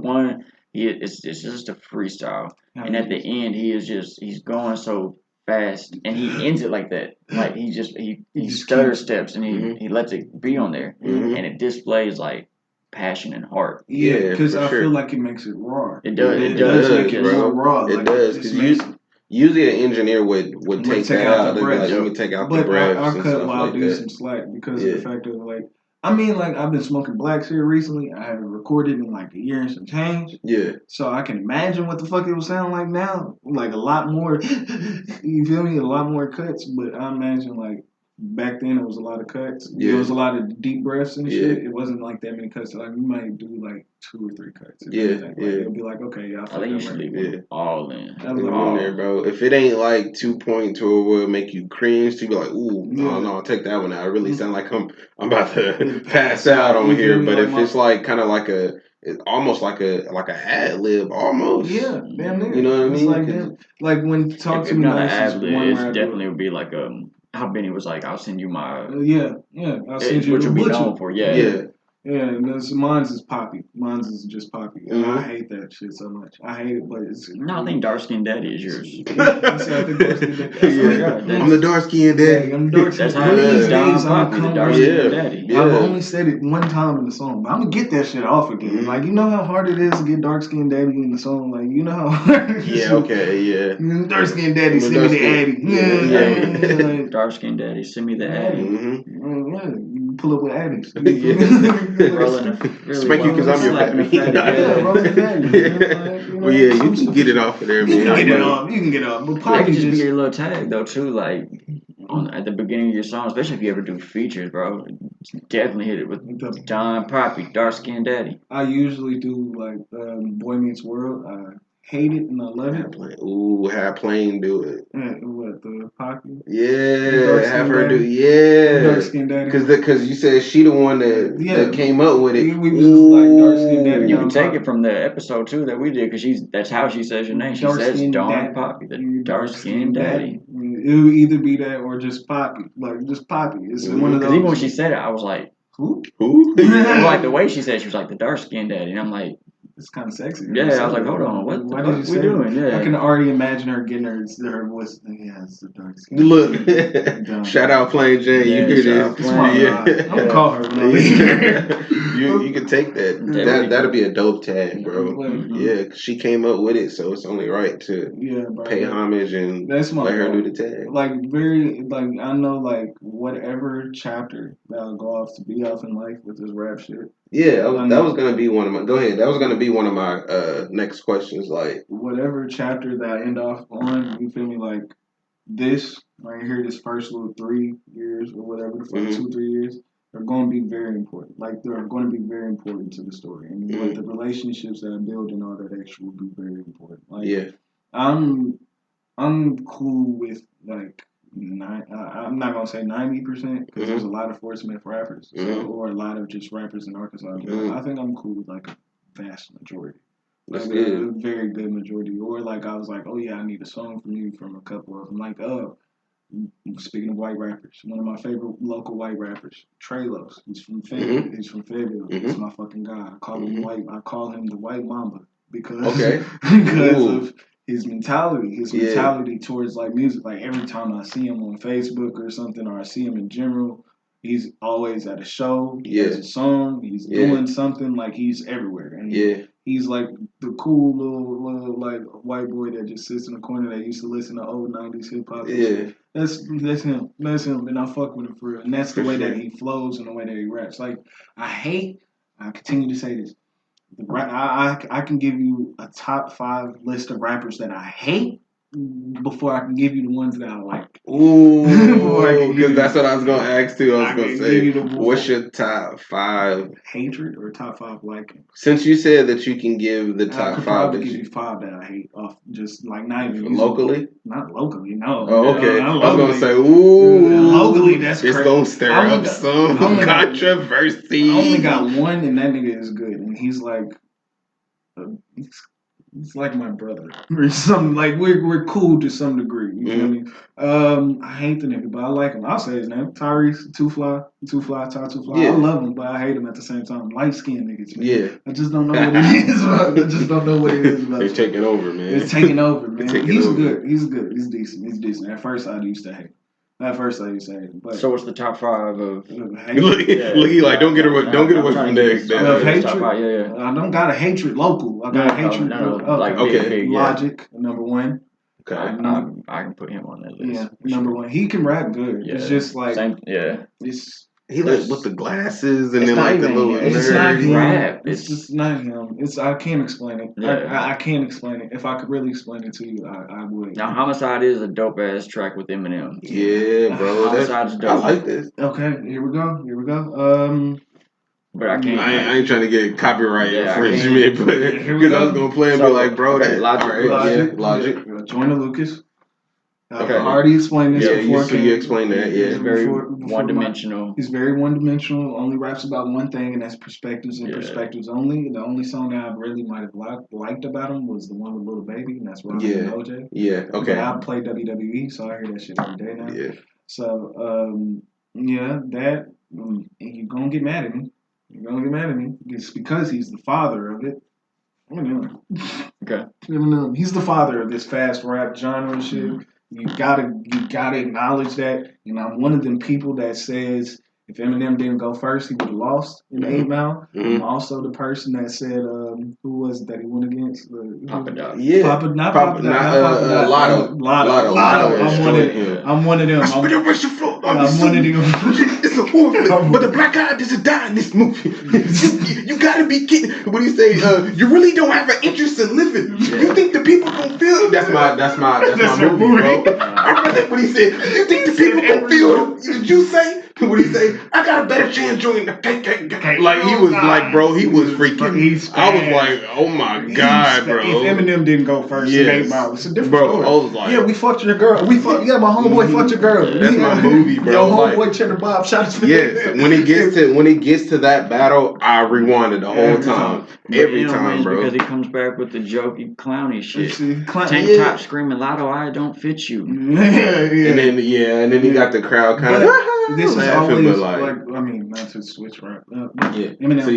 it's just a freestyle, and at the end he's going so fast, and he ends it like that. Like he stutter steps, and he lets it be on there, and it displays like passion and heart. Yeah, because I feel like it makes it raw. It does. It does make it more raw. It does, because usually an engineer would take that out. They'd be like, let me take out the breaths. I cut Wild Dude some slack because of the fact of like, I mean, like I've been smoking blacks here recently. I haven't recorded in like a year and some change. Yeah. So I can imagine what the fuck it would sound like now. Like a lot more, you feel me? A lot more cuts. But I imagine like back then it was a lot of cuts. Yeah. There was a lot of deep breaths and shit. It wasn't like that many cuts. So, like you might do like 2 or 3 cuts. It'll be like, okay, I think you should leave it all in. All in there, bro. If it ain't like 2.2 will make you cringe, to be like, ooh, no, take that one out. I really sound like I'm about to pass out on here. But if it's like kind of like it's almost like a ad lib almost. Yeah, damn near. You know what I mean? Like when Talk to Me Nice is one where it definitely would be like how Benny was like, I'll send you my I'll send you which will be known for and mine's is Papi. Mine's is just Papi. I hate that shit so much. I hate it, but it's. No, I think Dark Skin Daddy is yours. I think Dark Skin Daddy. I'm the Dark Skin Daddy. I'm Dark Skin. That's how it is. Don Papi, the Dark Skin Daddy. I've only said it one time in the song, but I'm gonna get that shit off again. Like, you know how hard it is to get Dark Skin Daddy in the song. Like, you know how hard it is. Dark Skin Daddy, send me the Addy. Dark Skin Daddy, send me the Addy. You pull up with Addies. Spank you because I'm your baby. Well, yeah, you can get it off of there, man. You can get it off. But that could just be your little tag, though, too. Like, at the beginning of your song, especially if you ever do features, bro. Definitely hit it with Don Papi, Dark Skin Daddy. I usually do, like, Boy Meets World. hate it and I love it. Have Plane do it. What, the Papi? Yeah, have her daddy? do. Yeah, dark skin daddy. Because you said she the one that came up with it. We was like dark skin daddy. You can take it from the episode 2 that we did because that's how she says your name. She says Don Papi, the dark skin daddy. It would either be that or just Papi, like just Papi. It's one of those. Because even when she said it, I was like, who? Like the way she said, she was like the dark skin daddy, and I'm like. It's kind of sexy. Yeah, I was like, hold on, what the fuck we doing? Yeah. I can already imagine her getting her voice. Yeah, it's the dark skin. Look, shout out Plain Jane. You hear this? I'm gonna call her. You can take that. That'll be a dope tag, bro. Yeah, cause she came up with it, so it's only right to pay homage and let her do the tag. Like I know whatever chapter that'll go off to be off in life with this rap shit. Yeah, that was gonna be one of my. Go ahead. That was gonna be one of my next questions. Like whatever chapter that I end off on, you feel me? Like this right here, this first little 3 years or whatever, the first 2-3 years, are going to be very important. Like they're going to be very important to the story, and like the relationships that I build and all that extra will be very important. Like I'm cool with like. I'm not gonna say 90% because there's a lot of Fort Smith rappers, or a lot of just rappers in Arkansas. I think I'm cool with like a vast majority, like a very good majority. Or like I was like, oh yeah, I need a song from you from a couple of them. Like speaking of white rappers, one of my favorite local white rappers, Trelos. He's from Fayetteville. He's from Fayetteville. He's my fucking guy. I call him white. I call him the White Mamba because of his mentality towards like music. Like every time I see him on Facebook or something, or I see him in general, he's always at a show. He has a song. He's doing something. Like he's everywhere. And he's like the cool little like white boy that just sits in the corner that used to listen to old 90s hip hop. Yeah, that's him. That's him. And I fuck with him for real. And that's the way that he flows and the way that he raps. Like I continue to say this. I can give you a top 5 list of rappers that I hate before I can give you the ones that I like. Ooh, because that's what I was going to ask too. I was going to say, what's your top 5? Hatred or top 5 liking? Since you said that you can give the top 5. I could give you 5 that I hate off just like not even locally? Not locally, no. Oh, okay. I was going to say, ooh. Locally, that's crazy. It's going to stir up some controversy. I only got one and that nigga is good. And he's like, it's like my brother or something. Like we're cool to some degree. You feel me? I hate the nigga, but I like him. I'll say his name, Tyrese Too Fly. I love him, but I hate him at the same time. Light skinned niggas, man. Yeah. I just don't know what it is. I just don't know what it is about. They're taking over, man. It's taking over, man. He's good. He's decent. At first, I used to hate him. But so what's the top 5 of? Look, he like don't get away from that. Hatred. I don't got a hatred local. I got a hatred. Big, Logic, number 1. Okay, I can put him on that list. Yeah, number 1. He can rap good. Yeah. It's just like He like with the glasses and then like the little. It's not him. It's just not him. I can't explain it. Yeah. I can't explain it. If I could really explain it to you, I would. Now, Homicide is a dope ass track with Eminem. Yeah, bro. Homicide's dope. I like this. Okay, here we go. But I can't. I ain't trying to get copyright infringement, but because I was gonna play and be like, bro, that Logic. Joyner Lucas. I've already explained this before. You explained that. Yeah, he's very one-dimensional. He's very one-dimensional. Only raps about one thing, and that's perspectives and perspectives only. The only song that I really might have liked about him was the one with Lil Baby, and that's Ron and OJ. Yeah, okay. But I play WWE, so I hear that shit every day now. Yeah. So, that you're gonna get mad at me. It's because he's the father of it. Okay. He's the father of this fast rap genre and shit. You gotta acknowledge that. And I'm one of them people that says if Eminem didn't go first, he would have lost in the 8 Mile. I'm also the person that said, who was it that he went against? Papa Doc. Yeah. Lotto. I'm one of them. I'm one of them. is a horror flick, but the black guy doesn't die in this movie. you gotta be kidding. What do you say? You really don't have an interest in living. You think the people gonna feel? That's my movie, bro. What he said? You think the people gonna feel? Did you say? What he say? I got a better chance joining the KKK. Like he was like, bro, he was freaking. I was like, oh my god, bro. If Eminem didn't go first, it ain't Mile. It's a different story. I was like, yeah, we fucked your girl. My homeboy fucked your girl. That's my movie, bro. Your homeboy Cheddar Bob shot his face. Yes, when it gets to that battle, I rewinded the whole time. Every time, bro. Because he comes back with the jokey, clowny shit. Tank top screaming, Lotto, I don't fit you. And then he got the crowd kind of. This is always like, I mean, not to switch right. Eminem. So,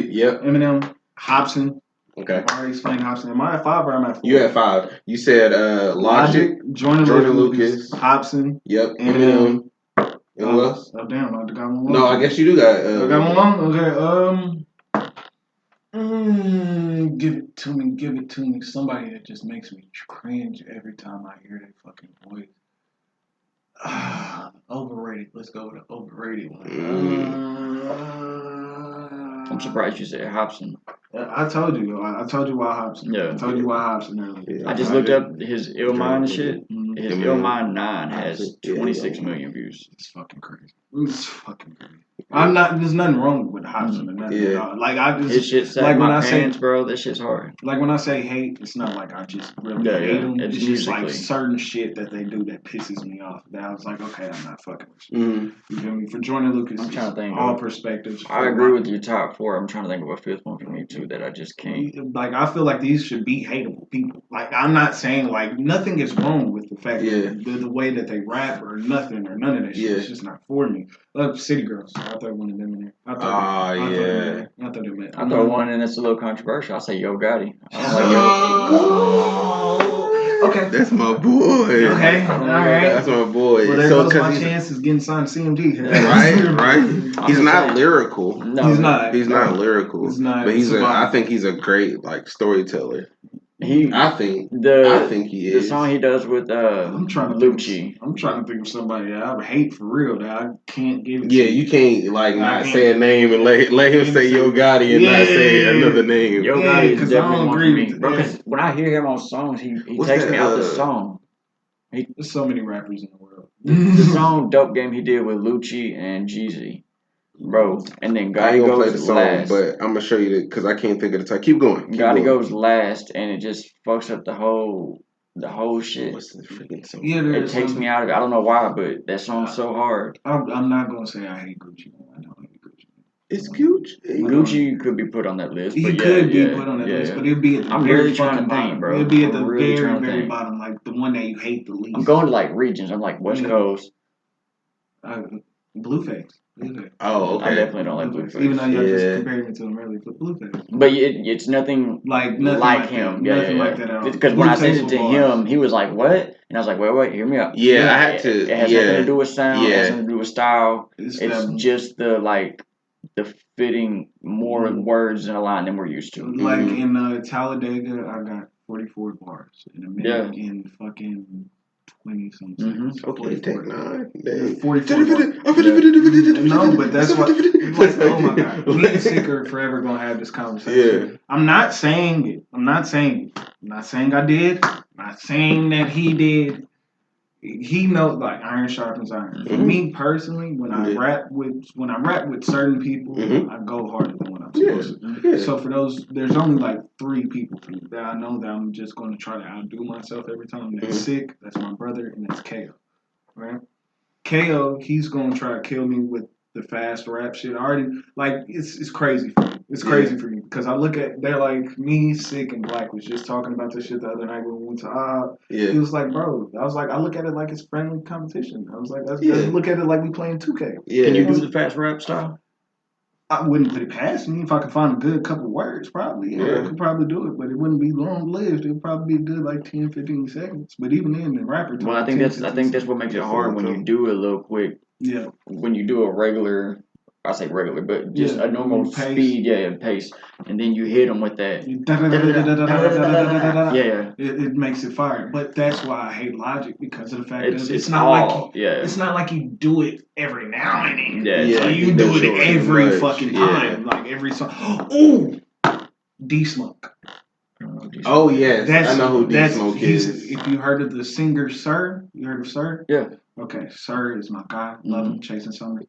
Eminem, Hobson. Okay. I already explained Hobson. Am I at 5 or am I at 4? You at 5. You said Logic, Jordan Lucas, Hobson. Yep. Eminem. And who else? Oh damn, I got one. No, I guess you do got. I got one. Okay. Give it to me. Somebody that just makes me cringe every time I hear their fucking voice. Overrated. Let's go with the overrated one. I'm surprised you said Hobson. I told you why Hobson. Yeah. I told you why Hobson earlier. Yeah, I just looked up his Ill Mind shit. His Ill Mind 9 has 26 million views. It's fucking crazy. There's nothing wrong with Hobson or nothing at all. Like I just his shit set like my pants, bro. That shit's hard. Like when I say hate, it's not like I just really hate them. It's just like certain shit that they do that pisses me off. That I was like, okay, I'm not fucking with you. You feel me? For Jordan Lucas, I'm trying to think all perspectives. I agree with your top 4. I'm trying to think of a fifth one for me too that I just can't. Like I feel like these should be hateable people. Like I'm not saying like nothing is wrong with the fact that the way that they rap or nothing or none of that shit. It's just not for me. City Girls. I throw one of them in there. I throw them in. I throw one in that's a little controversial. I say Yo Gotti. Okay. That's my boy. Okay. All right. That's my boy. Well, there goes my chances getting signed to CMG. Right. He's not lyrical. No, he's not. He's not lyrical. He's not. But I think he's a great like storyteller. I think he is. The song he does with Lucci. I'm trying to think of somebody that I would hate for real that I can't give it to. You can't like not say a name and let him say Yo Gotti and not say another name. Yo Gotti is definitely one for me. Because when I hear him on songs, he takes me out the song. There's so many rappers in the world. The song Dope Game he did with Lucci and Jeezy. Bro, and then Gotti goes play the song, last. But I'm gonna show you because I can't think of the time. Keep going. Gotti goes last, and it just fucks up the whole shit. What's the freaking song? It takes me out of it. I don't know why, but that song's so hard. I'm not gonna say I hate Gucci. I don't hate Gucci. It's Gucci. Gucci could be put on that list. He could be put on that list, but it'd be at the very fucking bottom, bro. It'd be at the very bottom, like the one that you hate the least. I'm going to like regions. I'm like West Coast. Blueface. Oh, okay. I definitely don't like Blueface. Even though y'all just compared me to him earlier, but Blueface. But it's nothing like him. Nothing like that at all. Because when I sent it to him, he was like, "What?" And I was like, "Wait, hear me out." Yeah, I had to. It has nothing to do with sound. It has nothing to do with style. It's just the fitting more words in a line than we're used to. Like in Talladega, I got 44 bars in a minute. In fucking 20-some seconds. Okay, take 9. 44. No, but that's what. Like, oh my god, me and Sick are forever gonna have this conversation. Yeah. I'm not saying it. I'm not saying I did. I'm not saying that he did. He knows like iron sharpens iron. For me personally, when I rap with certain people, I go harder than when I'm supposed to. Yeah. So for those, there's only like 3 people that I know that I'm just going to try to outdo myself every time. That's Sick, that's my brother, and that's KO. Right? KO, he's going to try to kill me with the fast rap shit. I already like it's crazy for me. It's crazy for me because I look at they're like me, Sick, and Black was just talking about this shit the other night when we went to He was like, bro, I was like, I look at it like it's friendly competition. I was like, let's look at it like we playing 2K. Yeah. Can you do the fast rap style? I wouldn't put it past me if I could find a good couple words. Probably, I could probably do it, but it wouldn't be long lived. It would probably be good like 10, 15 seconds. But even then, the rapper. Well, I think that's what makes it hard when you do it a little quick. Yeah. When you do a regular I say regular, but just a normal speed, pace, and then you hit them with that. It makes it fire. But that's why I hate Logic, because of the fact that it's not like you do it every now and then. Yeah, you do it every fucking time, like every song. Ooh, D Smoke. Oh yes, I know who D Smoke is. If you heard of the singer Sir, you heard of Sir? Yeah. Okay, Sir is my guy. Love him. Chasing Summer.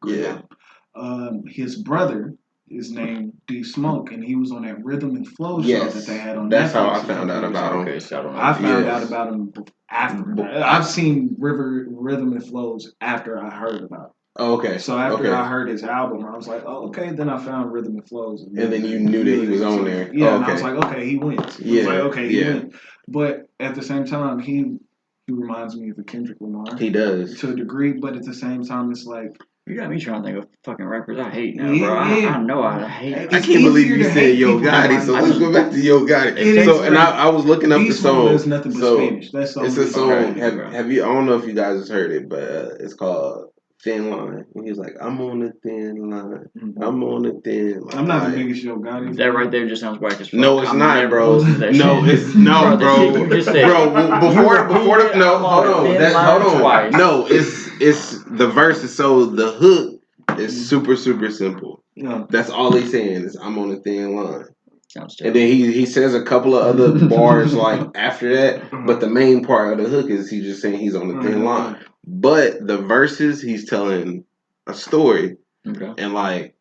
His brother is named D Smoke, and he was on that Rhythm and Flow show that they had on Netflix. That's how I found out about him. Okay, so I found out about him after. I've seen Rhythm and Flows after I heard about him. Oh, okay. So after I heard his album, I was like, oh, okay. Then I found Rhythm and Flows. And then you knew that he was on there. Yeah, and I was like, okay, he wins. I was like, okay, he wins. But at the same time, he reminds me of a Kendrick Lamar. He does. To a degree, but at the same time, it's like... You got me trying to think of fucking rappers I hate now, bro. I know I hate. I can't believe you said Yo Gotti, so let's go back to Yo Gotti. So, and I was looking up the song. There's nothing but Spanish. That's it's a song. Have you? I don't know if you guys heard it, but it's called Thin Line. And he's like, I'm on the thin line. I'm on the thin line. I'm not the biggest Yo Gotti. That right there just sounds whack as fuck. No, it's not, bro. No, it's no, bro. Bro, before the no, hold on. No, it's the verse is so the hook is super simple. Yeah. That's all he's saying is I'm on the thin line. And then he says a couple of other bars like after that, but the main part of the hook is he's just saying he's on the thin line. But the verses, he's telling a story, and like.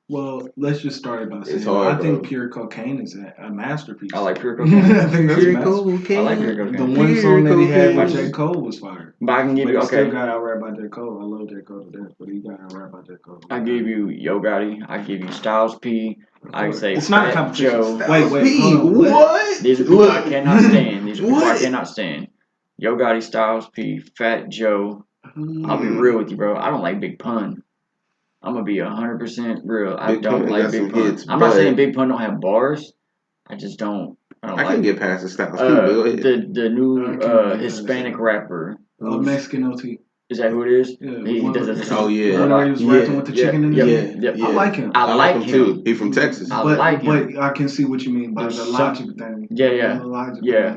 Well, let's just start by saying I think Pure Cocaine is a masterpiece. I like Pure Cocaine. I think that's Pure Cocaine. I like Pure Cocaine. The one song that he had with J. Cole was fire. But I can give you He still got out-rapped by J. Cole. I love J. Cole to death, but he got out-rapped by J. Cole. I give you Yo Gotti. I give you Styles P. I say it's not a competition. Joe. Wait, what? These are people I cannot stand. These are people I cannot stand. Yo Gotti, Styles P, Fat Joe. I'll be real with you, bro. I don't like Big Pun. I'm gonna be 100% real. I don't like Big Pun. I'm not saying Big Pun don't have bars. I just don't. I can get past the Styles P. The new Hispanic rapper. Mexican OT. Is that who it is? Yeah, he does it. Oh yeah. When he was rapping with the chicken in there. Yeah. I like him. I like him too. He's from Texas. I like him. But I can see what you mean by the Logic thing. Yeah.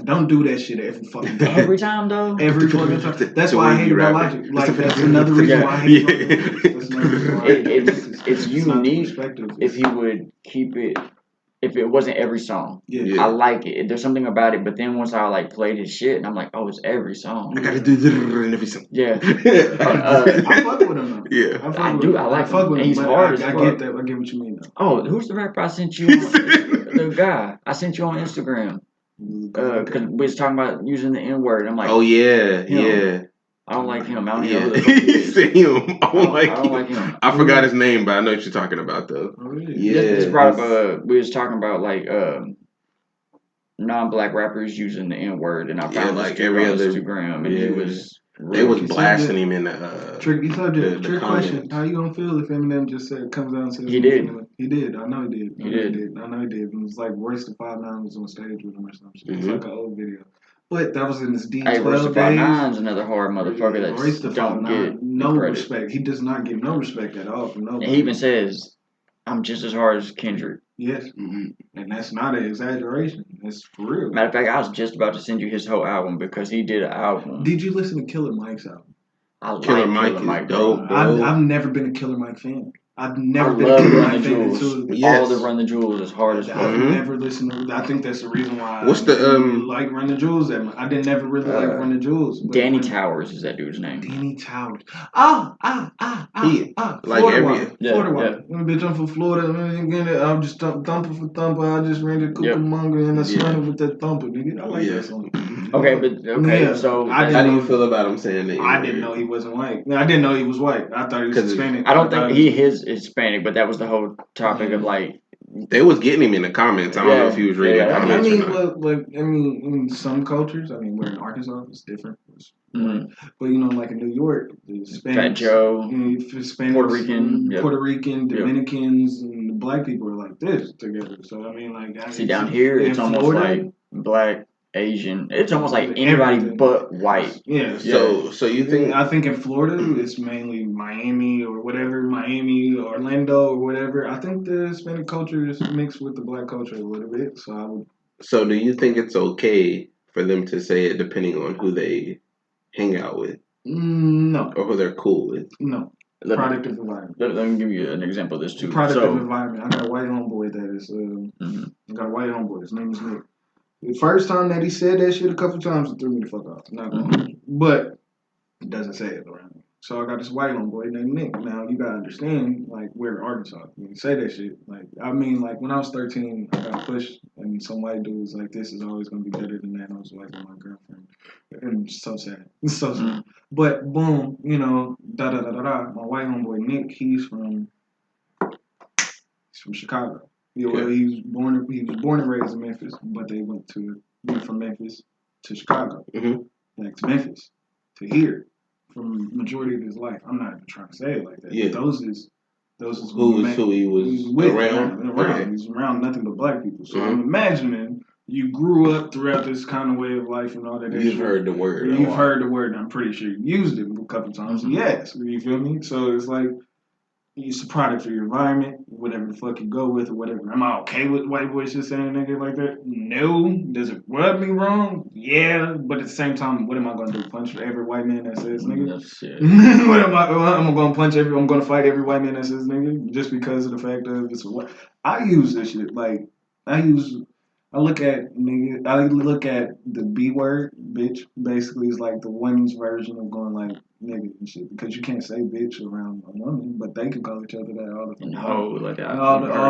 Don't do that shit every fucking time. Every time though. Every fucking time. That's why I hate about Logic. Like that's another reason why I hate it. It's unique if he would keep it. If it wasn't every song, I like it. There's something about it, but then once I like played his shit, and I'm like, oh, it's every song. I gotta do in every song. Yeah, I fuck with him though. Yeah, I do. I like him. He's hard. I get that. I get what you mean though. Oh, who's the rapper I sent you? The guy I sent you on Instagram. Because we was talking about using the N word. I'm like, oh yeah. I don't like him. I don't know. You said him. I don't like him. I forgot his name, but I know what you're talking about though. Oh, really? Yeah. This brought up. We was talking about like non-black rappers using the N word, and I found like every other Instagram, and he was. They was blasting him in the tricky subject. Trick question: how you gonna feel if Eminem just comes out and says he did? He did. I know he did. He did. I know he did. And it's like Royce the 5'9" was on stage with him or something. It's like an old video. But that was in his D12 days. Royce the 5'9" another hard motherfucker that don't get no respect. He does not get no respect at all from nobody. And he even says, "I'm just as hard as Kendrick." Yes, and that's not an exaggeration. That's for real. Matter of fact, I was just about to send you his whole album because he did an album. Did you listen to Killer Mike's album? I like Killer Mike, dope. I've never been a Killer Mike fan. I've never been a Killer Mike fan until all the Run the Jewels is hard as fuck. I've never listened to. I think that's the reason why. What's the like Run the Jewels? That I didn't never really like Run the Jewels. Danny Towers is that dude's name. Danny Towers. Like Florida water. Bitch, I'm from Florida. I'm just thumper for thumper. I just ran to Cucamonga and I slammed with that thumper, nigga. I like that song. So how do you feel about him saying that? I didn't know he wasn't white. I didn't know he was white. I thought he was Hispanic. I don't think he is Hispanic, but that was the whole topic of like. They was getting him in the comments. I don't know if he was reading the comments. I mean, in some cultures, we're in Arkansas, it's different. But like in New York, the Hispanics, Fat Joe, Hispanics, Puerto Rican, Dominicans, and Black people are like this together. So see down here, it's almost like black, Asian. It's almost like anybody but white. Yeah. So you think? I think in Florida it's mainly Miami or whatever, Miami, Orlando or whatever. I think the Hispanic culture is mixed with the black culture a little bit. So I would. So do you think it's okay for them to say it depending on who they hang out with? No. Or who they're cool with? No. Product of environment. Let me give you an example of this too. Product of environment. I got a white homeboy that is. I got a white homeboy. His name is Nick. The first time that he said that shit a couple times, it threw me the fuck off. Not gonna but it doesn't say it around me. So I got this white homeboy named Nick. Now you gotta understand, like, we're in Arkansas. When you say that shit, like, I mean, like, when I was 13, I got pushed, and some white dude was like, "This is always gonna be better than that." And I was like, "Oh, my girlfriend," and it's so sad. It's so sad. But boom, you know, da da da da da. My white homeboy Nick, he's from Chicago. Yeah, well, he was born and raised in Memphis, but they went from Memphis to Chicago, back to Memphis, to here, for the majority of his life. I'm not even trying to say it like that. Yeah. But those is who he was with around. Okay. He's around nothing but black people. So I'm imagining you grew up throughout this kind of way of life and all that. You've heard the word. You've heard the word, and I'm pretty sure you used it a couple times. Yes, you feel me? So it's like, it's a product for your environment, whatever the fuck you go with or whatever. Am I okay with white boys just saying nigga like that? No. Does it rub me wrong? Yeah. But at the same time, what am I going to do? Punch every white man that says nigga? What am I'm going to I'm going to fight every white man that says nigga just because of the fact that it's what I use this shit. Like, I look at the B word, bitch, basically is like the women's version of going like nigga and shit. Because you can't say bitch around a woman, but they can call each other that all the time. All the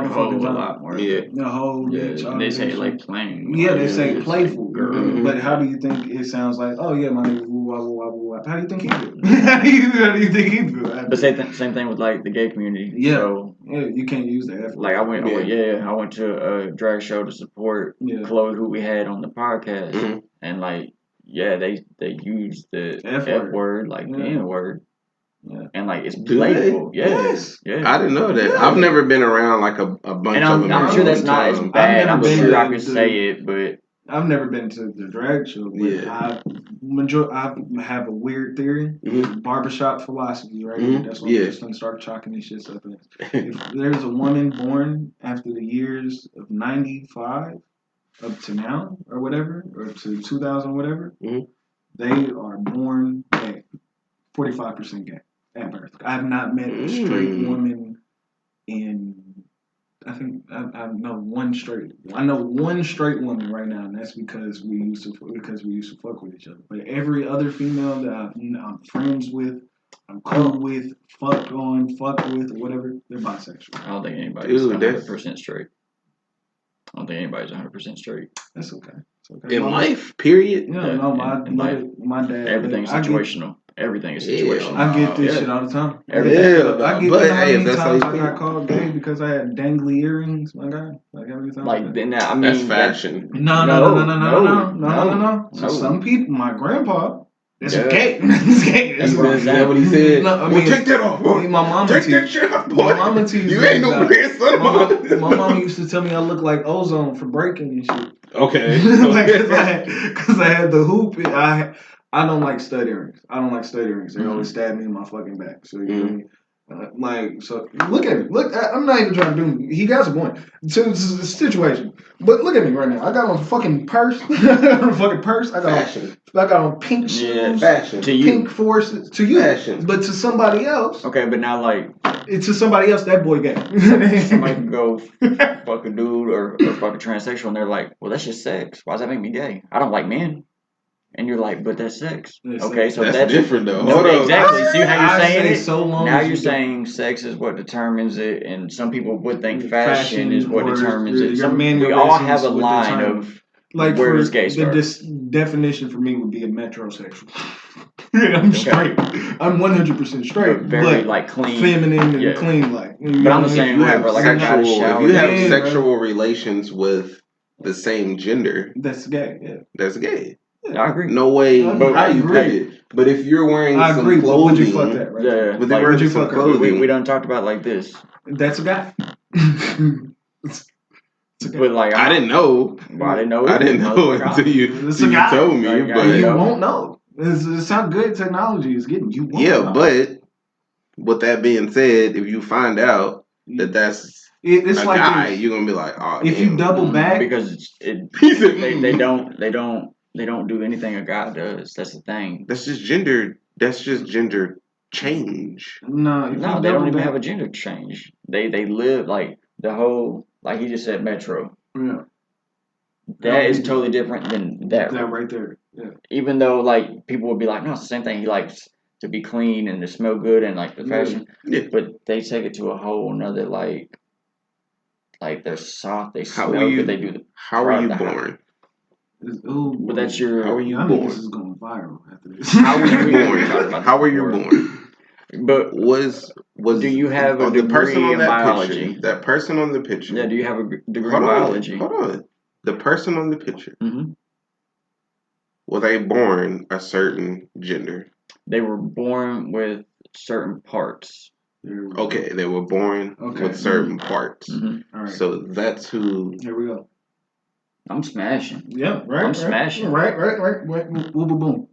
fucking time. A lot more. Yeah. The whole bitch. And they say it like playing. Yeah, they say playful. Like, but how do you think it sounds like, oh yeah, my nigga, woo, wah, woo, wah, woo, wah. How do you think he feel? how do you think he feel? But same thing with like the gay community. Yeah. So, yeah, you can't use that. Like I went to a drag show to support Chloe, who we had on the podcast, and like they use the F word like the N word. Yeah. And like it's playful. Yes. Yeah. I didn't know that. Yeah. I've never been around like a bunch of them. I'm sure that's not as bad. I'm sure I could say it, but I've never been to the drag show. But I have a weird theory. Barbershop philosophy, right? That's what I'm just gonna start chalking these shits up as. If there's a woman born after the years of 95 up to now or whatever, or to 2000 whatever, they are born at 45% gay at birth. I have not met a straight woman I think I know one straight. I know one straight woman right now, and that's because we used to fuck with each other. But every other female that I'm friends with, I'm cool with, fuck with, or whatever, they're bisexual. I don't think anybody's 100% straight. I don't think anybody's 100% straight. That's okay. It's okay. In life, period. Yeah, no, my dad. Everything's situational. Everything is situational. I get this shit all the time. I get how many times I got called gay because I had dangly earrings, my guy. Like every time. Like then I mean that's fashion. No. So some people, my grandpa, it's gay. It's gay. That's what he said. No, I mean, take that off, boy. My mama take that shit off, boy. My mama teased you ain't no grandson. My mama used to tell me I look like Ozone for breaking and shit. Okay. Because I had the hoop. I don't like stud earrings. They always stab me in my fucking back. So you know so look at me. Look, I'm not even trying to do. He got a point. So this is a situation. But look at me right now. I got on a fucking purse. I got on pink shoes. Fashion. To you. Pink forces. To you. Fashion. But to somebody else. Okay, but now like. To somebody else, that boy gay. Somebody can go fuck a dude or fuck a transsexual, and they're like, well, that's just sex. Why does that make me gay? I don't like men. And you're like, but that's sex. Okay, so that's different though. No, exactly. See how you're saying it? So long now you're saying sex is what determines it, and some people would think fashion is what determines it. We all have a line of where does gay start. This definition for me would be a metrosexual. I'm straight. I'm 100% straight. But very like clean, feminine, and clean like. But I'm the same way. Like I got a shower. If you have sexual relations with the same gender, that's gay. Yeah, that's gay. Yeah, I agree. No way how you put it. But if you're wearing some clothing, would you fuck that? Right? Yeah. But would you fuck clothing? We done talked about like this. That's a guy. But like I didn't know. Well, I didn't know. I didn't know until you told me. Like, but you won't know. It's how good technology is getting. You won't know. But with that being said, if you find out that that's it's a like guy, you're gonna be like, oh, if damn. you double back because they don't do anything a guy does. That's the thing. That's just gender. That's just gender change. No, they don't even have a gender change. They live like the whole, like he just said, Metro. Yeah. That is totally different than that. That right there. Yeah. Even though like people would be like, no, it's the same thing. He likes to be clean and to smell good and like the fashion. Yeah. But they take it to a whole another like they're soft. They smell good. They do the. How are you born? But that's your. How are you born? This is going viral after this. How were you born? How were you born? But was do you have a degree in biology? Picture, that person on the picture. Yeah, do you have a degree in biology? Hold on. The person on the picture. Mm-hmm. Were they born a certain gender? They were born with certain parts. Okay, they were born with certain parts. Mm-hmm. All right. So that's who. Here we go. I'm smashing. Yeah, right. I'm smashing. Right. Boom, boom.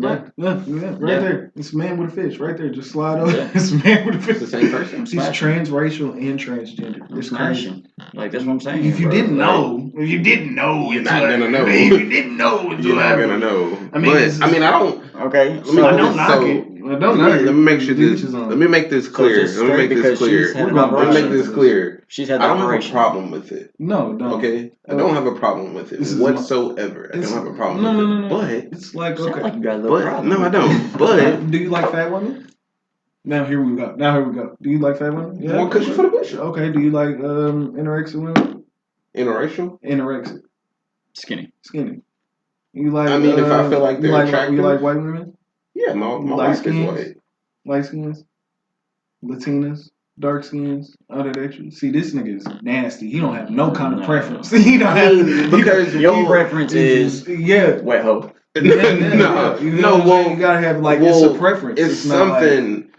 Yeah. Right there. It's a man with a fish, right there. Just slide over. Yeah. It's a man with a fish. It's the same person. He's transracial and transgender. It's smashing. Like that's what I'm saying. If you didn't know, you're not gonna know. If you didn't know, you're not gonna know. I don't. Okay, so I don't knock it. Let me make sure this. Let me make this clear. Let me make this clear. She's had. I don't have a problem with it. No. Okay, I don't have a problem with it whatsoever. I don't have a problem. No. But it's like okay. Like you got a little problem. No, I don't. But do you like fat women? Now here we go. Do you like fat women? Yeah. Well, cushion for the bush. Okay. Do you like anorexic women? Anorexic? Skinny. You like? I mean, if I feel like they're attractive. You like white women? Yeah, my wife is white. Light skins, Latinas, dark skins, all that extra. See, this nigga is nasty. He don't have no kind of preference. He don't have because your preference is wet hoe. No. Well, you gotta have it's a preference. It's something.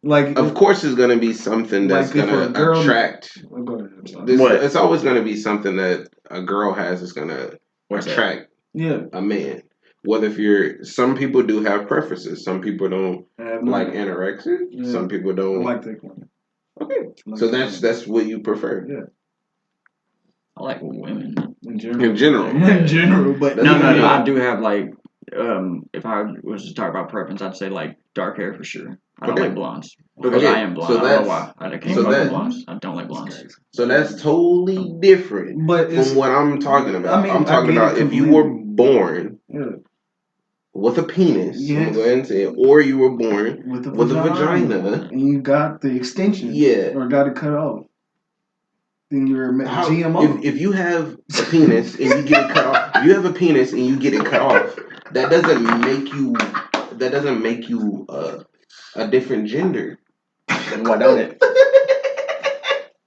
Like of course, it's gonna be something that's gonna attract. It's always gonna be something that a girl has that's gonna attract a man. Whether some people do have preferences. Some people don't like anorexic. Yeah. Some people don't like that one. Okay, so that's what you prefer. Yeah, I like women in general. In general, but no. I do have if I was to talk about preference, I'd say like dark hair for sure. I don't like blondes because I am blonde. I don't know why. I can't fuck blondes. I don't like blondes. So that's totally different from what I'm talking about. I'm talking about if you were born with a penis, I'm going to go ahead and say it, or you were born with a vagina. And you got the extension. Or got it cut off. Then you're a GMO. If you have a penis and you get it cut off, that doesn't make you a different gender. Then why don't it?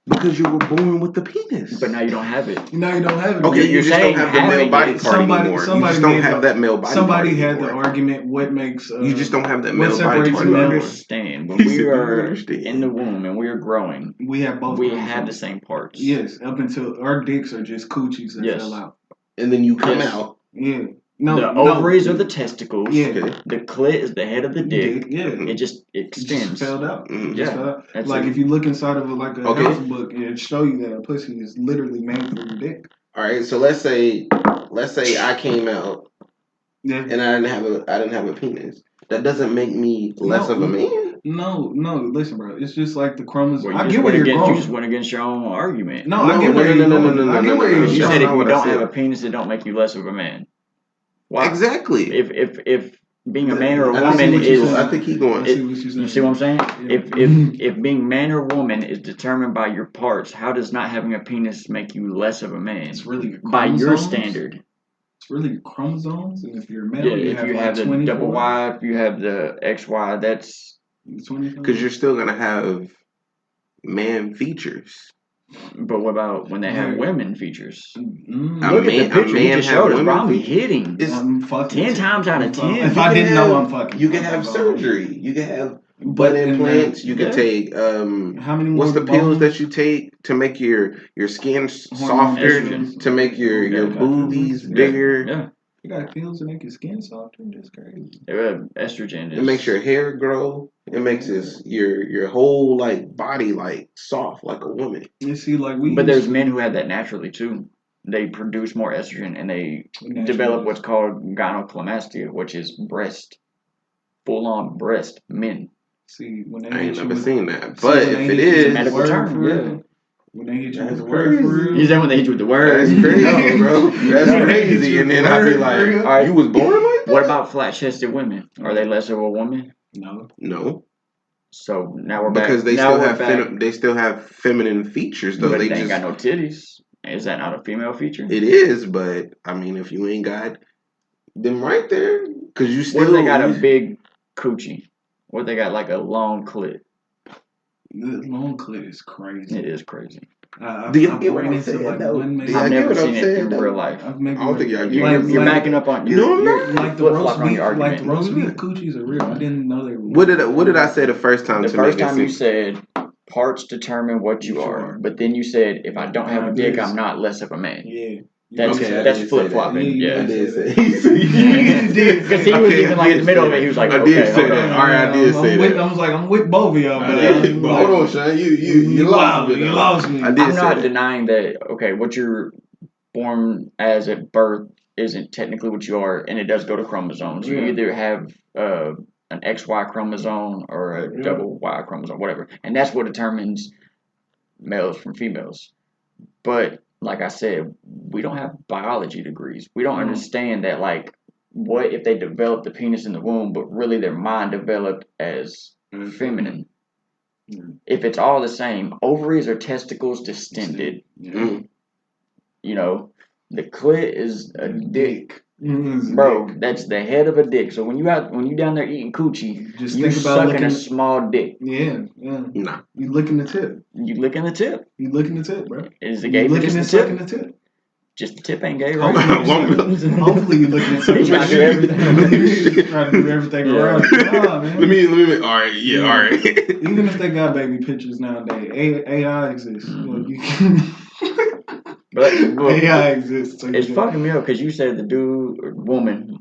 Because you were born with the penis. But now you don't have it. Okay, you just don't have the male body part anymore. You just don't have that male body part Somebody had the argument, what makes... you just don't have that male body part anymore. Understand. When we are in the womb and we are growing, we have both. We have the same parts. Yes, up until our dicks are just coochies that fell out. And then you come out. Yeah. The ovaries are the testicles. Yeah. The clit is the head of the dick. Yeah. It just extends. It just fell out. Mm-hmm. Like if you look inside of a health book, it'll show you that a pussy is literally made from your dick. All right. So let's say I came out. Yeah. And I didn't have a penis. That doesn't make me less of a man. No. Listen, bro. It's just like the chromosome. Well, you just went against your own argument. No, I get where you're going. I get where you're going. You said if you don't have a penis, it don't make you less of a man. Why? Exactly. If being a man or a woman is, I think he's going. You see what I'm saying? Yeah. If being man or woman is determined by your parts, how does not having a penis make you less of a man? It's really by your standard. It's really your chromosomes, and if you're male, if you have the double Y, if you have the XY, that's because you're still gonna have man features. But what about when they have women features? Look at the picture you just showed us. Bro, we hitting 10 times out of 10. If I didn't know, I'm fucking. You can have surgery. You can have butt implants. You could take how many more what's the pills that you take to make your skin softer, to make your boobies bigger. Yeah. You got pills to make your skin softer? That's crazy. Estrogen. It makes your hair grow. It makes your whole like body like soft like a woman. You see, like but there's men who have that naturally too. They produce more estrogen and they develop what's called gynecomastia, which is full on breast men. See, when they I ain't never seen that, but if it is a medical term, when they hit you with the word for real. You said when they hit you with the word? That's crazy, bro. That's crazy. And then I'd be like, all right, you was born like that? What about flat-chested women? Are they less of a woman? No. So now we're back. Because they still have feminine features, though. But they ain't got no titties. Is that not a female feature? It is, but I mean, if you ain't got them right there, because you still. What if they got a big coochie? What if they got like a long clit? The long clit is crazy. It is crazy. Do y'all get what I'm saying? I've never seen it in real life. I don't think y'all get it. You're backing up on. You're like the roast beef. Like the roast beef coochies are real. I didn't know they were. What did I say the first time? The first time you said parts determine what you are, but then you said if I don't have a dick, I'm not less of a man. Yeah. That's flip flopping. Yeah, I did say because he was even like in the middle of it. He was like, I did say that. All right, I did say that. I was like, I'm with both of y'all. But hold on, Sean. You lost me. You lost me. I'm not denying that. Okay, what you're born as at birth isn't technically what you are, and it does go to chromosomes. You either have an XY chromosome or a double Y chromosome, whatever, and that's what determines males from females. But like I said, we don't have biology degrees. We don't understand that, like, what if they developed the penis in the womb, but really their mind developed as feminine? If it's all the same, ovaries or testicles distended. You know, the clit is a dick. Bro, that's the head of a dick. So when you down there eating coochie, you sucking a small dick. Yeah. Nah. You licking the tip. You licking the tip. You licking the tip, bro. Is it gay for just the tip? The tip? Just the tip ain't gay, right? Hopefully you looking at something. He's trying to do everything. Trying to do everything around. Nah, man. Let me. All right. Yeah. All right. Even if they got baby pictures nowadays, AI exists. But AI exists. So it's fucking me up because you said the woman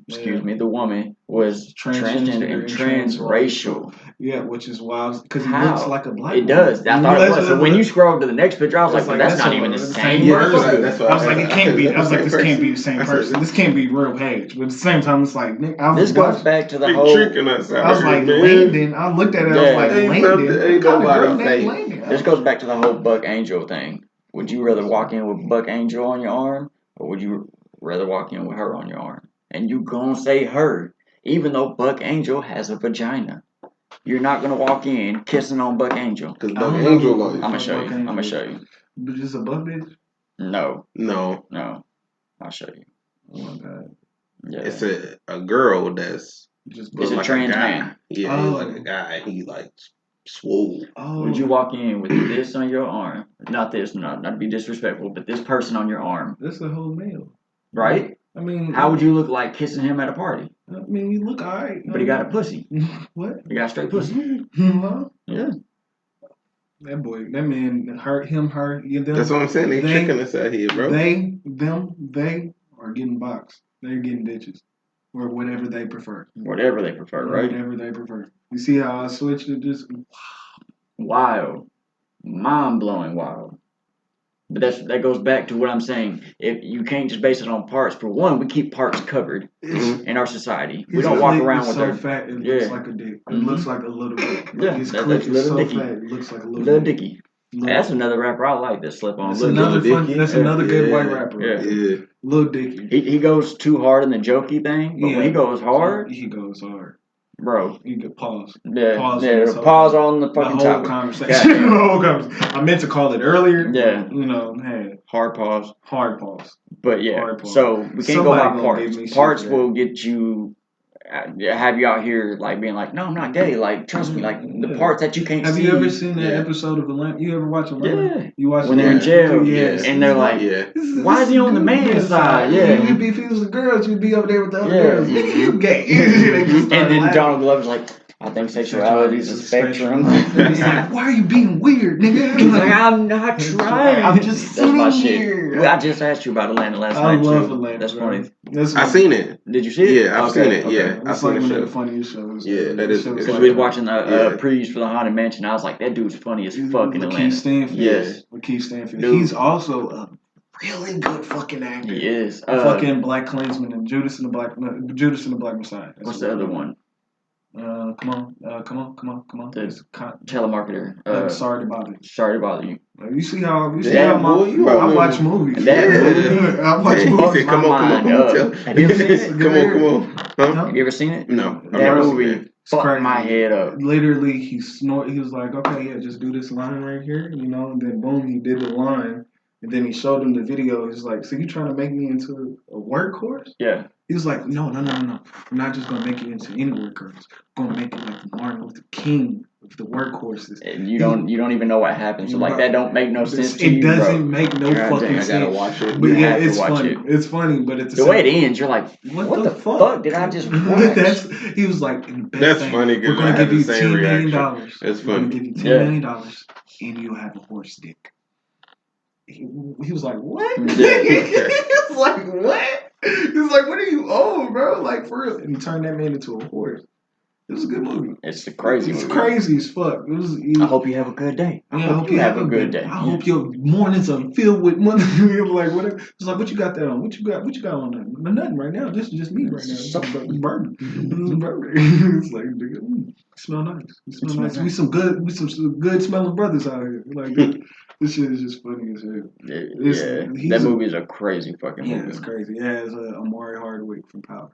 was transgender and transracial. Yeah, which is wild because he looks like a black. It does. I thought it was. So when you scroll to the next picture, I was like, well, that's not even the same person. I was like, it can't be. I was like, this can't be the same person. This can't be real Paige. But at the same time, it's like this goes back to the whole. I was like, Landon. I looked at it. I was like, Landon. Ain't nobody say. This goes back to the whole Buck Angel thing. Would you rather walk in with Buck Angel on your arm, or would you rather walk in with her on your arm? And you gonna say her, even though Buck Angel has a vagina. You're not gonna walk in kissing on Buck Angel. Because Buck Angel, I'm gonna show you. I'm gonna show you. But just a buck bitch? No. I'll show you. Oh my god. Yeah. It's a girl that's just it's a trans man. Yeah, he's like a guy. He like swole. Would you walk in with this on your arm? Not this, not to be disrespectful, but this person on your arm. That's a whole male. Right? I mean, how would you look like kissing him at a party? I mean, you look alright. But he got a pussy. What? He got a straight pussy. Huh? Yeah. That man, her. Them. That's what I'm saying. They tricking us out here, bro. They are getting boxed. They're getting bitches. Or whatever they prefer. Whatever they prefer, right? Whatever they prefer. You see how I switched it? Just wild. Mind-blowing wild. But that goes back to what I'm saying. If you can't just base it on parts. For one, we keep parts covered in our society. We don't walk around with so fat it looks like a dick. It looks like a little dick. Yeah, his clit is so fat it looks like a little dicky. That's another rapper I like that slip on. That's another good white rapper. Yeah. Lil Dicky. He goes too hard in the jokey thing, but when he goes hard, he goes hard. Bro, you could pause. Yeah, pause on the fucking the whole conversation. The whole conversation. I meant to call it earlier. Yeah, but, you know, hey, hard pause. But yeah, so we can't go by parts. Parts will get you. Have you out here like being like, no, I'm not gay. Like, trust me, like the parts that you can't see. Have you ever seen that episode of Atlanta? You ever watch Atlanta? Yeah. You watch when they're in jail, and they're like, why is he on the man's side? Yeah. You'd be if he was the girls, you'd be over there with the other girls. You gay. And then Donald Glover's like, I think sexuality is a spectrum. It's like, why are you being weird, nigga? Like, I'm not trying. I'm just sitting here. I just asked you about Atlanta last night. I love Atlanta. That's funny. I seen it. Did you see it? Yeah, I've seen it. Yeah, it's like one of the funniest shows. Yeah, that is. Because we were watching previews for the Haunted Mansion. I was like, that dude's funny as fuck in Atlanta. Stanfield. Yes, Lakeith Stanfield. Dude. He's also a really good fucking actor. He is. Fucking Black Klansman and Judas and the Black Messiah. That's what's the other one? Come on. The telemarketer. Sorry to bother you. Sorry to bother you. You see how I watch movies. I watch movies. Come on. Have you ever seen it? Come on. Huh? Have you ever seen it? No. That movie fucked my head up. Literally, he was like, okay, yeah, just do this line right here, you know, and then boom, he did the line. And then he showed him the video. He's like, so you trying to make me into a workhorse? Yeah. He was like, no. I'm not just going to make you into any workhorse. I'm going to make it like the Martin Luther King of the workhorses. And you don't even know what happens. So like that don't make no sense to you, bro. It doesn't make no fucking sense. I gotta watch it. But yeah, it's funny. It's funny, but it's the way it ends. You're like, what the fuck did I just watch? He was like, that's funny. We're going to give you $10 million. That's funny. We're going to give you $10 million, and you'll have a horse dick. He was like, what? Yeah. He was like, what? He was like, what are you old, bro? Like, for real. And he turned that man into a horse. It was a good movie. It's crazy. It's crazy as fuck. I hope you have a good day. I hope you have a good day. I hope your mornings are filled with money. Like, whatever. It's like, what you got that on? What you got on that? Nothing right now. This is just me right now. It's bourbon. It's like, dude, smell nice. We smell nice. We some good smelling brothers out here. Like, this shit is just funny as hell. That movie is a crazy fucking movie. Yeah, it's crazy. It has Amari Hardwick from Power.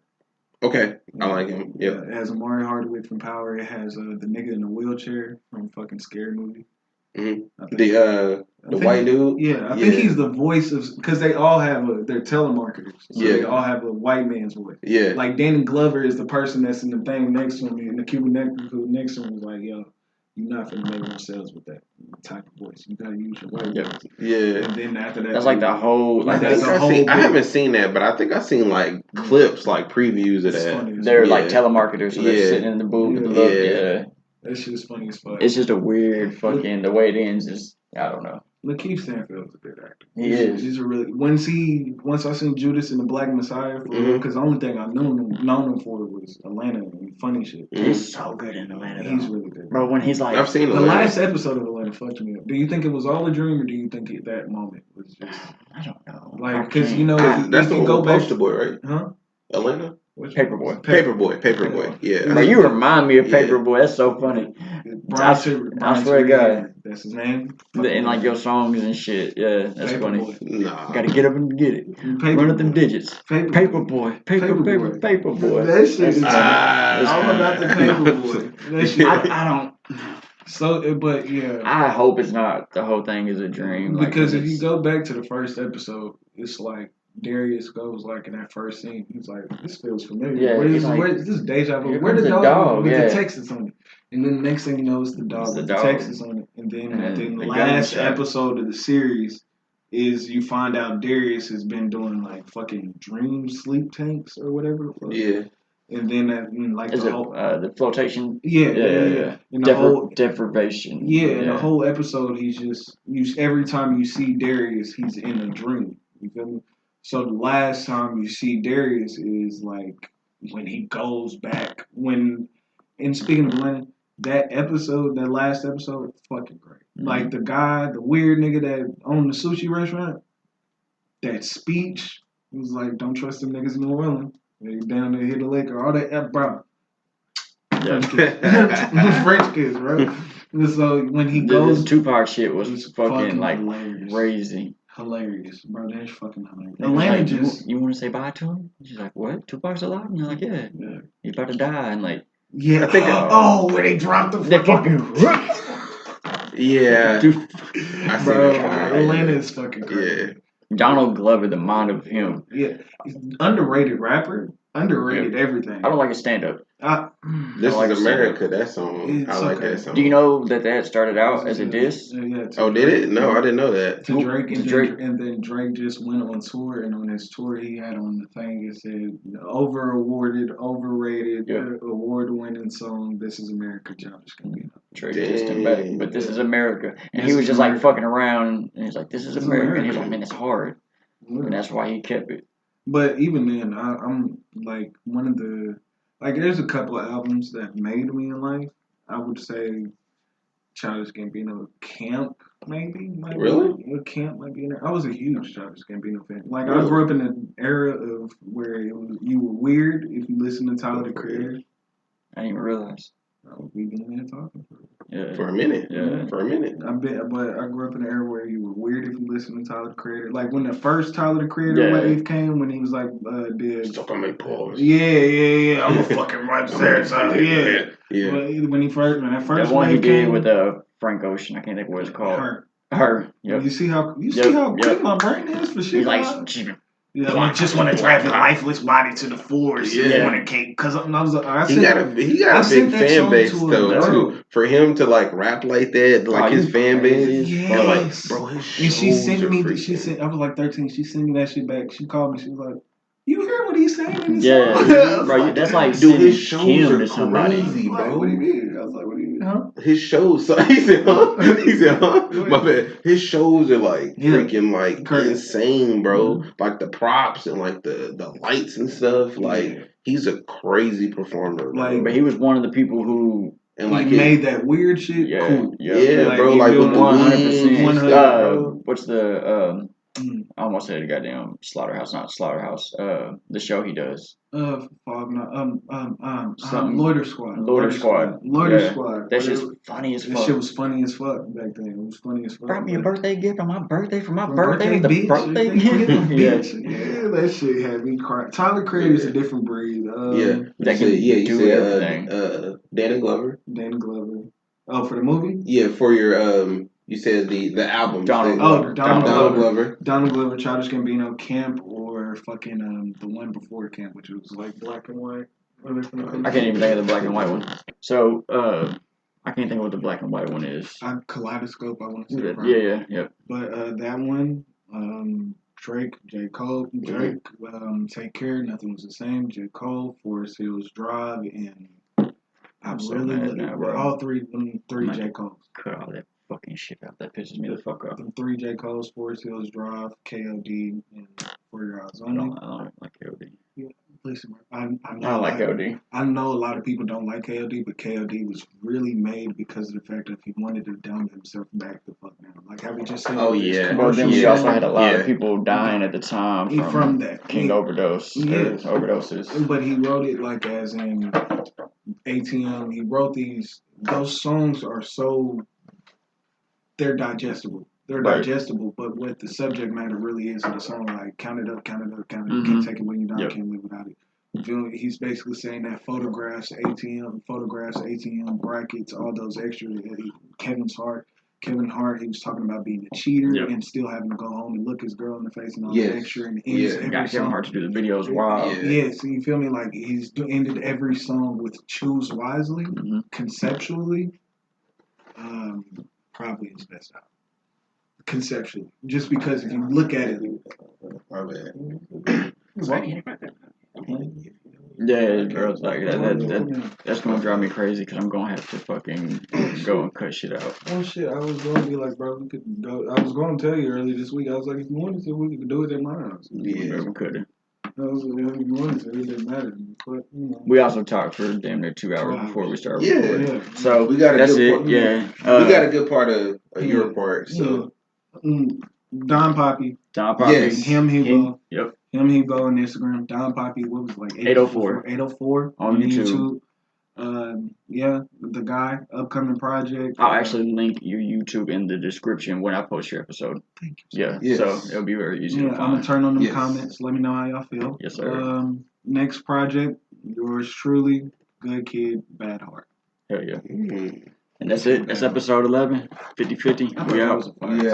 Okay, I like him. Yeah, it has Amari Hardwick from Power. It has the nigga in the wheelchair from fucking Scary Movie. Mm-hmm. The white dude. Yeah, I think he's the voice of, because they all have they're telemarketers. So they all have a white man's voice. Yeah, like Danny Glover is the person that's in the thing next to him, and the Cuban next to him is like, yo, you're not finna make no sales with that type of voice. You gotta use your white voice. Yeah. And then after that, that's like the whole. Like I haven't seen that, but I think I've seen like clips, like previews of that. They're like telemarketers, so they're sitting in the booth. Yeah. That shit's funny as fuck. It's just a weird fucking. The way it ends is, I don't know. Lakeith Stanfield's a good actor. He is. He's a really. Once I seen Judas and the Black Messiah, because the only thing I known him for was Atlanta and funny shit. He's so good in Atlanta. He's really good, bro. When he's like, I've seen the last episode of Atlanta fucked me up. Do you think it was all a dream, or do you think that moment was just? I don't know. Like, because you know, that's the go Poster Boy, right? Huh? Atlanta. Paperboy. Yeah. Bro, you remind me of Paperboy. That's so funny. I swear to God. That's his name. And like your songs and shit. Yeah, that's funny. Nah. Gotta get up and get it. Run up them digits. Paperboy. Paperboy. That shit is. I'm about the Paperboy. That shit. I don't. So, but yeah. I hope it's not. The whole thing is a dream. Because if you go back to the first episode, it's like Darius goes like in that first scene. He's like, "This feels familiar. Yeah, where is this deja vu? Where the dog with the Texas on it?" And then the next thing you know, it's the dog with the Texas on it. And then the last episode of the series is you find out Darius has been doing like fucking dream sleep tanks or whatever. Yeah. And then like the flotation. Yeah. And deprivation. In the whole episode, he's just every time you see Darius, he's in a dream. You feel me? So the last time you see Darius is like when he goes back. And speaking of Atlanta, that last episode, fucking great. Mm-hmm. Like the weird nigga that owned the sushi restaurant, that speech was like, "Don't trust them niggas in New Orleans. They down there hit the liquor." All that, bro. Yeah. French kids, bro. And so when he goes, the Tupac shit was fucking like hilarious. Crazy. Hilarious, bro. That's fucking hilarious. Atlanta like, just you want to say bye to him? She's like, "What? Tupac's alive?" And you're like, "Yeah. He's about to die." And like, I think where they dropped the fucking yeah, dude, bro. Atlanta is fucking crazy. Yeah. Donald Glover, the mind of him. Yeah, underrated rapper. Underrated everything. I don't like his stand up. This is America. That song. I like that song. Do you know that had started out as a diss? Yeah, oh, did it? No, I didn't know that. To Drake, and then Drake just went on tour, and on his tour he had on the thing it said overrated, award-winning song. This is America, Childish Gambino. Drake dissed him back, but this is America, and he was just like fucking around, and he's like, "This is America," and he's like, "Man, it's hard," and that's why he kept it. But even then, I'm like one of the there's a couple of albums that made me in life. I would say Childish Gambino Camp, maybe. Really? Camp might be in there. I was a huge Childish Gambino fan. Like, I grew up in an era of where you were weird if you listened to Tyler, the Creator. I didn't even realize. We've been in there talking for a minute. Yeah. For a minute. But I grew up in an era where you were weird if you listened to Tyler, the Creator. Like, when the first Tyler, the Creator wave came, when he was like, Suck on my paws. Yeah. I'm a fucking right there. Yeah. When that first that one wave he did came, with Frank Ocean, I can't think of what it's called. Her. Yep. You see how quick my brain is for shit. He's like, I just want to drive a lifeless body to the floors. Yeah. Want a cake because I was. He got a big fan base though too. For him to like rap like that, like his fan base. Yeah. Like, bro, his shows and she sent me. freaking. She sent. I was like 13. She sent me that shit back. She called me. She was like, "You hear what he's saying in the song?" Bro, that's like dude, his shows Kim are to somebody. crazy, bro. Like, what do you mean? I was like, "What do you mean, huh?" His shows, so he said, "Huh?" He said, "Huh?" My bad. His shows are like freaking like insane, bro. Mm-hmm. Like the props and like the lights and stuff. Like he's a crazy performer. Like, but he was one of the people who. And like he made that weird shit cool. Yeah, like, bro. Like with 100%. What's the I almost said goddamn Slaughterhouse, not Slaughterhouse. The show he does. Loiter Squad. Loiter Squad. That shit's funny as fuck. That shit was funny as fuck back then. It was funny as fuck. Brought me a birthday gift on my birthday for my birthday. The birthday gift. Yeah, that shit had me crying. Tyler Creator is a different breed. That can do everything. Danny Glover. Oh, for the movie? Yeah, for your you said the album. Donald Glover. Donald Glover, Childish Gambino, Camp, or fucking the one before Camp, which was like black and white. I can't even think of the black and white one. So I can't think of what the black and white one is. Kaleidoscope, I want to say. Yeah. But that one, Drake, J. Cole, Take Care, Nothing Was the Same, J. Cole, Forest Hills Drive, and I'm really mad now, bro. All three J. Cole's. Cut all that fucking shit out. That pisses me the fuck off. The 3 J. Cole's, Forest Hills Drive, KOD, and For Your Eyes Only. I don't like KOD. Yeah, listen, I like KOD. I know a lot of people don't like KOD, but KOD was really made because of the fact that he wanted to dumb himself back the fuck down. Like how we just said. Oh yeah. Well, then we also had a lot of people dying at the time from that overdose. Overdoses. But he wrote it like as in ATM. He wrote those songs are so. They're digestible. Digestible, but what the subject matter really is in the song, like count it up, can't take it when you're down, can't live without it. He's basically saying that photographs, ATM, brackets, all those extra. Kevin Hart, he was talking about being a cheater and still having to go home and look his girl in the face and all that extra. And got Kevin Hart to do the videos. Wow. Yeah, so you feel me? Like he's ended every song with choose wisely, conceptually. Probably his best album. Conceptually, just because if you look at it, my bad. Yeah, bro, like that's gonna drive me crazy because I'm gonna have to fucking go and cut shit out. Oh shit, I was gonna be like, bro, we could go. I was gonna tell you earlier this week. I was like, if you wanted to, we could do it at my house. Yeah, we could. I was like, if you wanted to, it didn't matter. But we also talked for damn near 2 hours before we started recording. Yeah. So we got that's it. Yeah, we got a good part of your part. So Don Papi. Yes. Him Hugo. Yep. Him Hugo on Instagram. Don Papi. What was it, like 804 on YouTube. The guy, upcoming project. I'll actually link your YouTube in the description when I post your episode. Thank you. Yeah, yes. So it'll be very easy to find. I'm gonna turn on them comments. Let me know how y'all feel. Yes, sir. Next project, yours truly, Good Kid, Bad Heart. Hell yeah. And that's it. That's episode 11. 50-50. We out. Yeah.